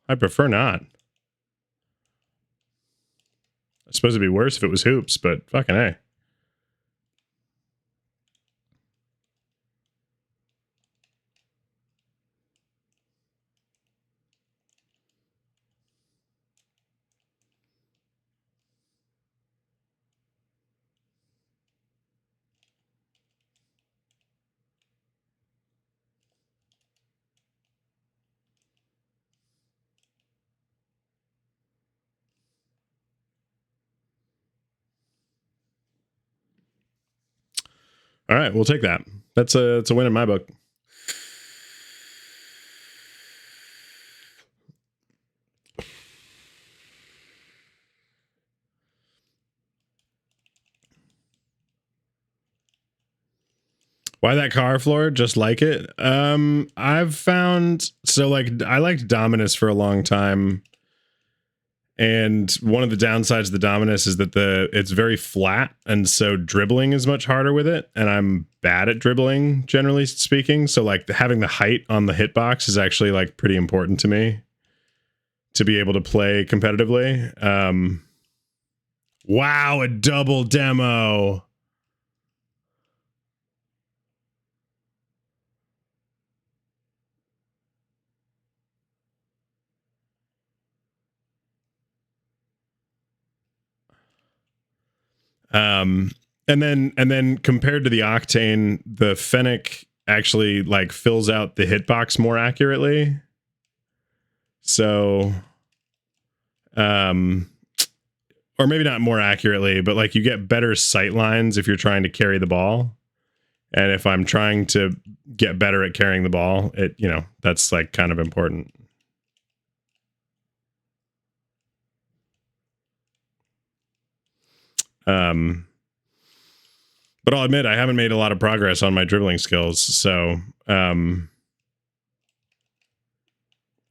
I prefer not. I suppose it'd be worse if it was hoops, but fucking A. All right, we'll take that. It's a win in my book. Why that car floor? Just like it. I've found, so like I liked Dominus for a long time. And one of the downsides of the Dominus is that it's very flat, and so dribbling is much harder with it, and I'm bad at dribbling, generally speaking. So like having the height on the hitbox is actually like pretty important to me to be able to play competitively. Wow, a double demo. And then compared to the Octane, the Fennec actually like fills out the hitbox more accurately. So, or maybe not more accurately, but like you get better sight lines if you're trying to carry the ball. And if I'm trying to get better at carrying the ball, that's like kind of important. But I'll admit I haven't made a lot of progress on my dribbling skills. So,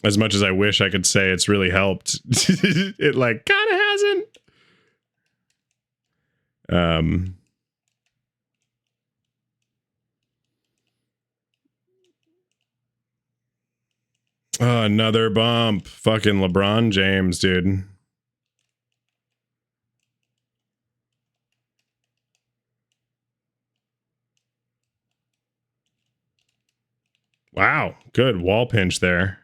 as much as I wish I could say it's really helped, it like kind of hasn't. Oh, another bump. Fucking LeBron James, dude. Wow, good wall pinch there.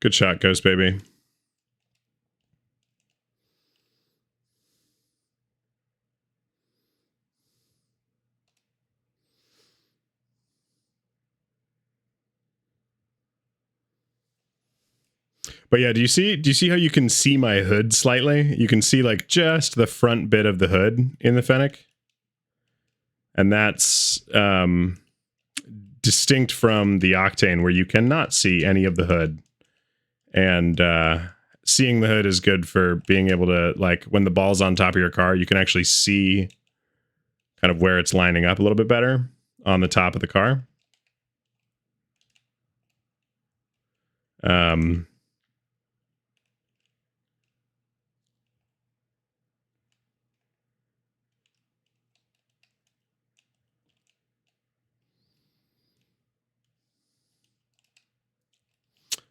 Good shot, Ghost Baby. But yeah, do you see how you can see my hood slightly? You can see like just the front bit of the hood in the Fennec. And that's distinct from the Octane, where you cannot see any of the hood. And seeing the hood is good for being able to, like, when the ball's on top of your car, you can actually see kind of where it's lining up a little bit better on the top of the car.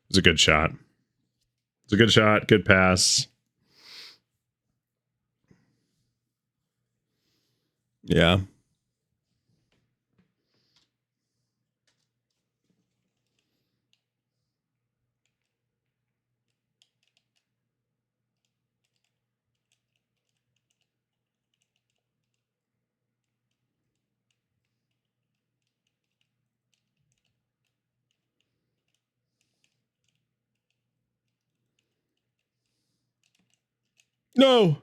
It's a good shot. It's a good shot. Good pass. Yeah. No.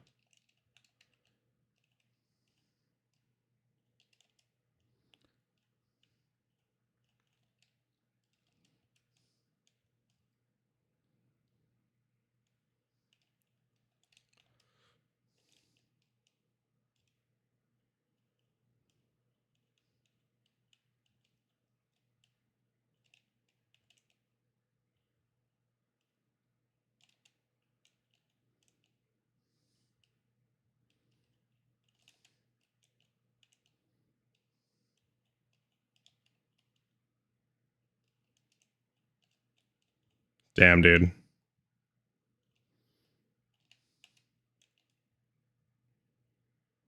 Damn, dude.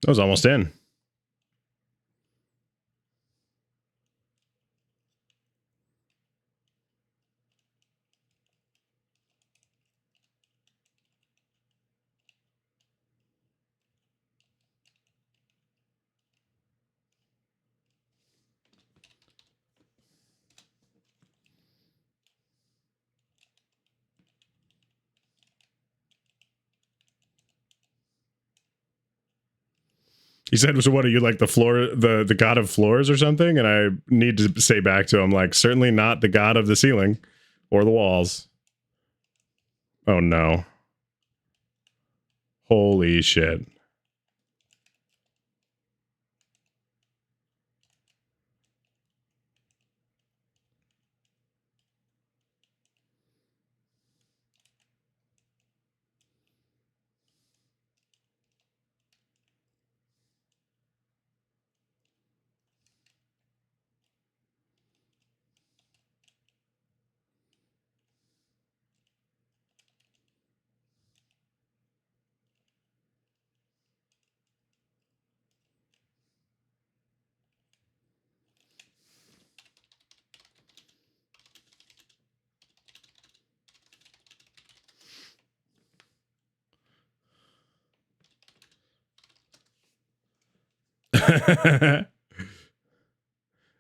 That was almost in. He said, so what are you, like the floor, the god of floors or something? And I need to say back to him, like, certainly not the god of the ceiling or the walls. Oh no. Holy shit.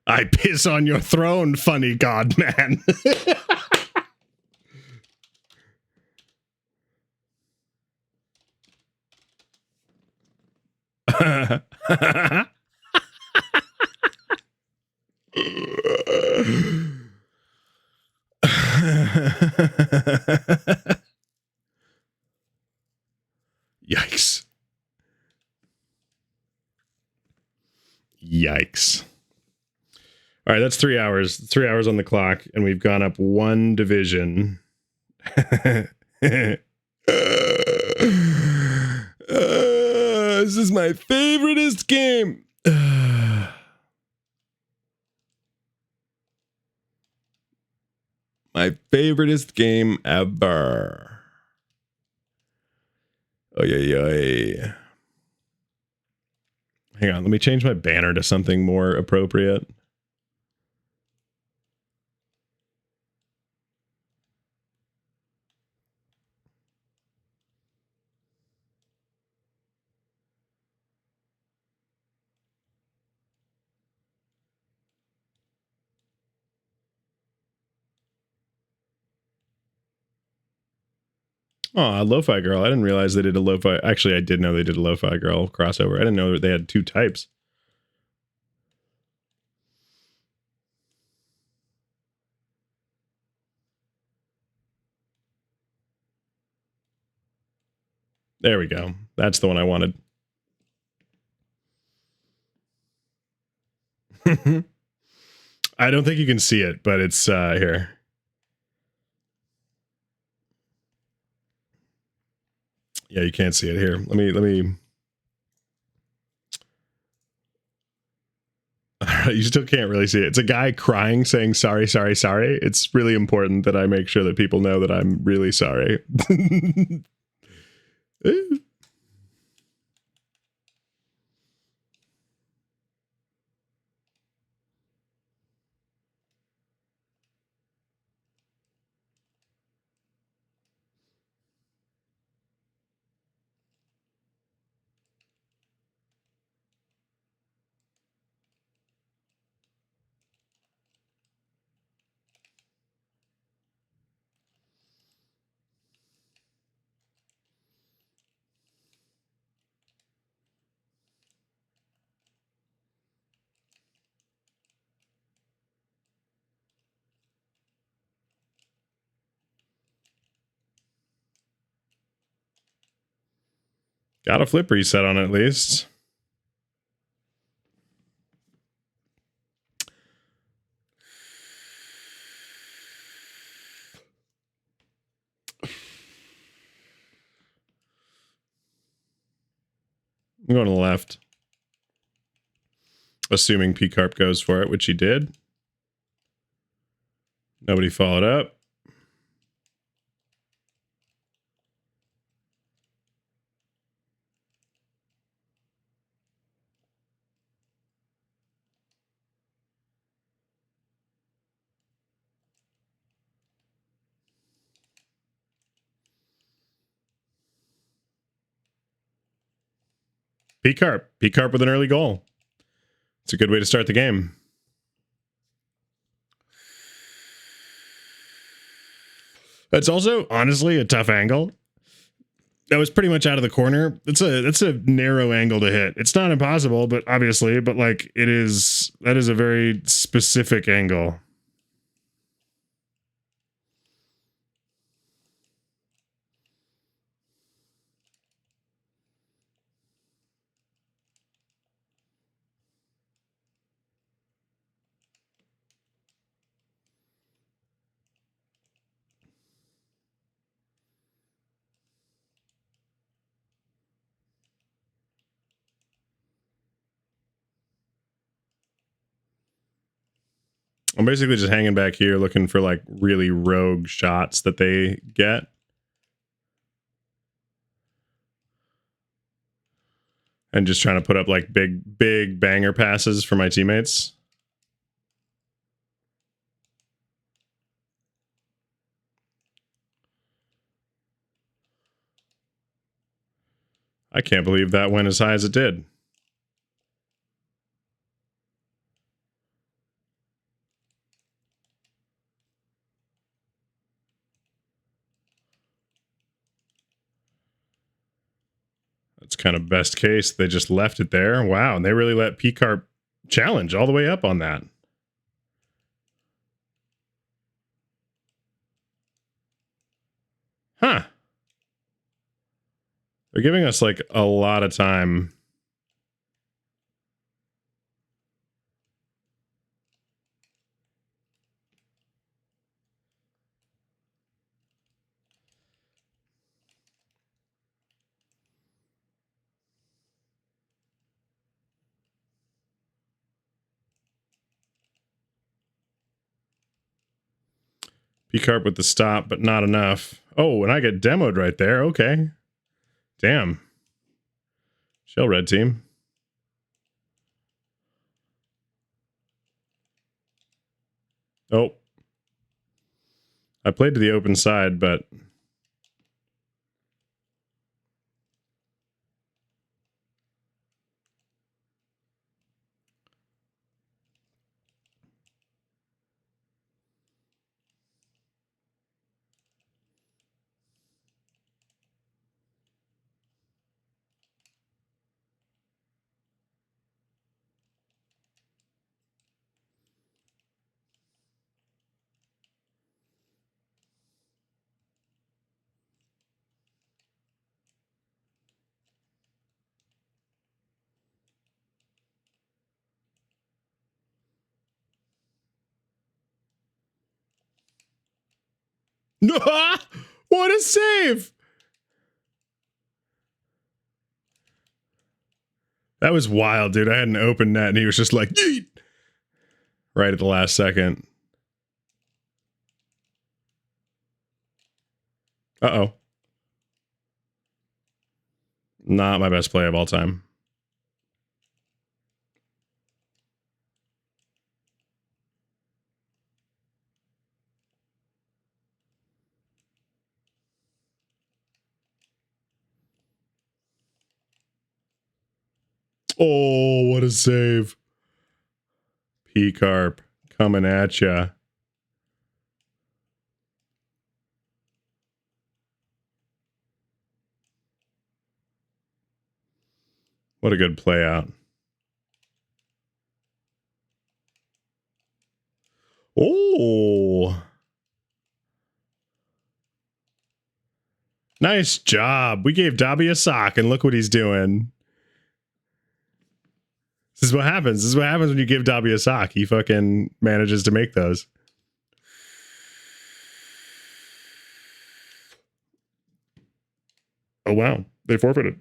I piss on your throne, funny god man. Yikes. Yikes. All right, that's 3 hours. 3 hours on the clock, and we've gone up one division. This is my favoriteest game. My favoriteest game ever. Oh, yeah. Hang on, let me change my banner to something more appropriate. Oh, Lo-Fi Girl. I didn't realize they did a Lo-Fi. Actually, I did know they did a Lo-Fi Girl crossover. I didn't know that they had two types. There we go. That's the one I wanted. I don't think you can see it, but it's here. Yeah, you can't see it here. Let me. You still can't really see it. It's a guy crying saying sorry, sorry, sorry. It's really important that I make sure that people know that I'm really sorry. Got a flip reset on it at least. I'm going to the left. Assuming P-Carp goes for it, which he did. Nobody followed up. P-Carp. P-Carp with an early goal. It's a good way to start the game. That's also, honestly, a tough angle. That was pretty much out of the corner. It's a narrow angle to hit. It's not impossible, but obviously, but like that is a very specific angle. I'm basically just hanging back here looking for like really rogue shots that they get. And just trying to put up like big banger passes for my teammates. I can't believe that went as high as it did. That's kind of best case. They just left it there. Wow. And they really let P-Carp challenge all the way up on that. Huh. They're giving us like a lot of time. P-Carp with the stop, but not enough. Oh, and I get demoed right there. Okay. Damn. Shell red team. Oh. I played to the open side, but No, what a save! That was wild, dude. I had an open net and he was just like, yeet! Right at the last second. Uh-oh. Not my best play of all time. Oh, what a save. P-Carp coming at ya. What a good play out. Oh. Nice job. We gave Dobby a sock and look what he's doing. This is what happens. This is what happens when you give Dobby a sock. He fucking manages to make those. Oh, wow. They forfeited.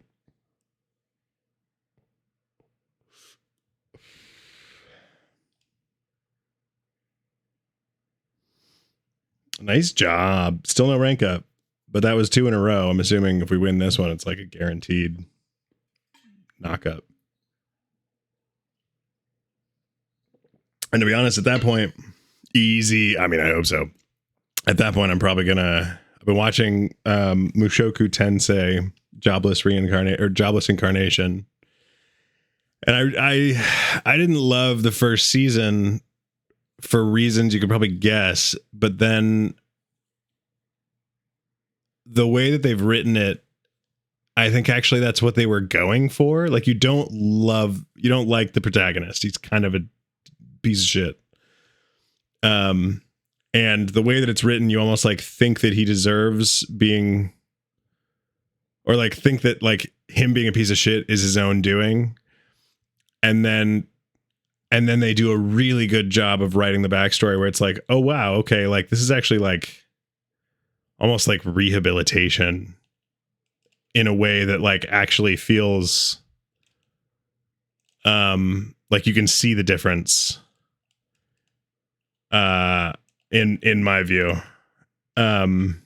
Nice job. Still no rank up, but that was 2 in a row. I'm assuming if we win this one, it's like a guaranteed knock up. And to be honest, at that point, easy. I mean, I hope so. At that point, I'm probably gonna. I've been watching Mushoku Tensei, Jobless Incarnation, and I didn't love the first season for reasons you could probably guess, but then the way that they've written it, I think actually that's what they were going for. Like, you don't like the protagonist. He's kind of a piece of shit. And the way that it's written, you almost like think that he deserves being, or like think that like him being a piece of shit is his own doing. And then they do a really good job of writing the backstory where it's like, oh wow, okay, like this is actually like almost like rehabilitation in a way that like actually feels like you can see the difference in my view. And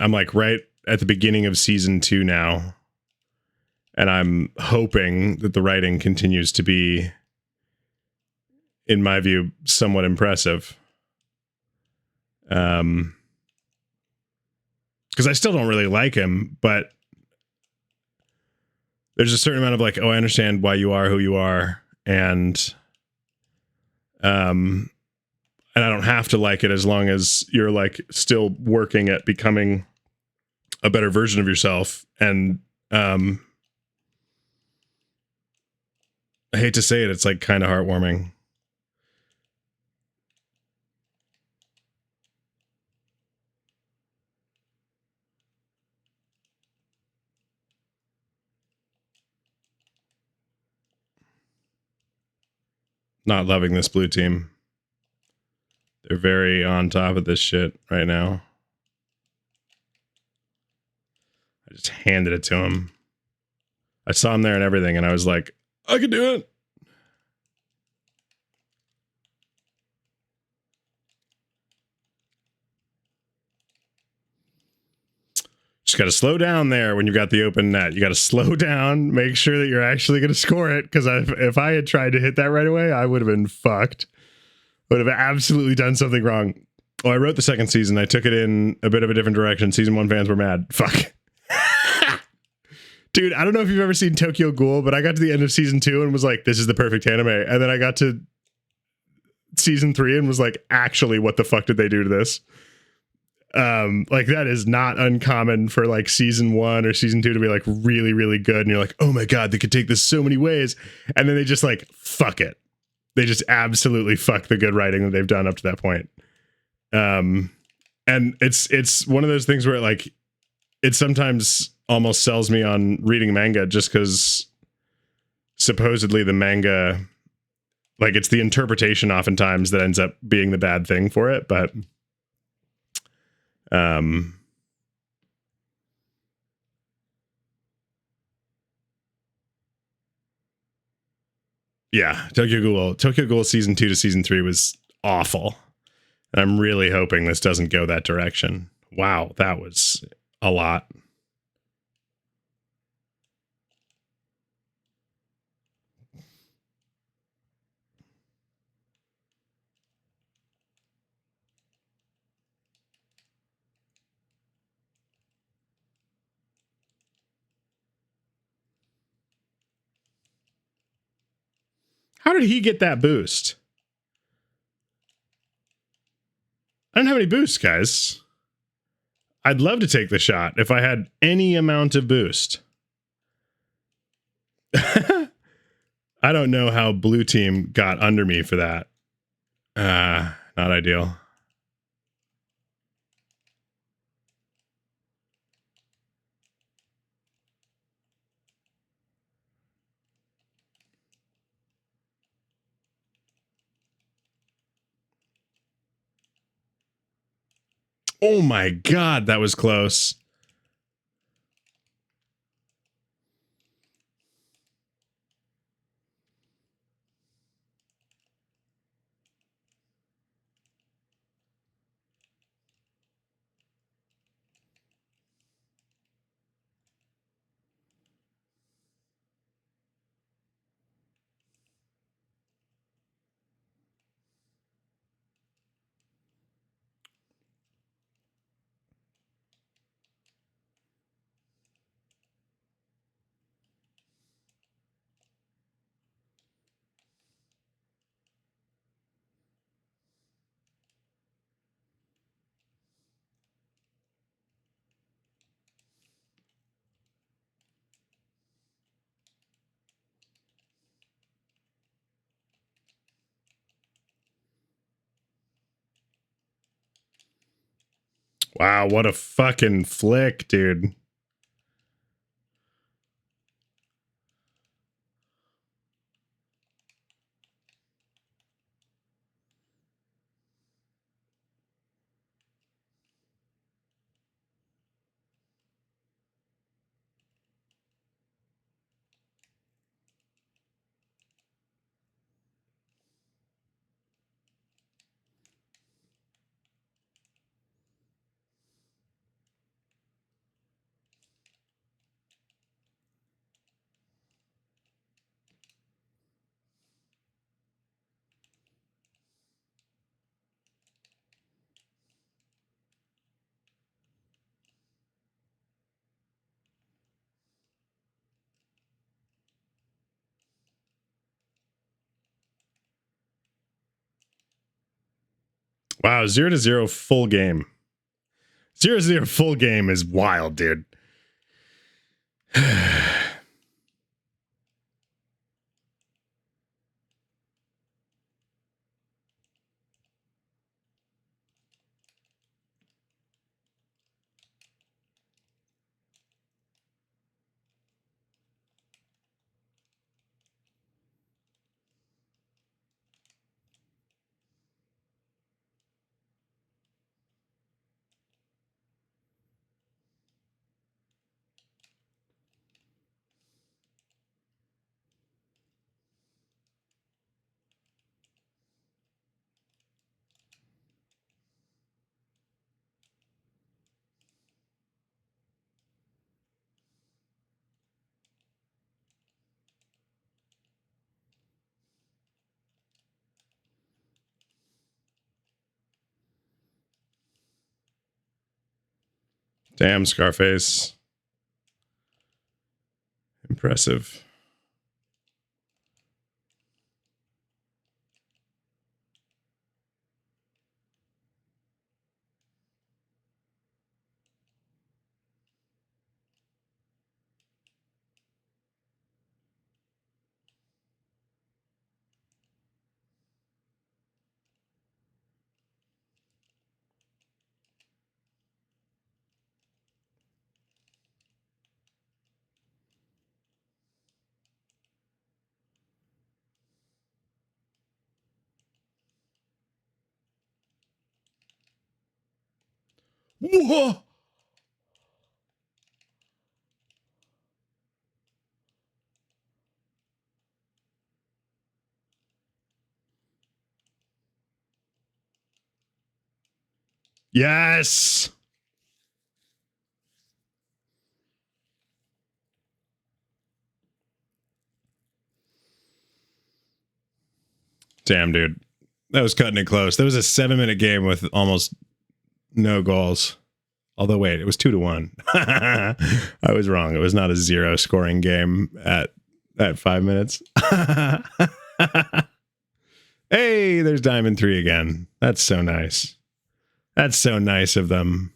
I'm like right at the beginning of season 2 now, and I'm hoping that the writing continues to be, in my view, somewhat impressive. Because I still don't really like him, but there's a certain amount of like, oh, I understand why you are who you are, and I don't have to like it as long as you're like still working at becoming a better version of yourself. And I hate to say it, it's like kind of heartwarming. Not loving this blue team. They're very on top of this shit right now. I just handed it to him. I saw him there and everything, and I was like, I can do it. Just got to slow down there when you've got the open net. You got to slow down, make sure that you're actually going to score it. Because if I had tried to hit that right away, I would have been fucked. Would have absolutely done something wrong. Oh, I wrote the second season. I took it in a bit of a different direction. Season 1 fans were mad. Fuck. Dude, I don't know if you've ever seen Tokyo Ghoul, but I got to the end of season 2 and was like, this is the perfect anime. And then I got to season 3 and was like, actually, what the fuck did they do to this? Like, that is not uncommon for like season 1 or season 2 to be like really, really good. And you're like, oh my God, they could take this so many ways. And then they just like, fuck it. They just absolutely fuck the good writing that they've done up to that point. And it's one of those things where like, it sometimes almost sells me on reading manga just because supposedly the manga Like, it's the interpretation oftentimes that ends up being the bad thing for it, but yeah, Tokyo Ghoul season 2 to season 3 was awful. And I'm really hoping this doesn't go that direction. Wow, that was a lot. How did he get that boost? I don't have any boosts, guys. I'd love to take the shot if I had any amount of boost. I don't know how blue team got under me for that. Not ideal. Oh my god, that was close. Wow, what a fucking flick, dude. Wow, 0-0 full game. 0-0 full game is wild, dude. Damn, Scarface. Impressive. Whoa! Yes! Damn, dude. That was cutting it close. That was a 7-minute game with almost no goals. Although, wait, it was 2-1. I was wrong. It was not a 0 scoring game at 5 minutes. Hey, there's Diamond 3 again. That's so nice. That's so nice of them.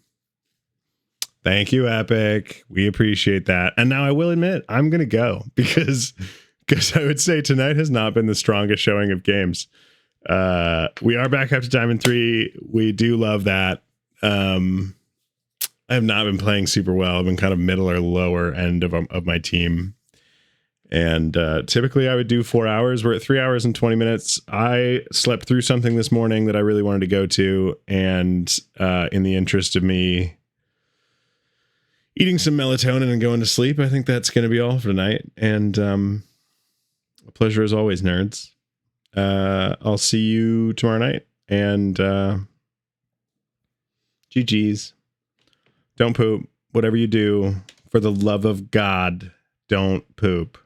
Thank you, Epic. We appreciate that. And now I will admit, I'm going to go because I would say tonight has not been the strongest showing of games. We are back up to Diamond 3. We do love that. I have not been playing super well. I've been kind of middle or lower end of my team. And typically I would do 4 hours. We're at 3 hours and 20 minutes. I slept through something this morning that I really wanted to go to. And in the interest of me eating some melatonin and going to sleep, I think that's going to be all for tonight. And a pleasure as always, nerds. I'll see you tomorrow night. And GG's. Don't poop. Whatever you do, for the love of God, don't poop.